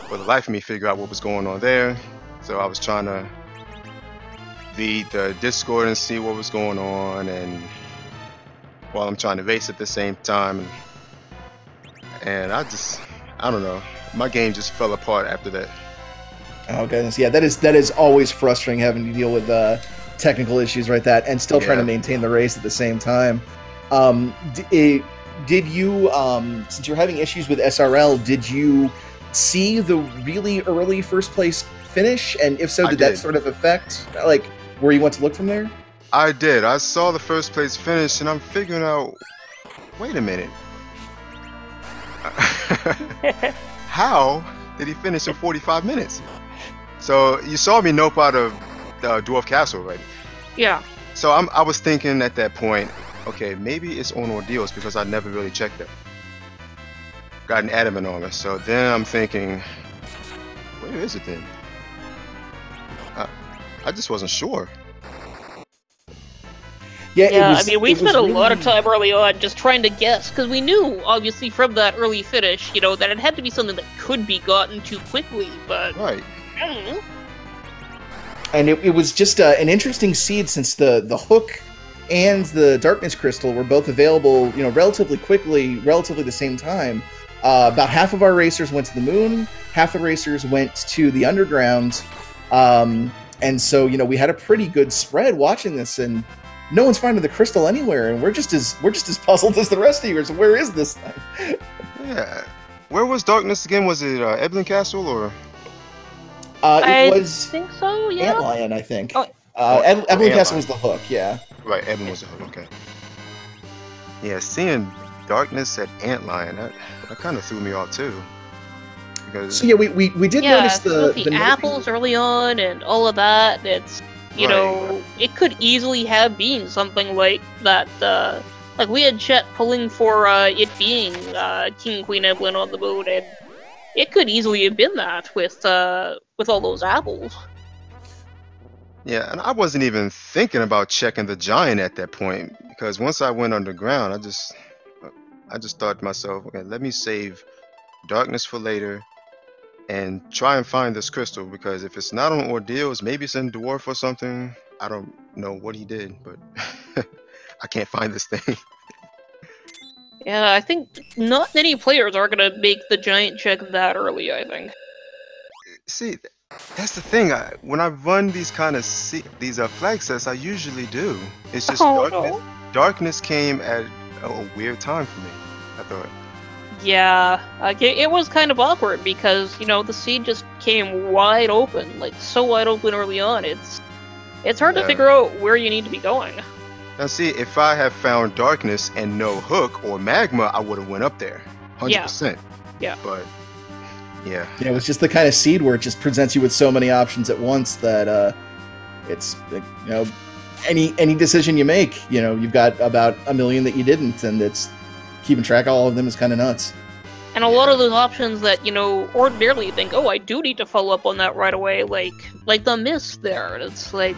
for the life of me, figure out what was going on there. So I was trying to read the Discord and see what was going on, and while I'm trying to race at the same time, and I don't know, my game just fell apart after that. Oh goodness, yeah, that is always frustrating having to deal with technical issues like that, and still trying to maintain the race at the same time. Did you, since you're having issues with SRL, did you see the really early first place finish? And if so, did that sort of affect like where you went to look from there? I did. I saw the first place finish, and I'm figuring out. Wait a minute. How did he finish in 45 minutes? So you saw me nope out of Dwarf Castle, right? Yeah. So I was thinking at that point, okay, maybe it's on ordeals because I never really checked it. Got an adamant on me. So then I'm thinking, where is it then? I just wasn't sure. Yeah, I mean, we spent a lot of time early on just trying to guess, because we knew, obviously, from that early finish, you know, that it had to be something that could be gotten too quickly, but... Right. I don't know. And it was just an interesting seed, since the hook and the darkness crystal were both available, you know, relatively quickly, relatively the same time. About half of our racers went to the moon, half the racers went to the underground, and so, you know, we had a pretty good spread watching this, and no one's finding the crystal anywhere, and we're just as puzzled as the rest of you. So where is this thing? Yeah. Where was darkness again? Was it Eblin Castle or? I was think so. Yeah. Antlion, I think. Oh. Eblin Castle was the hook. Yeah. Right. Eblin was the hook. Okay. Yeah. Seeing darkness at Antlion, that kind of threw me off too. Because so yeah, we did notice the apples early on and all of that. It's. You know, it could easily have been something like that, like we had Chet pulling for it being King Queen Evelyn on the moon, and it could easily have been that with all those apples. Yeah, and I wasn't even thinking about checking the giant at that point, because once I went underground, I just thought to myself, okay, let me save darkness for later. And try and find this crystal, because if it's not on ordeals, maybe it's in dwarf or something. I don't know what he did, but I can't find this thing. Yeah, I think not many players are gonna make the giant check that early, I think. See, that's the thing. When I run these kind of flag sets, I usually do. It's just darkness came at a weird time for me, I thought. Yeah, it was kind of awkward because, you know, the seed just came wide open, like so wide open early on. It's hard to figure out where you need to be going. Now see, if I had found darkness and no hook or magma, I would have went up there, 100%. Yeah. But yeah, it was just the kind of seed where it just presents you with so many options at once that it's, you know, any decision you make, you know, you've got about a million that you didn't, and it's keeping track of all of them is kind of nuts. And a lot of those options that, you know, ordinarily think, oh, I do need to follow up on that right away, like the mist there. It's like,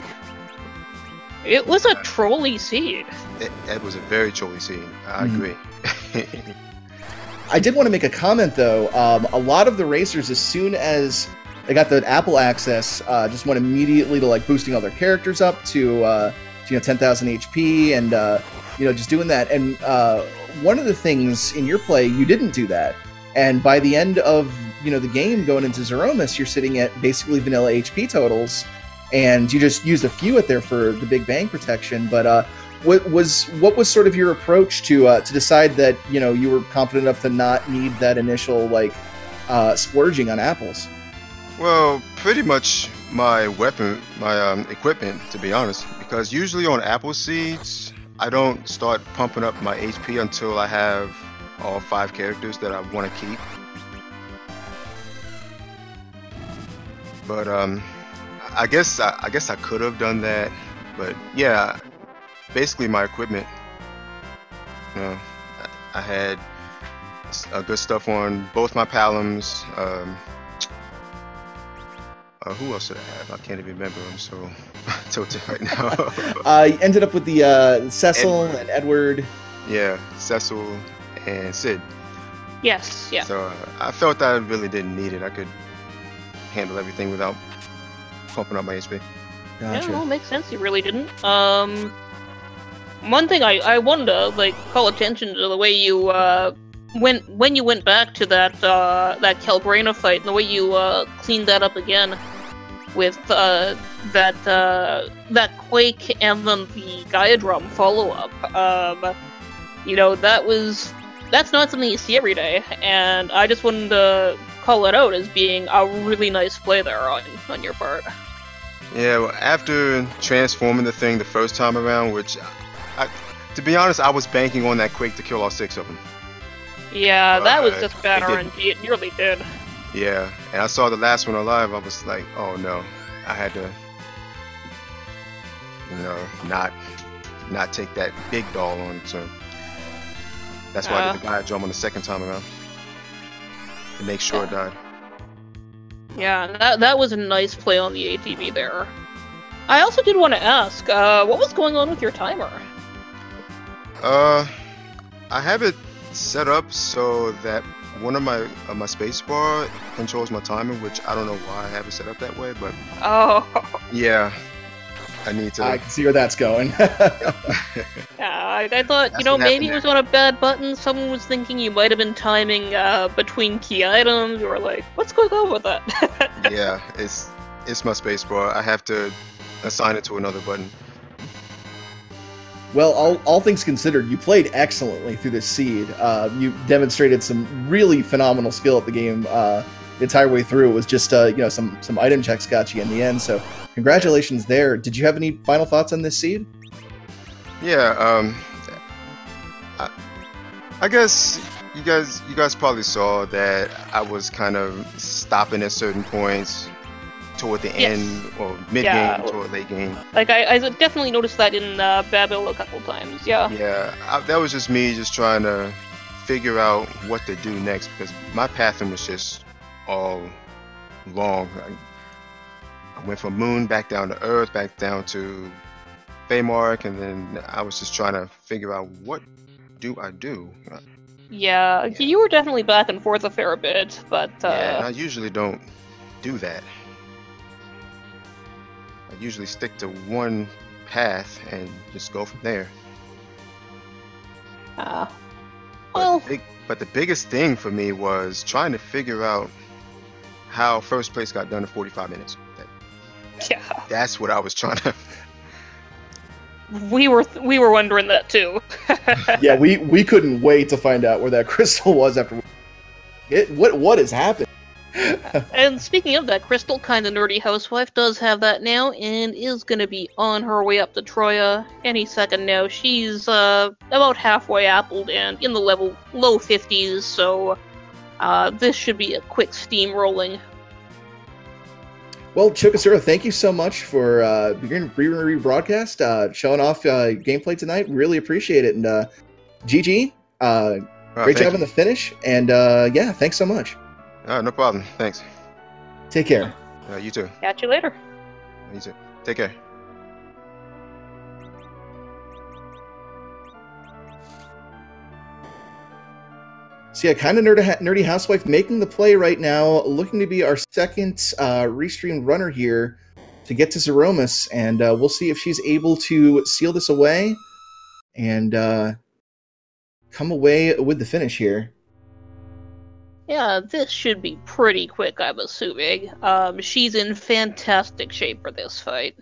it was a trolly seed. It was a very trolly seed. I agree. I did want to make a comment, though. A lot of the racers, as soon as they got the Apple access, just went immediately to like boosting all their characters up to 10,000 HP and you know, just doing that. And one of the things in your play, you didn't do that. And by the end of, you know, the game going into Zeromus, you're sitting at basically vanilla HP totals, and you just used a few at there for the big bang protection. But what was sort of your approach to decide that, you know, you were confident enough to not need that initial like splurging on apples? Well, pretty much my equipment, to be honest, because usually on apple seeds, I don't start pumping up my HP until I have all 5 characters that I want to keep. But I guess I could have done that, but yeah, basically my equipment. You know, I had good stuff on both my Palums. Who else did I have? I can't even remember. I'm so tilted right now. You ended up with the Cecil and Edward. Yeah, Cecil and Sid. Yes, yeah. So I felt I really didn't need it. I could handle everything without pumping up my HP. Gotcha. Yeah, no, makes sense. You really didn't. One thing I wanted to like call attention to the way you when you went back to that Calbrena fight and the way you cleaned that up again. with that Quake and then the Gaia Drum follow-up. That's not something you see every day, and I just wanted to call it out as being a really nice play there on your part. Yeah, well, after transforming the thing the first time around, which, to be honest, I was banking on that Quake to kill all 6 of them. Yeah, that was just bad RNG. It nearly did. Yeah, and I saw the last one alive. I was like, oh no, I had to, not take that big doll on. So that's why I did the Gaia Drum on the second time around to make sure it died. Yeah, that was a nice play on the ATV there. I also did want to ask, what was going on with your timer? I have it set up so that one of my spacebar controls my timing, which I don't know why I have it set up that way, but yeah, I need to. I can see where that's going. Yeah, I thought maybe it was on a bad button. Someone was thinking you might have been timing between key items. You were like, what's going on with that? Yeah, it's my spacebar. I have to assign it to another button. Well, all things considered, you played excellently through this seed. You demonstrated some really phenomenal skill at the game the entire way through. It was just some item checks got you in the end. So congratulations there. Did you have any final thoughts on this seed? Yeah, I guess you guys probably saw that I was kind of stopping at certain points toward the end or mid-game toward late game. Like I definitely noticed that in Babel a couple times. Yeah. Yeah, that was just me just trying to figure out what to do next because my pathing was just all long. I went from Moon back down to Earth, back down to Feymark, and then I was just trying to figure out what do I do. Yeah, you were definitely back and forth a fair bit, but yeah, and I usually don't do that. I usually stick to one path and just go from there. Well, but the biggest thing for me was trying to figure out how first place got done in 45 minutes. That's what I was trying to. We were wondering that too. Yeah, we couldn't wait to find out where that crystal was after. What has happened? And speaking of that, Crystal, Kinda Nerdy Housewife does have that now and is going to be on her way up to Troya any second now. She's about halfway appled and in the low 50s, so this should be a quick steamrolling. Well, Chokasura, thank you so much for beginning rebroadcast, showing off gameplay tonight. Really appreciate it. And GG, great job on the finish. And yeah, thanks so much. No problem. Thanks. Take care. You too. Catch you later. You too. Take care. So yeah, Kinda Nerdy Housewife making the play right now, looking to be our second restream runner here to get to Zeromus, and we'll see if she's able to seal this away and come away with the finish here. Yeah, this should be pretty quick, I'm assuming. She's in fantastic shape for this fight.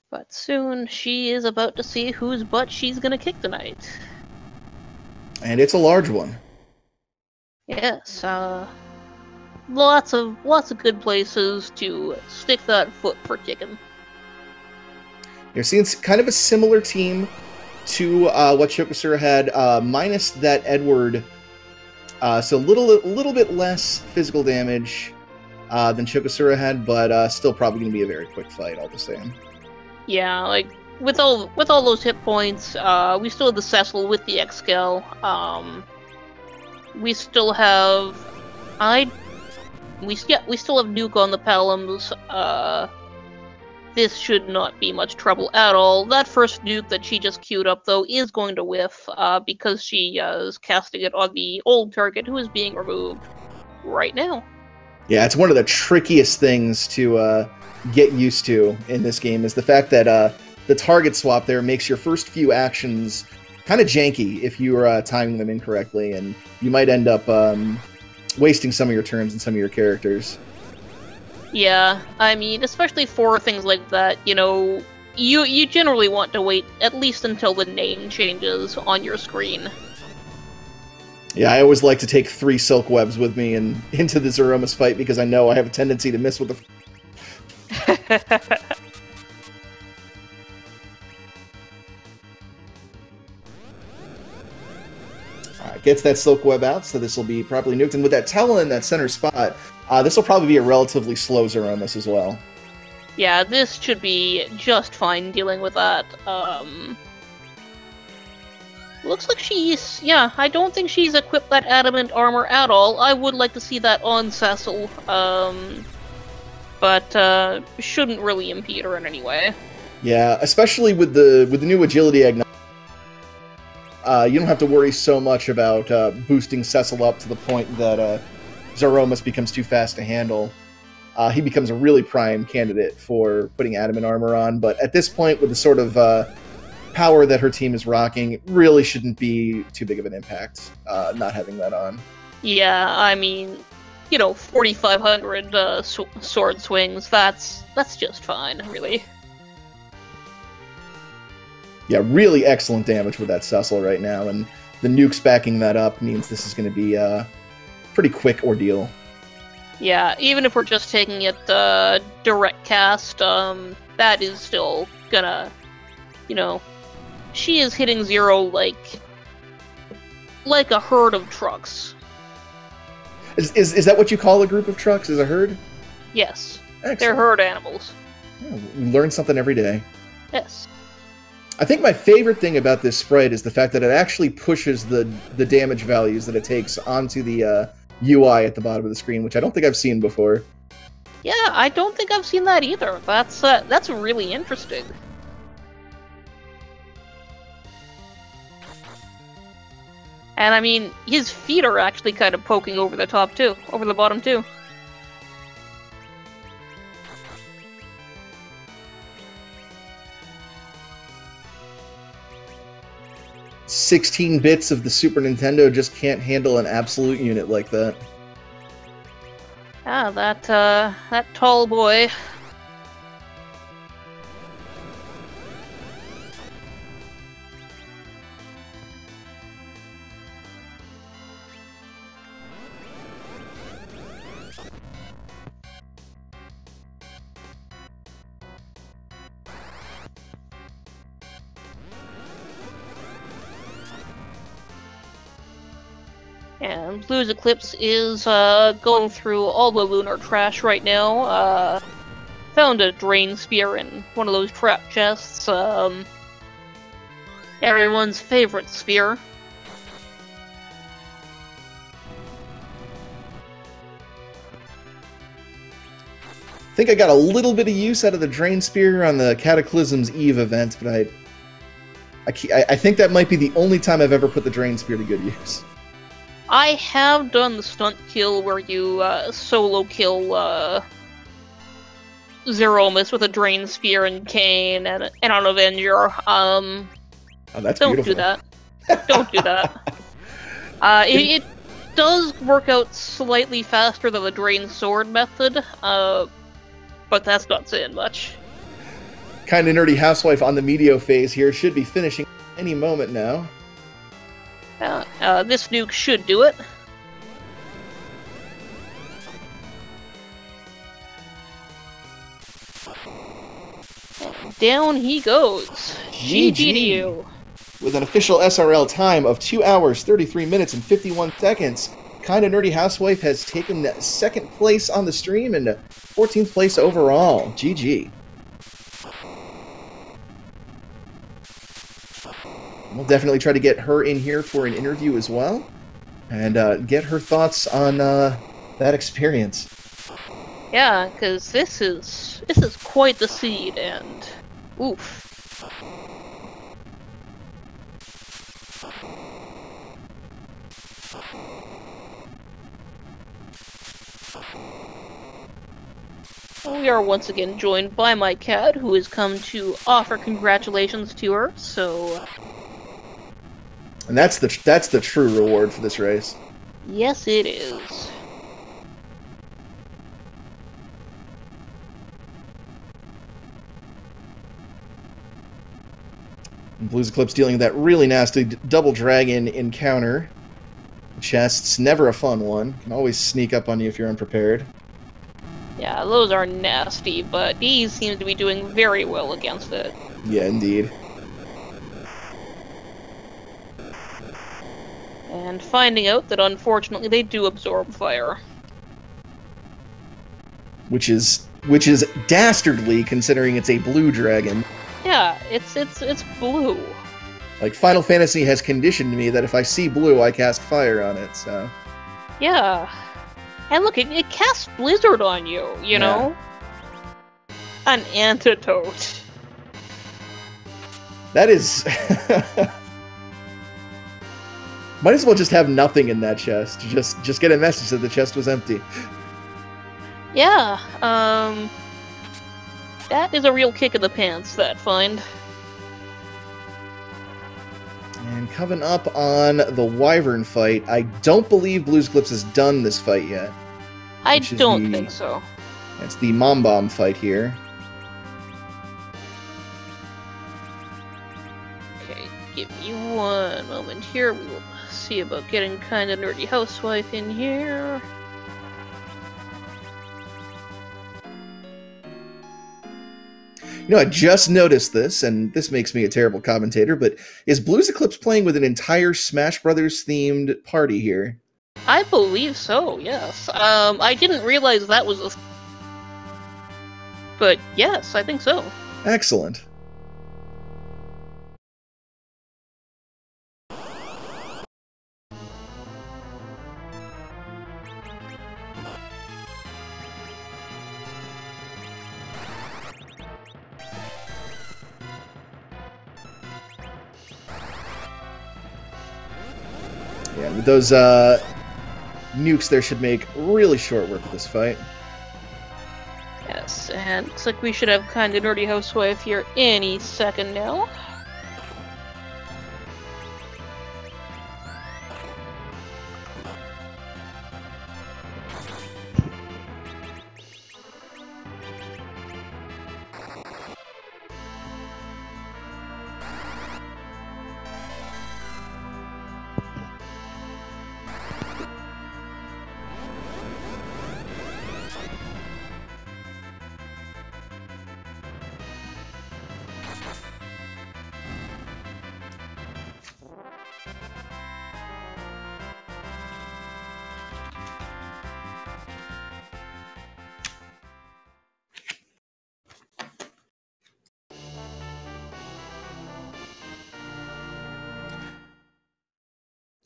But soon, she is about to see whose butt she's gonna kick tonight. And it's a large one. Yes, lots of good places to stick that foot for kicking. You're seeing kind of a similar team to what Chokasura had, minus that Edward. So a little bit less physical damage than Chokasura had, but still probably going to be a very quick fight all the same. Yeah, like with all those hit points, we still have the Cecil with the X-Scale. We still have we still have Nuke on the Palums. This should not be much trouble at all. That first nuke that she just queued up, though, is going to whiff, because she is casting it on the old target who is being removed right now. Yeah, it's one of the trickiest things to get used to in this game is the fact that the target swap there makes your first few actions kind of janky if you are timing them incorrectly, and you might end up wasting some of your turns and some of your characters. Yeah, I mean, especially for things like that, you know, you generally want to wait at least until the name changes on your screen. Yeah, I always like to take 3 silk webs with me and into the Zeromus fight because I know I have a tendency to miss with the... Alright, gets that silk web out, so this will be properly nuked. And with that Towel in that center spot, this will probably be a relatively slow Zeromus as well. Yeah, this should be just fine dealing with that. Looks like she's... yeah, I don't think she's equipped that adamant armor at all. I would like to see that on Cecil, but shouldn't really impede her in any way. Yeah, especially with the new agility agnostic. You don't have to worry so much about boosting Cecil up to the point that Zeromus becomes too fast to handle. He becomes a really prime candidate for putting adamant armor on, but at this point, with the sort of power that her team is rocking, it really shouldn't be too big of an impact not having that on. Yeah, I mean, you know, 4,500 sword swings, that's just fine, really. Yeah, really excellent damage with that Cecil right now, and the nukes backing that up means this is going to be a pretty quick ordeal. Yeah, even if we're just taking it direct cast, that is still gonna, you know, she is hitting 0 like a herd of trucks. Is that what you call a group of trucks? Is a herd? Yes. Excellent. They're herd animals. Yeah, we learn something every day. Yes. I think my favorite thing about this sprite is the fact that it actually pushes the damage values that it takes onto the UI at the bottom of the screen, which I don't think I've seen before. Yeah, I don't think I've seen that either. That's really interesting. And I mean, his feet are actually kind of poking over the top too, over the bottom too. "16 bits of the Super Nintendo just can't handle an absolute unit like that." Ah, that tall boy. And Blue's Eclipse is going through all the lunar trash right now. Found a drain spear in one of those trap chests. Everyone's favorite spear. I think I got a little bit of use out of the drain spear on the Cataclysm's Eve event, but I think that might be the only time I've ever put the drain spear to good use. I have done the stunt kill where you solo kill Zeromus with a drain spear and cane and an Avenger. Oh, that's don't beautiful. do that. Don't do that. It does work out slightly faster than the drain sword method, but that's not saying much. Kinda Nerdy Housewife on the Meteo phase here should be finishing any moment now. This nuke should do it. And down he goes. GG to you. With an official SRL time of 2 hours, 33 minutes, and 51 seconds, Kinda Nerdy Housewife has taken 2nd place on the stream and 14th place overall. GG. We'll definitely try to get her in here for an interview as well, and get her thoughts on that experience. Yeah, because this is quite the seed, and oof. We are once again joined by my cat, who has come to offer congratulations to her, so... And that's the true reward for this race. Yes, it is. And Blues Eclipse dealing with that really nasty double dragon encounter. Chest's never a fun one. Can always sneak up on you if you're unprepared. Yeah, those are nasty, but he seems to be doing very well against it. Yeah, indeed. And finding out that unfortunately they do absorb fire. Which is dastardly considering it's a blue dragon. Yeah, it's blue. Like, Final Fantasy has conditioned me that if I see blue, I cast fire on it, so... Yeah. And look, it casts Blizzard on you, you know? An antidote. That is... Might as well just have nothing in that chest. Just get a message that the chest was empty. Yeah, that is a real kick in the pants, that find. And coming up on the Wyvern fight, I don't believe Blues Eclipse has done this fight yet. I don't think so. It's the Mom Bomb fight here. Okay, give me one moment here. We will see about getting Kinda Nerdy Housewife in here. You know, I just noticed this, and this makes me a terrible commentator, but is Blues Eclipse playing with an entire Smash Brothers themed party here? I believe so, yes. I didn't realize that was a... But yes, I think so. Excellent. Yeah, with those nukes there should make really short work of this fight. Yes, and looks like we should have Kinda Nerdy Housewife here any second now.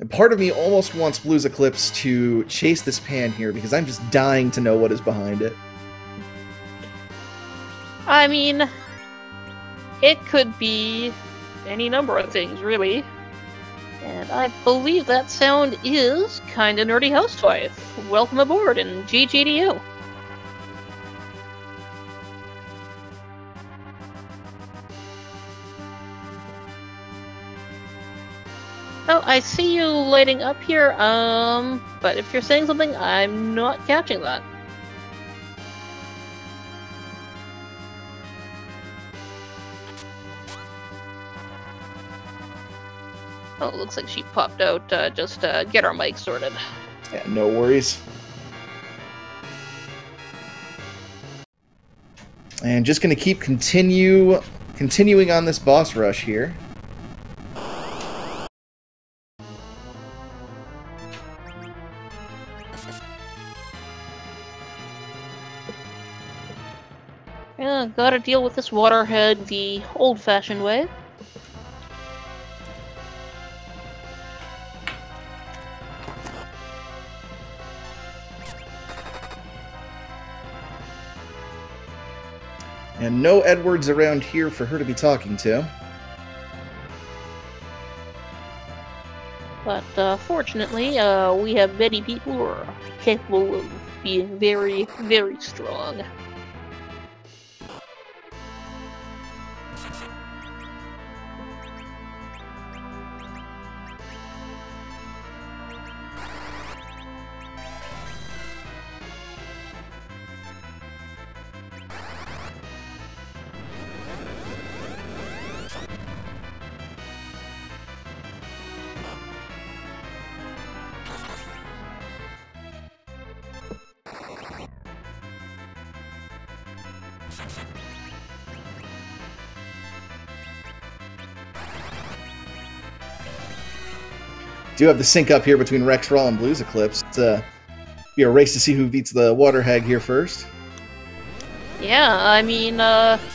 And part of me almost wants Blues Eclipse to chase this pan here, because I'm just dying to know what is behind it. I mean, it could be any number of things, really. And I believe that sound is Kinda Nerdy Housewife. Welcome aboard, and GG to you. Oh, I see you lighting up here, but if you're saying something, I'm not catching that. Oh, it looks like she popped out, just get our mic sorted. Yeah, no worries. And just gonna keep continuing on this boss rush here. Yeah, gotta deal with this waterhead the old-fashioned way. And no Edwards around here for her to be talking to. But fortunately, we have many people who are capable of being very, very strong. do have the sync up here between Rex Raw and Blues Eclipse. It's be a race to see who beats the Water Hag here first. Yeah, I mean,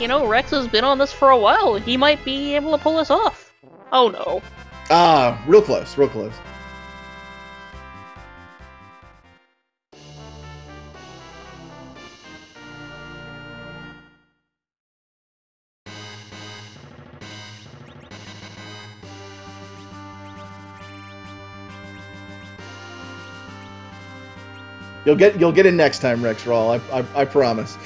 you know, Rex has been on this for a while. He might be able to pull this off. Oh no. Ah, real close, real close. You'll get in next time, Rex Raw. I promise.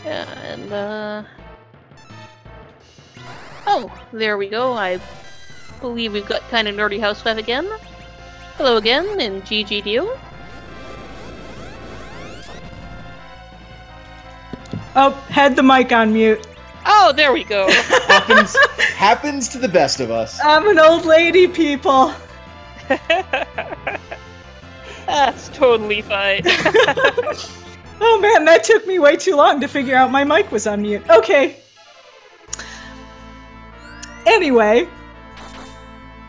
Yeah, and oh, there we go. I believe we've got kind of nerdy housewife again. Hello again, and GG to you. Oh, had the mic on mute. Oh, there we go. Happens to the best of us. I'm an old lady, people. That's totally fine. Oh man, that took me way too long to figure out my mic was on mute. Okay. Anyway.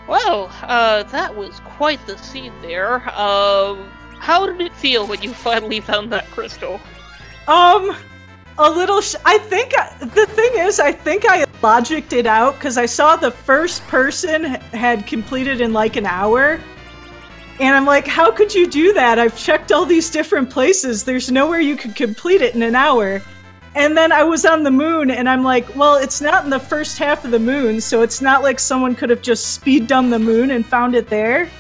Well, that was quite the scene there. How did it feel when you finally found that crystal? A little. I think the thing is, I think I logicked it out because I saw the first person had completed in like an hour, and I'm like, how could you do that? I've checked all these different places. There's nowhere you could complete it in an hour. And then I was on the moon, and I'm like, well, it's not in the first half of the moon, so it's not like someone could have just speed done the moon and found it there.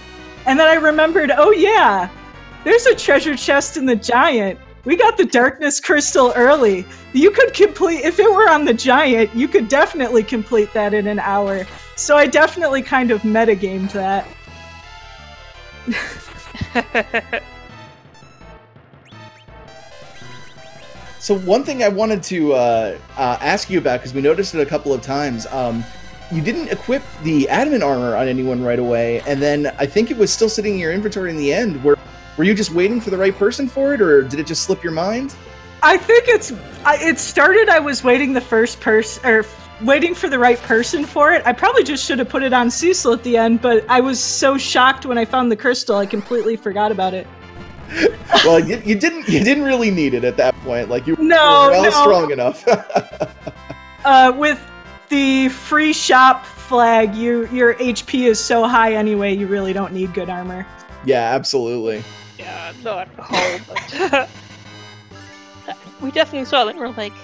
And then I remembered, oh yeah, there's a treasure chest in the Giant. We got the darkness crystal early. You could complete, if it were on the Giant, you could definitely complete that in an hour. So I definitely kind of metagamed that. So one thing I wanted to ask you about, because we noticed it a couple of times, you didn't equip the adamant armor on anyone right away, and then I think it was still sitting in your inventory in the end. Were you just waiting for the right person for it, or did it just slip your mind? I think it started, I was waiting waiting for the right person for it. I probably just should have put it on Cecil at the end, but I was so shocked when I found the crystal, I completely forgot about it. Well, you didn't really need it at that point. Like, you were strong enough. With the free shop flag, your HP is so high anyway, you really don't need good armor. Yeah, absolutely. Yeah, not all, but we definitely saw that. We're like,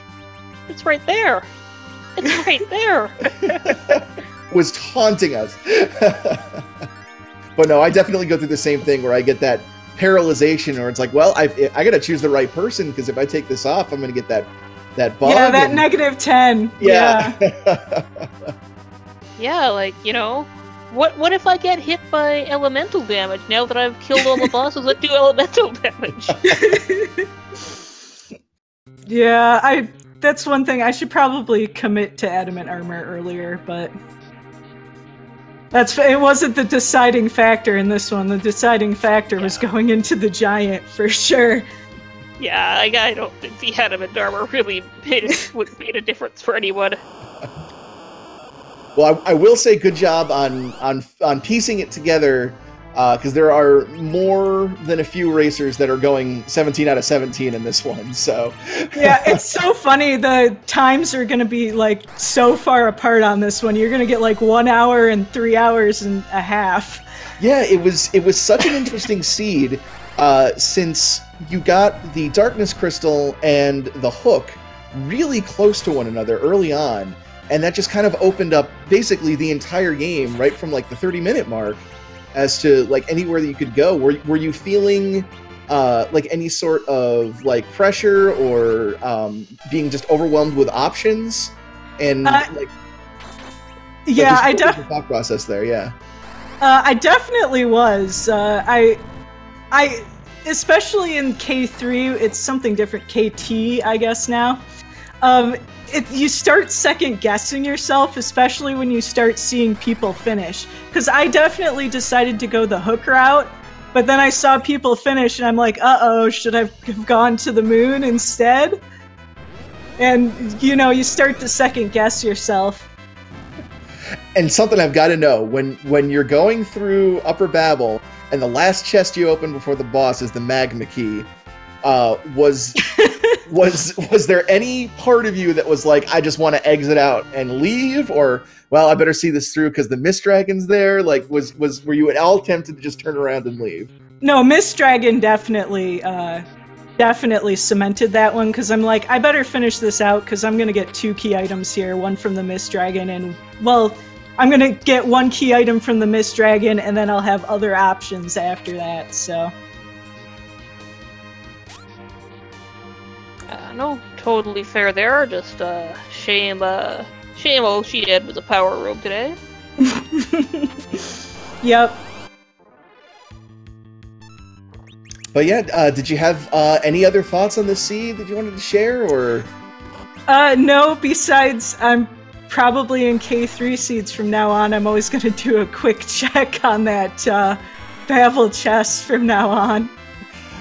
it's right there. It's right there. Was taunting us. But no, I definitely go through the same thing where I get that paralyzation, or it's like, well, I gotta choose the right person, because if I take this off, I'm gonna get that bug. Yeah, that -10. Yeah. Yeah, like, you know, what if I get hit by elemental damage now that I've killed all the bosses that do elemental damage? Yeah, that's one thing. I should probably commit to adamant armor earlier, but it wasn't the deciding factor in this one. The deciding factor was going into the Giant for sure. Yeah, I don't think the adamant armor really made a difference for anyone. Well, I will say good job on piecing it together, because there are more than a few racers that are going 17 out of 17 in this one, so... Yeah, it's so funny. The times are going to be, like, so far apart on this one. You're going to get, like, 1 hour and 3 hours and a half. Yeah, it was such an interesting seed, since you got the Darkness Crystal and the Hook really close to one another early on, and that just kind of opened up basically the entire game right from, like, the 30-minute mark as to, like, anywhere that you could go. Were you feeling like any sort of, like, pressure or being just overwhelmed with options? And like, yeah, I definitely thought process there. Yeah, I definitely was. I especially in K3, it's something different. KT, I guess now. You start second guessing yourself, especially when you start seeing people finish. Because I definitely decided to go the Hook route, But then I saw people finish, and I'm like, uh-oh, should I have gone to the moon instead? And, you know, you start to second-guess yourself. And something I've got to know, when you're going through Upper Babel, and the last chest you open before the boss is the magma key, was there any part of you that was like, I just want to exit out and leave, or well, I better see this through because the Mist Dragon's there? Like, were you at all tempted to just turn around and leave? No, Mist Dragon definitely cemented that one, because I'm like, I better finish this out because I'm gonna get 2 key items here, one from the Mist Dragon, and well, I'm gonna get 1 key item from the Mist Dragon, and then I'll have other options after that. So. No, totally fair there. Just shame old Sheeted was a power rogue today. Yep. But yeah, did you have any other thoughts on the sea that you wanted to share, or? No, besides I'm probably in K3 seeds from now on. I'm always going to do a quick check on that Babel chest from now on.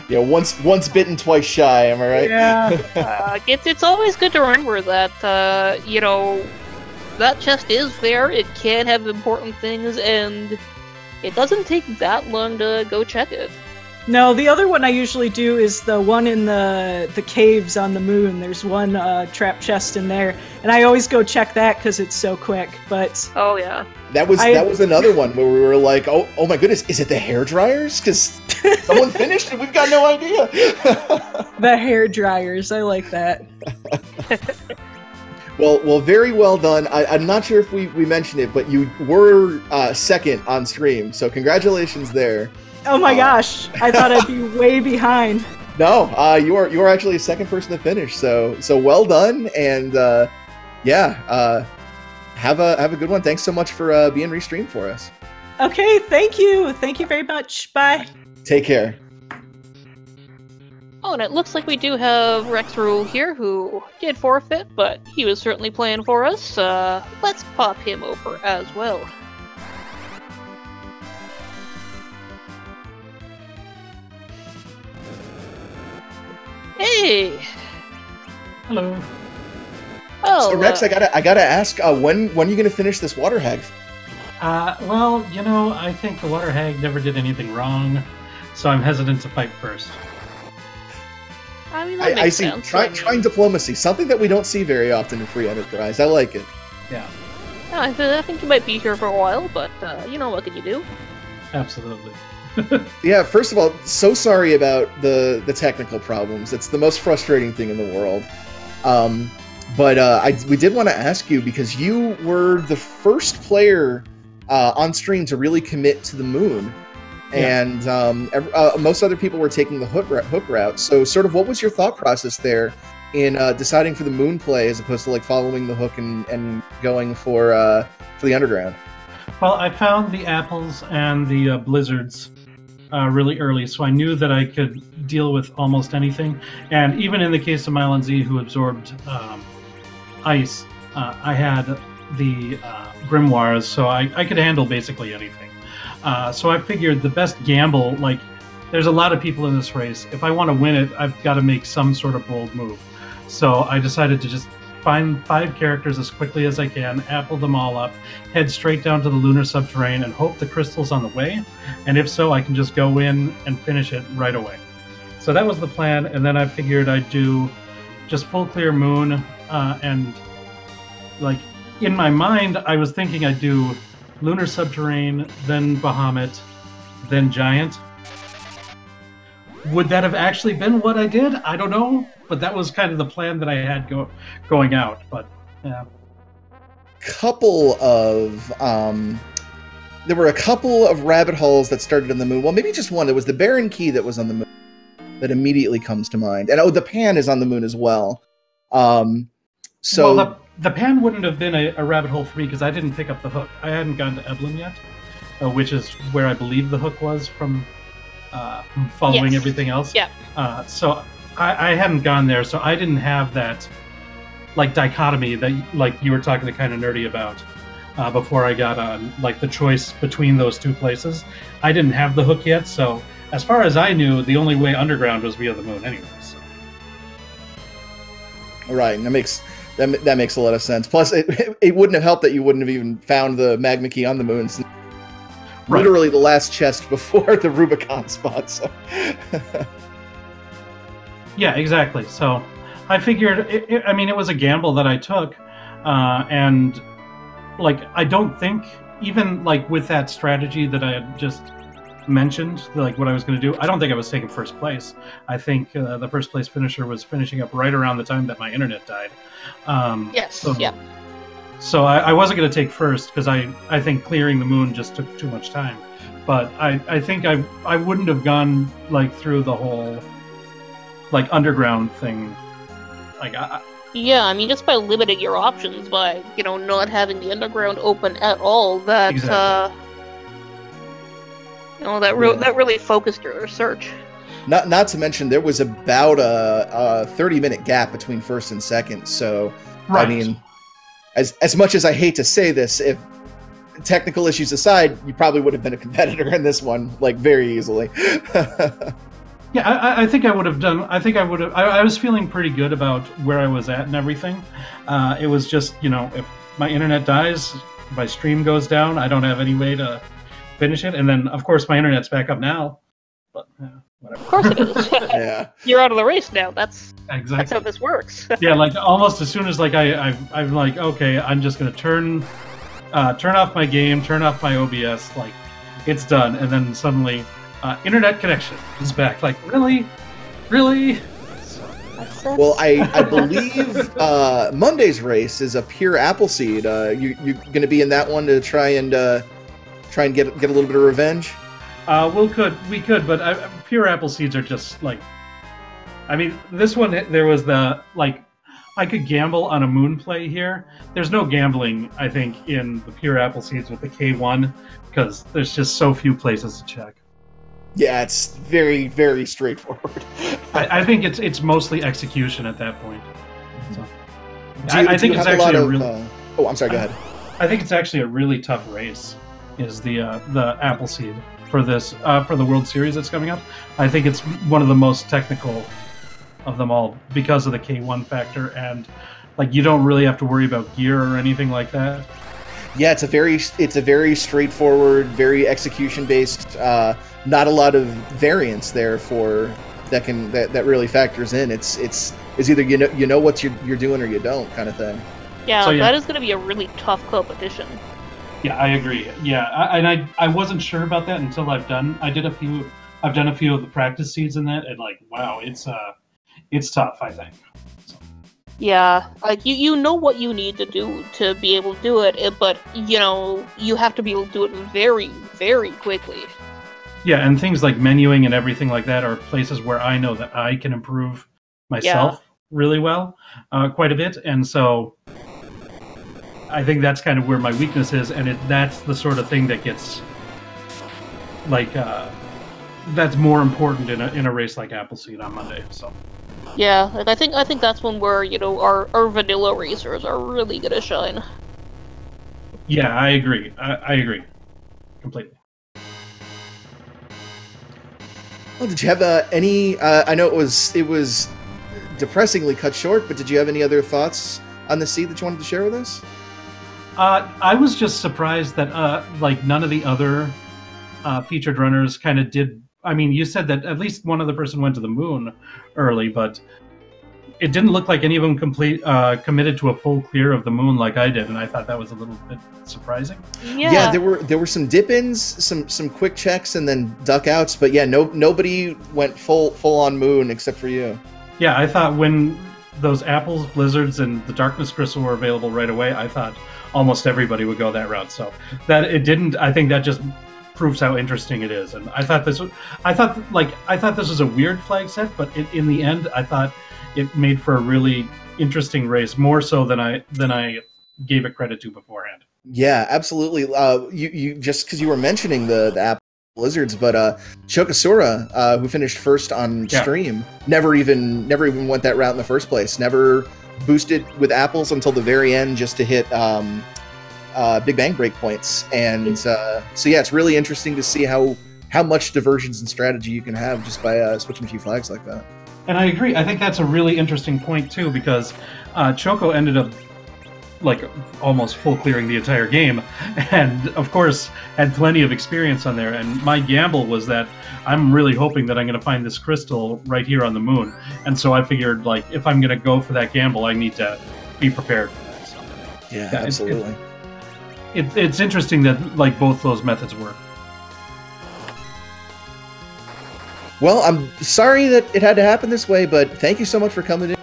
Yeah, once bitten, twice shy, am I right? Yeah. It's always good to remember that, you know, that chest is there, it can have important things, and it doesn't take that long to go check it. No, the other one I usually do is the one in the caves on the moon. There's one trap chest in there, and I always go check that because it's so quick. But oh yeah, that was another one where we were like, oh my goodness, is it the hair dryers? Because someone finished it, we've got no idea. The hair dryers, I like that. Well, very well done. I'm not sure if we mentioned it, but you were second on stream, so congratulations there. Oh my gosh, I thought I'd be way behind. No, you are actually the second person to finish, so well done, and have a good one. Thanks so much for being restreamed for us. Okay, thank you very much. Bye. Take care. Oh, and it looks like we do have Rex Rule here, who did forfeit, but he was certainly playing for us. Let's pop him over as well. Hey. Hello. Oh, so Rex, I gotta ask, when are you gonna finish this water hag? Well, you know, I think the water hag never did anything wrong, so I'm hesitant to fight first. I mean, that I makes see. sense. Trying diplomacy, something that we don't see very often in Free Enterprise. I like it. Yeah. I think you might be here for a while, but you know, what can you do? Absolutely. Yeah, first of all, so sorry about the technical problems. It's the most frustrating thing in the world. But we did want to ask you, because you were the first player on stream to really commit to the moon. Yeah. And most other people were taking the hook route. So sort of what was your thought process there in deciding for the moon play as opposed to like following the hook and going for the underground? Well, I found the apples and the blizzards really early, so I knew that I could deal with almost anything. And even in the case of Mylon Z, who absorbed ice, I had the grimoires, so I could handle basically anything. So I figured the best gamble, like, there's a lot of people in this race. If I want to win it, I've got to make some sort of bold move. So I decided to just find 5 characters as quickly as I can, apple them all up, head straight down to the lunar subterrane, and hope the crystal's on the way. And if so, I can just go in and finish it right away. So that was the plan, and then I figured I'd do just full clear moon, and like, in my mind, I was thinking I'd do lunar subterrane, then Bahamut, then Giant. Would that have actually been what I did? I don't know, but that was kind of the plan that I had going out. But yeah, there were a couple of rabbit holes that started on the moon. Well, maybe just one. There was the Baron Key that was on the moon that immediately comes to mind, and the pan is on the moon as well. Well, the pan wouldn't have been a rabbit hole for me because I didn't pick up the hook. I hadn't gone to Eblin yet, which is where I believe the hook was from following everything else. Yeah. So I hadn't gone there, so I didn't have that like dichotomy that like you were talking to kind of nerdy about before I got on, like the choice between those two places. I didn't have the hook yet, so as far as I knew, the only way underground was via the moon anyway. So. Right, and that makes a lot of sense. Plus, it wouldn't have helped that you wouldn't have even found the magma key on the moon. Right. Literally the last chest before the Rubicon spot. So. Yeah, exactly. So I figured, it was a gamble that I took, and like I don't think even like with that strategy that I had just mentioned, like what I was going to do, I don't think I was taking first place. I think the first place finisher was finishing up right around the time that my internet died. Yes. Yeah. So I wasn't going to take first because I think clearing the moon just took too much time. But I think I wouldn't have gone like through the whole like underground thing. Like yeah, I mean, just by limiting your options, by not having the underground open at all, that exactly. that really focused your search. Not to mention there was about a 30-minute gap between first and second. So right. I mean, as much as I hate to say this, if technical issues aside, you probably would have been a competitor in this one, like very easily. Yeah, I think I would have done. I think I would have. I was feeling pretty good about where I was at and everything. It was just, if my internet dies, if my stream goes down, I don't have any way to finish it. And then, of course, my internet's back up now. But whatever. Of course it is. Yeah, you're out of the race now. That's exactly how this works. Yeah, like almost as soon as like I'm like, okay, I'm just gonna turn off my game, turn off my OBS, like it's done, and then suddenly. Internet connection is back. Like, really? Well, I believe Monday's race is a pure Appleseed. You going to be in that one to try and get a little bit of revenge? We could, but pure Appleseeds are just like. I mean, this one there was the like. I could gamble on a moon play here. There's no gambling, I think, in the pure Appleseeds with the K1 because there's just so few places to check. Yeah, it's very, very straightforward. I think it's mostly execution at that point. So, I think it's actually a real. Oh, I'm sorry. Go ahead. I think it's actually a really tough race. Is the Appleseed for this for the World Series that's coming up? I think it's one of the most technical of them all because of the K1 factor, and like you don't really have to worry about gear or anything like that. Yeah, it's a very straightforward, very execution based. Not a lot of variance there that really factors in. It's either you know what you're doing or you don't kind of thing. Yeah, so, that is going to be a really tough competition. Yeah, I agree. Yeah, I wasn't sure about that until I've done a few of the practice seeds in that, and like wow, it's tough. I think. So. Yeah, like you know what you need to do to be able to do it, but you have to be able to do it very, very quickly. Yeah, and things like menuing and everything like that are places where I know that I can improve myself really well, quite a bit, and so I think that's kind of where my weakness is, and that's the sort of thing that gets like that's more important in a race like Appleseed on Monday. So. Yeah, like I think that's one where our vanilla racers are really gonna shine. Yeah, I agree. I agree completely. Well, did you have any? I know it was depressingly cut short, but did you have any other thoughts on the seed that you wanted to share with us? I was just surprised that like none of the other featured runners kind of did. I mean, you said that at least one other person went to the moon early, but it didn't look like any of them committed to a full clear of the moon like I did, and I thought that was a little bit surprising. Yeah, there were some dip-ins, some quick checks, and then duck outs, but yeah, nobody went full on moon except for you. Yeah, I thought when those apples, blizzards, and the darkness crystal were available right away, I thought almost everybody would go that route. So that it didn't. I think that just proves how interesting it is. And I thought this was a weird flag set, but in the end, I thought it made for a really interesting race, more so than I gave it credit to beforehand. Yeah, absolutely. You just because you were mentioning the Apple Blizzards, but Chokasura, who finished first on stream, never even went that route in the first place. Never boosted with apples until the very end, just to hit Big Bang breakpoints. And so yeah, it's really interesting to see how how much diversions and strategy you can have just by switching a few flags like that. And I agree. I think that's a really interesting point too, because Choco ended up like almost full clearing the entire game, and of course had plenty of experience on there. And my gamble was that I'm really hoping that I'm going to find this crystal right here on the moon, and so I figured, like, if I'm going to go for that gamble, I need to be prepared for that. So, yeah, absolutely. It's interesting that like both those methods work. Well, I'm sorry that it had to happen this way, but thank you so much for coming in.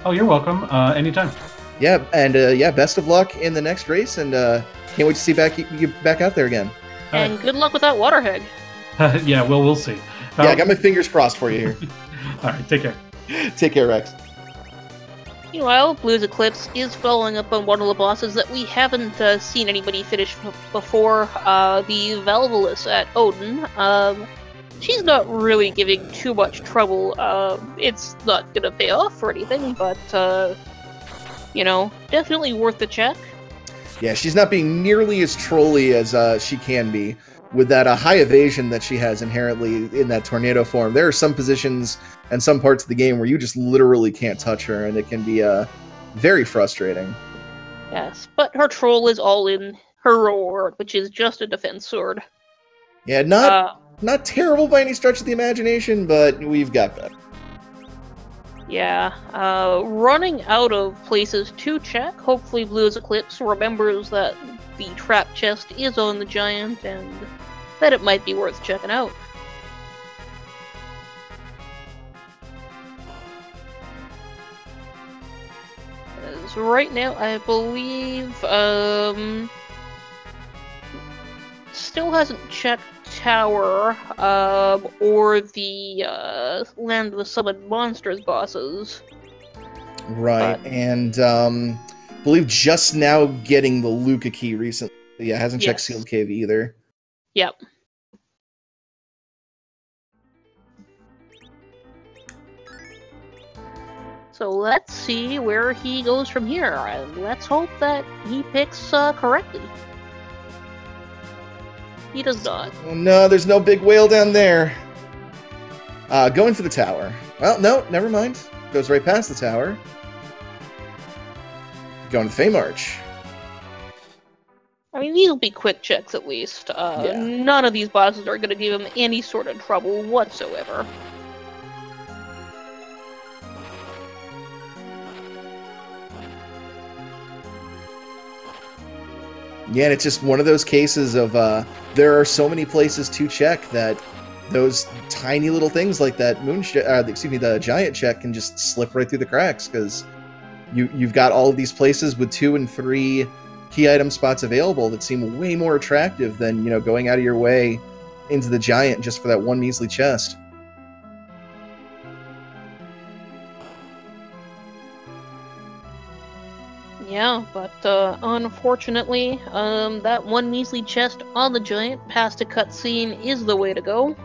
Oh, you're welcome. Anytime. Yeah, and best of luck in the next race, and can't wait to see you back out there again. And good luck with that water hag. Yeah, well, we'll see. Yeah, I got my fingers crossed for you here. All right, take care. Take care, Rex. Meanwhile, Blue's Eclipse is following up on one of the bosses that we haven't seen anybody finish before, the Valvalus at Odin. She's not really giving too much trouble. It's not gonna pay off or anything, but, you know, definitely worth the check. Yeah, she's not being nearly as trolly as she can be with that high evasion that she has inherently in that tornado form. There are some positions and some parts of the game where you just literally can't touch her, and it can be very frustrating. Yes, but her troll is all in her reward, which is just a defense sword. Yeah, not terrible by any stretch of the imagination, but we've got that. Yeah, running out of places to check. Hopefully Blue's Eclipse remembers that the trap chest is on the giant and that it might be worth checking out. As right now, I believe, still hasn't checked Tower, or the, Land of the Summoned Monsters bosses. Right, and, I believe just now getting the Luca key recently. Yeah, hasn't checked Sealed Cave either. Yep. So let's see where he goes from here, and let's hope that he picks, correctly. He does not. Oh no, there's no big whale down there. Going for the tower. Well, no, never mind. Goes right past the tower. Going to the Feymarch. I mean, these will be quick checks at least. Yeah. None of these bosses are going to give him any sort of trouble whatsoever. Yeah, and it's just one of those cases of there are so many places to check that those tiny little things like that the giant check can just slip right through the cracks, because you've got all of these places with 2 and 3 key item spots available that seem way more attractive than, you know, going out of your way into the giant just for that one measly chest. Yeah, but unfortunately, that one measly chest on the giant past a cutscene is the way to go.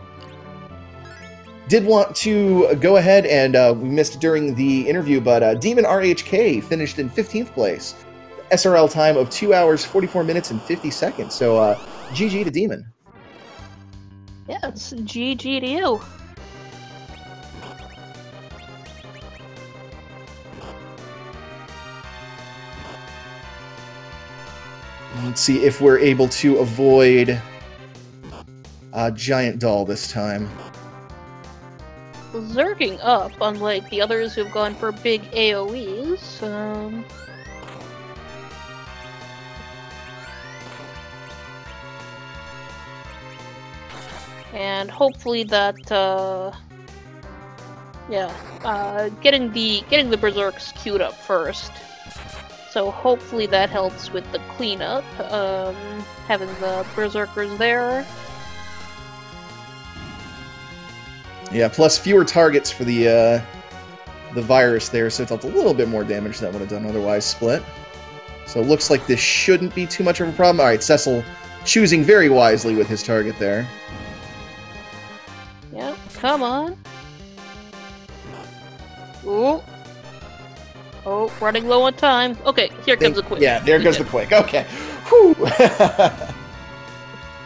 Did want to go ahead and we missed during the interview, but Demon RHK finished in 15th place. SRL time of 2 hours, 44 minutes, and 50 seconds. So GG to Demon. Yes, GG to you. Let's see if we're able to avoid a giant doll this time. Zerging up, unlike the others who've gone for big AoEs. And hopefully that, getting the berserks queued up first. So hopefully that helps with the cleanup, having the berserkers there. Yeah, plus fewer targets for the virus there, so it dealt a little bit more damage than it would have done otherwise split. So it looks like this shouldn't be too much of a problem. Alright, Cecil choosing very wisely with his target there. Yep, come on. Ooh. Oh, running low on time. Okay, here comes the quick. Yeah, there goes the quick. Okay. Whew.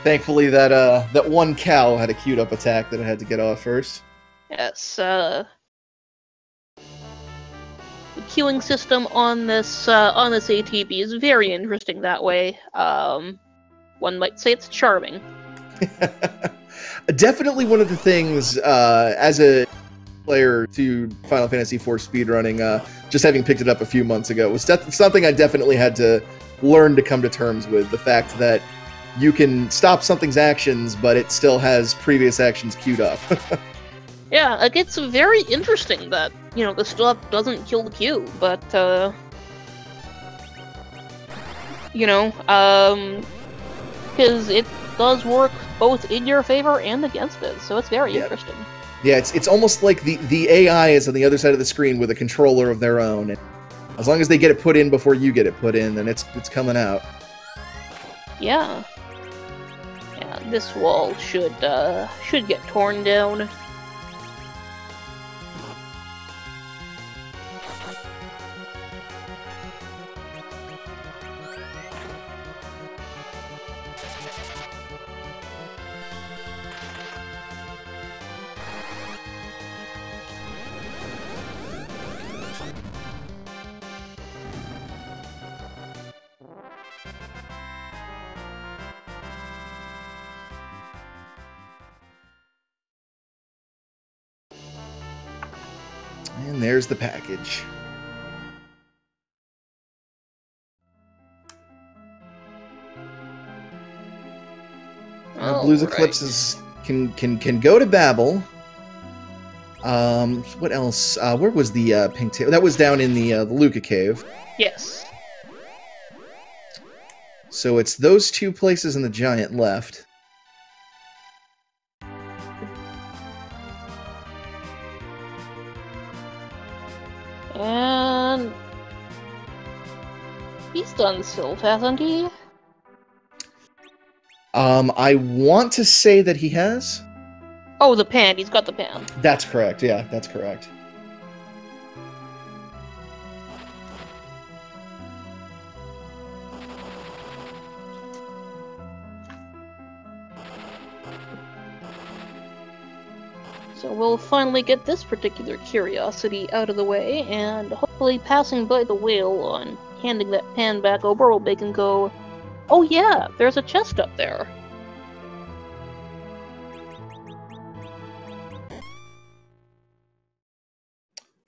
Thankfully, that one cow had a queued up attack that I had to get off first. Yes, the queuing system on this ATB is very interesting that way. One might say it's charming. Definitely one of the things, as a player to Final Fantasy IV speedrunning, just having picked it up a few months ago, was something I definitely had to learn to come to terms with. The fact that you can stop something's actions, but it still has previous actions queued up. Yeah, like, it's very interesting that, the stuff doesn't kill the queue, but, because it does work both in your favor and against it, so it's very interesting. Yeah, it's almost like the AI is on the other side of the screen with a controller of their own, and as long as they get it put in before you get it put in, then it's coming out. Yeah. Yeah, this wall should get torn down. And there's the package. Blue's Eclipses can go to Babel. What else? Where was the pink tail? That was down in the Luca cave. Yes. So it's those two places and the giant left. And he's done Sylph, hasn't he? I want to say that he has. Oh, the pan. He's got the pan. That's correct. Yeah, that's correct. So we'll finally get this particular curiosity out of the way, and hopefully passing by the whale on handing that pan back over will make him go, oh yeah, there's a chest up there.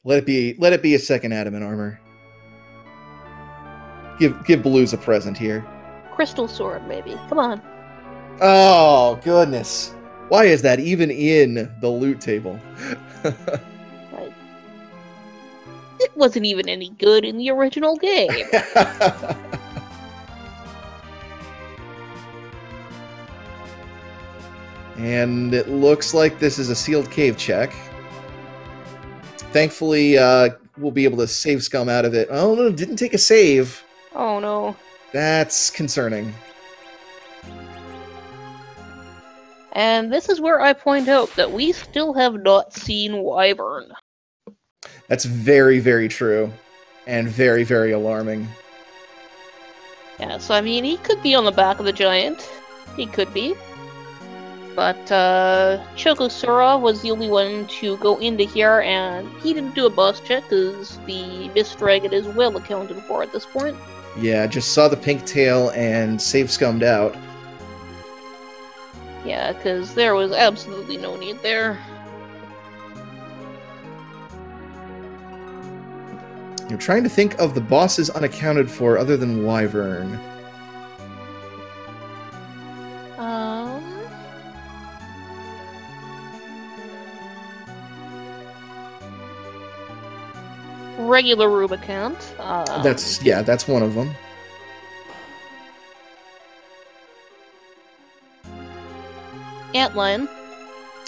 Let it be a second adamant armor. Give Blues a present here. Crystal sword, maybe. Come on. Oh, goodness. Why is that even in the loot table? Like, it wasn't even any good in the original game. And it looks like this is a sealed cave check. Thankfully, we'll be able to save scum out of it. Oh, no, didn't take a save. Oh, no. That's concerning. And this is where I point out that we still have not seen Wyvern. That's very, very true. And very, very alarming. Yeah, so I mean, he could be on the back of the giant. He could be. But Chokosura was the only one to go into here, and he didn't do a boss check because the Mist Dragon is well accounted for at this point. Yeah, just saw the pink tail and save scummed out. Yeah, because there was absolutely no need there. You're trying to think of the bosses unaccounted for other than Wyvern. Regular Rubicant. That's one of them. Antlion.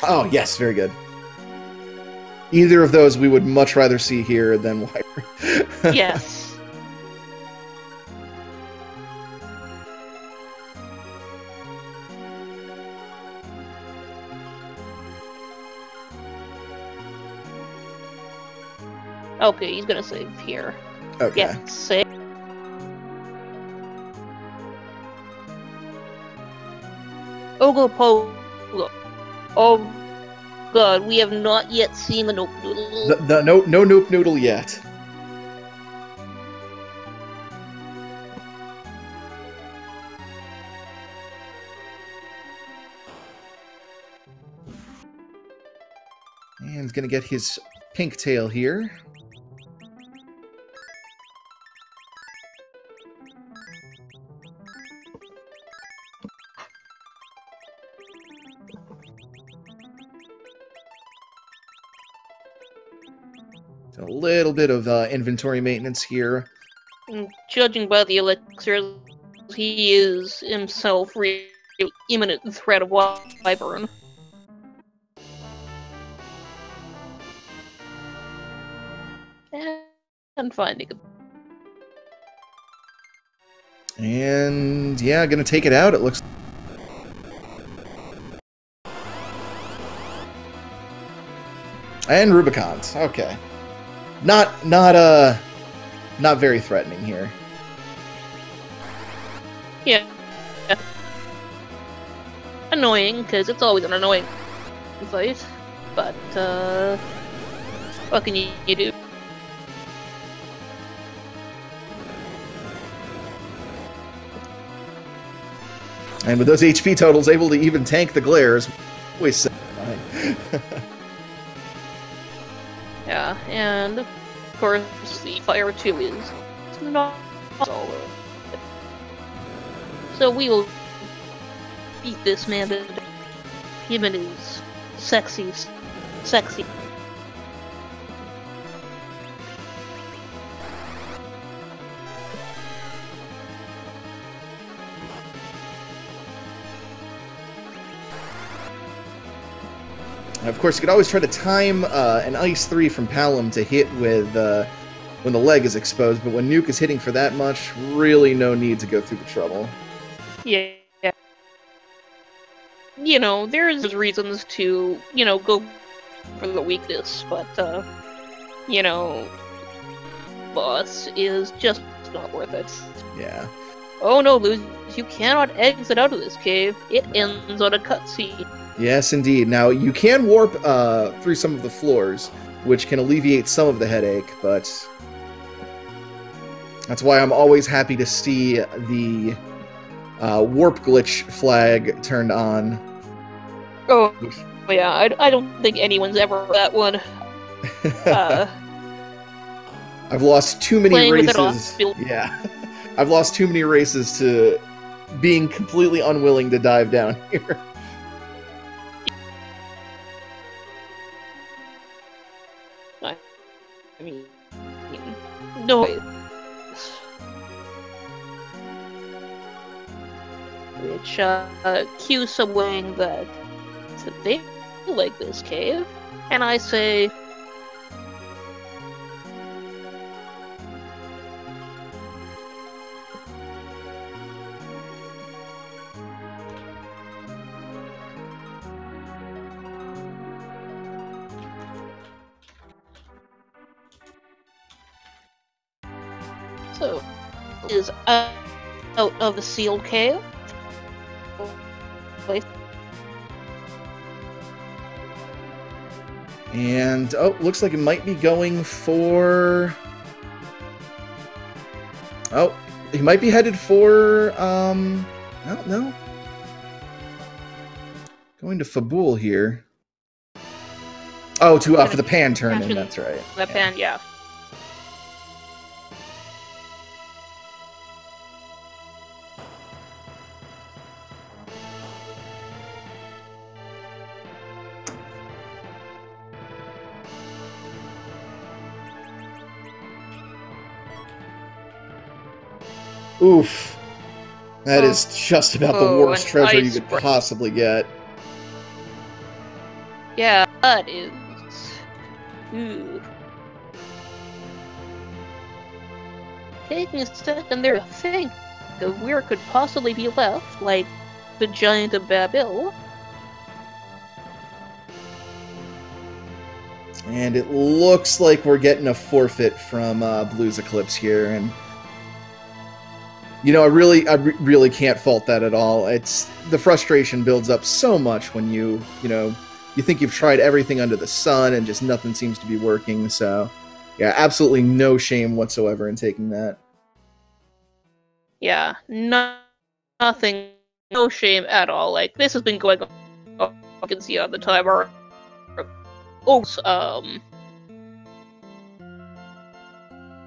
Oh, yes, very good. Either of those we would much rather see here than Wyvern. Yes. Okay, he's gonna save here. Okay. Yeah, save. Pogo Pogo. Oh god, we have not yet seen the Nope Noodle. No Nope Noodle yet. And he's gonna get his pink tail here. A little bit of inventory maintenance here. Judging by the elixirs, he is himself really imminent threat of Wyvern. And finding him. And yeah, gonna take it out, it looks. And Rubicons. Okay. Not very threatening here. Yeah. Annoying, because it's always an annoying fight. But, what can you do? And with those HP totals, able to even tank the glares. Always satisfying. Yeah, and of course the fire 2 is not solo. So we will beat this man to death. Him and his sexy. Of course, you could always try to time an Ice 3 from Palom to hit with when the leg is exposed, but when Nuke is hitting for that much, really no need to go through the trouble. Yeah. You know, there's reasons to, you know, go for the weakness, but, you know, boss is just not worth it. Yeah. Oh no, Luz, you cannot exit out of this cave. It ends on a cutscene. Yes, indeed. Now, you can warp through some of the floors, which can alleviate some of the headache, but that's why I'm always happy to see the warp glitch flag turned on. Oh, yeah, I don't think anyone's ever that one. I've lost too many Playing with it races. off. Yeah. I've lost too many races to being completely unwilling to dive down here. I mean, no. Which, cue someone that they like this cave, and I say, so, is out of the sealed cave. And, oh, looks like it might be going for... Oh, he might be headed for, I don't know. Going to Fabul here. Oh, for the pan turn-in, that's right. The pan, yeah. Oof. That is just about the worst treasure you could possibly get. Yeah, that is... Ooh. Taking a second there to think of where it could possibly be left, like the Giant of Babil. And it looks like we're getting a forfeit from Blues Eclipse here, and I really can't fault that at all. It's the frustration builds up so much when you think you've tried everything under the sun and just nothing seems to be working. So, yeah, absolutely no shame whatsoever in taking that. Yeah, nothing, no shame at all. Like, this has been going on, you can see on the timer.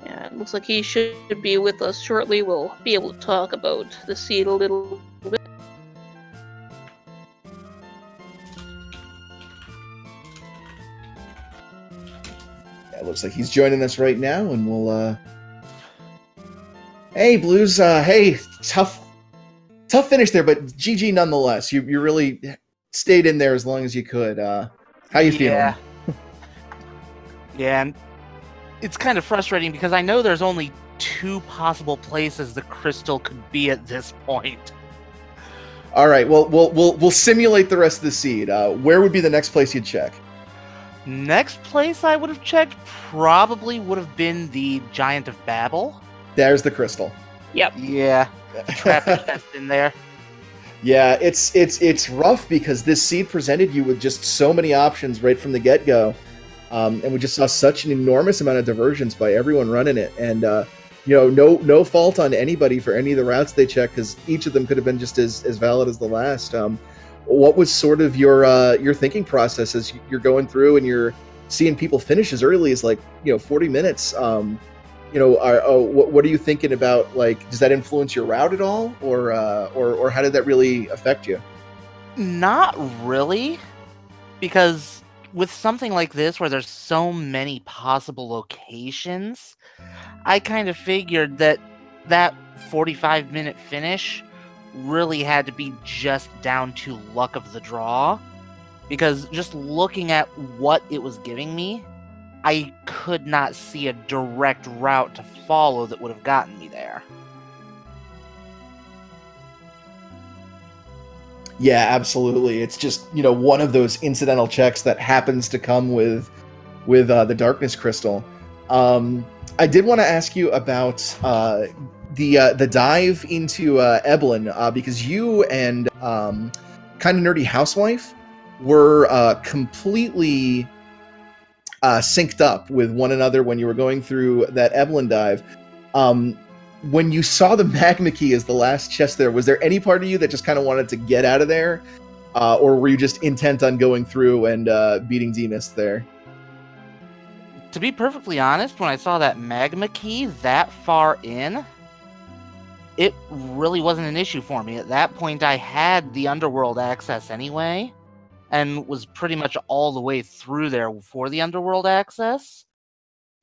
Yeah, it looks like he should be with us shortly. We'll be able to talk about the seed a little bit. Yeah, it looks like he's joining us right now, and we'll, Hey, Blues, hey, tough finish there, but GG nonetheless. You really stayed in there as long as you could. How you feeling? Yeah, and it's kind of frustrating because I know there's only 2 possible places the crystal could be at this point. All right, well, we'll simulate the rest of the seed. Where would be the next place you'd check? Next place I would have checked probably would have been the Giant of Babel. There's the crystal. Yep. Yeah, trap chest in there. Yeah, it's rough because this seed presented you with just so many options right from the get-go. And we just saw such an enormous amount of diversions by everyone running it. And, no fault on anybody for any of the routes they checked, because each of them could have been just as valid as the last. What was sort of your thinking process as you're going through and you're seeing people finish as early as 40 minutes? What are you thinking about? Like, does that influence your route at all, or how did that really affect you? Not really, because with something like this where there's so many possible locations, I kind of figured that 45-minute finish really had to be just down to luck of the draw, because just looking at what it was giving me, I could not see a direct route to follow that would have gotten me there. Yeah, absolutely. It's just, one of those incidental checks that happens to come with the Darkness Crystal. I did want to ask you about the dive into Eblin, because you and Kind of Nerdy Housewife were completely synced up with one another when you were going through that Eblin dive. When you saw the magma key as the last chest there, was there any part of you that just kind of wanted to get out of there? Or were you just intent on going through and beating Demas there? To be perfectly honest, when I saw that magma key that far in, it really wasn't an issue for me. At that point, I had the underworld access anyway, and was pretty much all the way through there for the underworld access.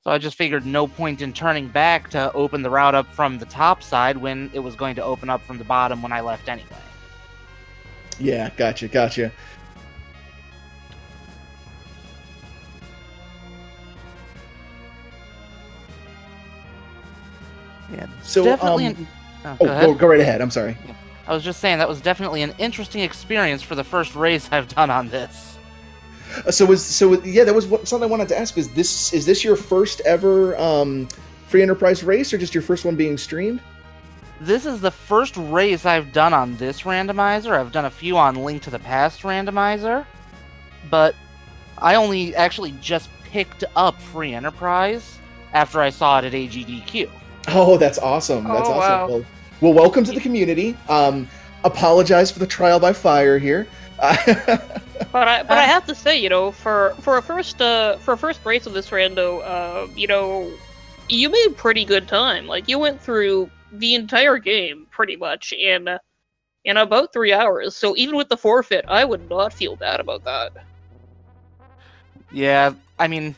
So I just figured no point in turning back to open the route up from the top side when it was going to open up from the bottom when I left anyway. Yeah, gotcha. Yeah, so definitely. Go right ahead. I'm sorry. Yeah. I was just saying that was definitely an interesting experience for the first race I've done on this. That was something I wanted to ask. Is this your first ever Free Enterprise race, or just your first one being streamed? This is the first race I've done on this randomizer. I've done a few on Link to the Past randomizer, but I only actually just picked up Free Enterprise after I saw it at AGDQ. Oh, that's awesome. That's awesome. Wow. Well, welcome to the community. Apologize for the trial by fire here. But I have to say, for a first race of this rando, you made pretty good time. Like, you went through the entire game pretty much in about 3 hours. So even with the forfeit, I would not feel bad about that. Yeah, I mean,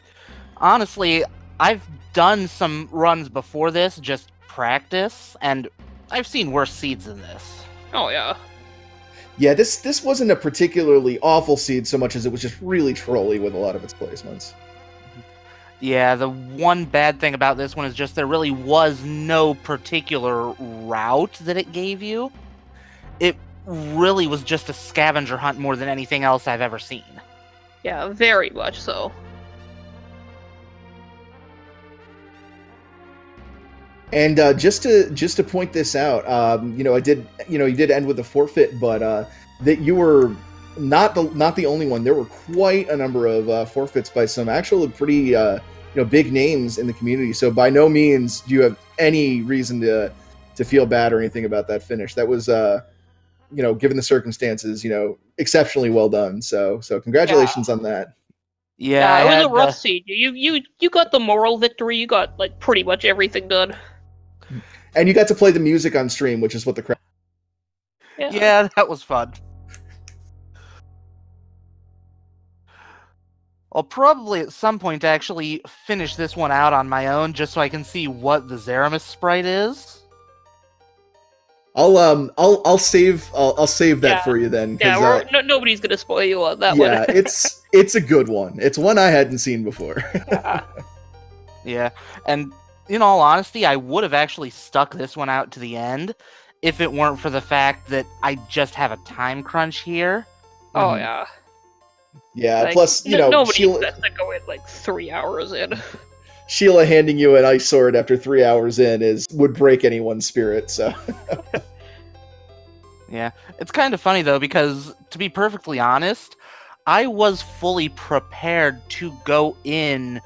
honestly, I've done some runs before this, just practice, and I've seen worse seeds than this. Oh yeah. Yeah, this wasn't a particularly awful seed so much as it was just really trolly with a lot of its placements. Yeah, the one bad thing about this one is just there really was no particular route that it gave you. It really was just a scavenger hunt more than anything else I've ever seen. Yeah, very much so. And just to point this out, I did, you did end with a forfeit, but that you were not the only one. There were quite a number of forfeits by some actual pretty big names in the community. So by no means do you have any reason to feel bad or anything about that finish. That was given the circumstances, exceptionally well done. So congratulations on that. Yeah, it was a rough siege. You got the moral victory. You got like pretty much everything done. And you got to play the music on stream, which is what the crowd. Yeah, that was fun. I'll probably at some point actually finish this one out on my own, just so I can see what the Zeramis sprite is. I'll save that for you then. Yeah, nobody's gonna spoil you on that one. Yeah, it's a good one. It's one I hadn't seen before. Yeah, and in all honesty, I would have actually stuck this one out to the end if it weren't for the fact that I just have a time crunch here. Oh yeah. Yeah. Plus, nobody Sheila, has to go in like 3 hours in. Sheila handing you an ice sword after 3 hours in would break anyone's spirit. So. Yeah, it's kind of funny though, because to be perfectly honest, I was fully prepared to go in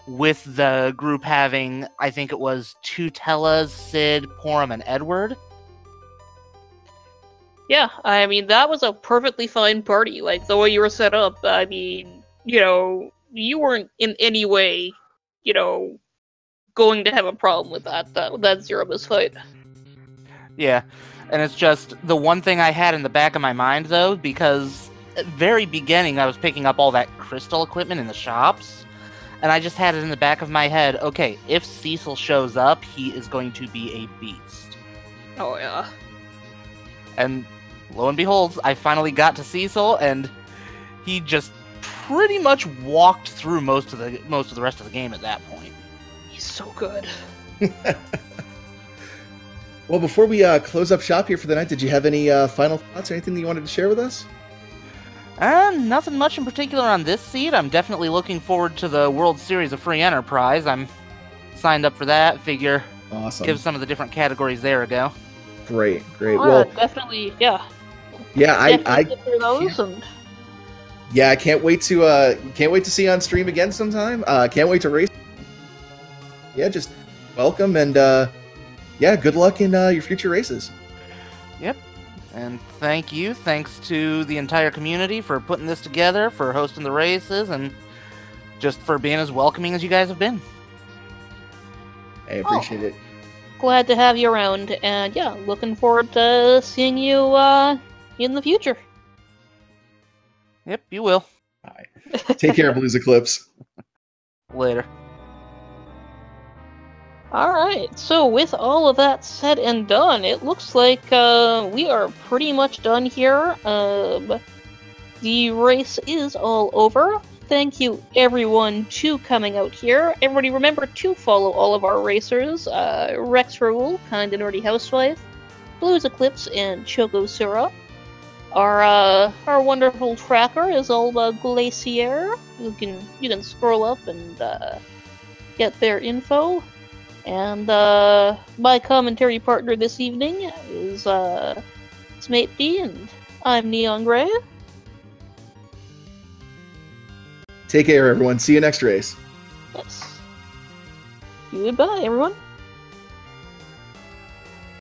with the group having, I think it was Tutelas, Sid, Porum, and Edward. Yeah, I mean, that was a perfectly fine party. Like, the way you were set up, I mean, you weren't in any way, going to have a problem with that Zeramis fight. Yeah, and it's just the one thing I had in the back of my mind, though, because at the very beginning I was picking up all that crystal equipment in the shops, and I just had it in the back of my head, okay, if Cecil shows up, he is going to be a beast. Oh, yeah. And lo and behold, I finally got to Cecil, and he just pretty much walked through most of the rest of the game at that point. He's so good. Well, before we close up shop here for the night, did you have any final thoughts or anything that you wanted to share with us? Nothing much in particular on this seed. I'm definitely looking forward to the World Series of Free Enterprise. I'm signed up for that. Figure awesome. Give some of the different categories there a go. Great. Oh, well, definitely, yeah. Yeah, I get through those and... Yeah, I can't wait to see you on stream again sometime. Can't wait to race. Yeah, just welcome and good luck in your future races. Yep. And thanks to the entire community for putting this together, for hosting the races, and just for being as welcoming as you guys have been. I appreciate it. Glad to have you around, and yeah, looking forward to seeing you in the future. Yep, you will. All right. Take care, Blues Eclipse. Later. Alright, so with all of that said and done, it looks like we are pretty much done here. The race is all over. Thank you everyone to coming out here. Everybody remember to follow all of our racers, Rex Rule, Kind and Nerdy Housewife, Blues Eclipse, and Choco Sura. Our wonderful tracker is all Glacier. You can scroll up and get their info. And my commentary partner this evening is Smate D, and I'm Neon Gray. Take care, everyone. See you next race. Yes. Goodbye, everyone.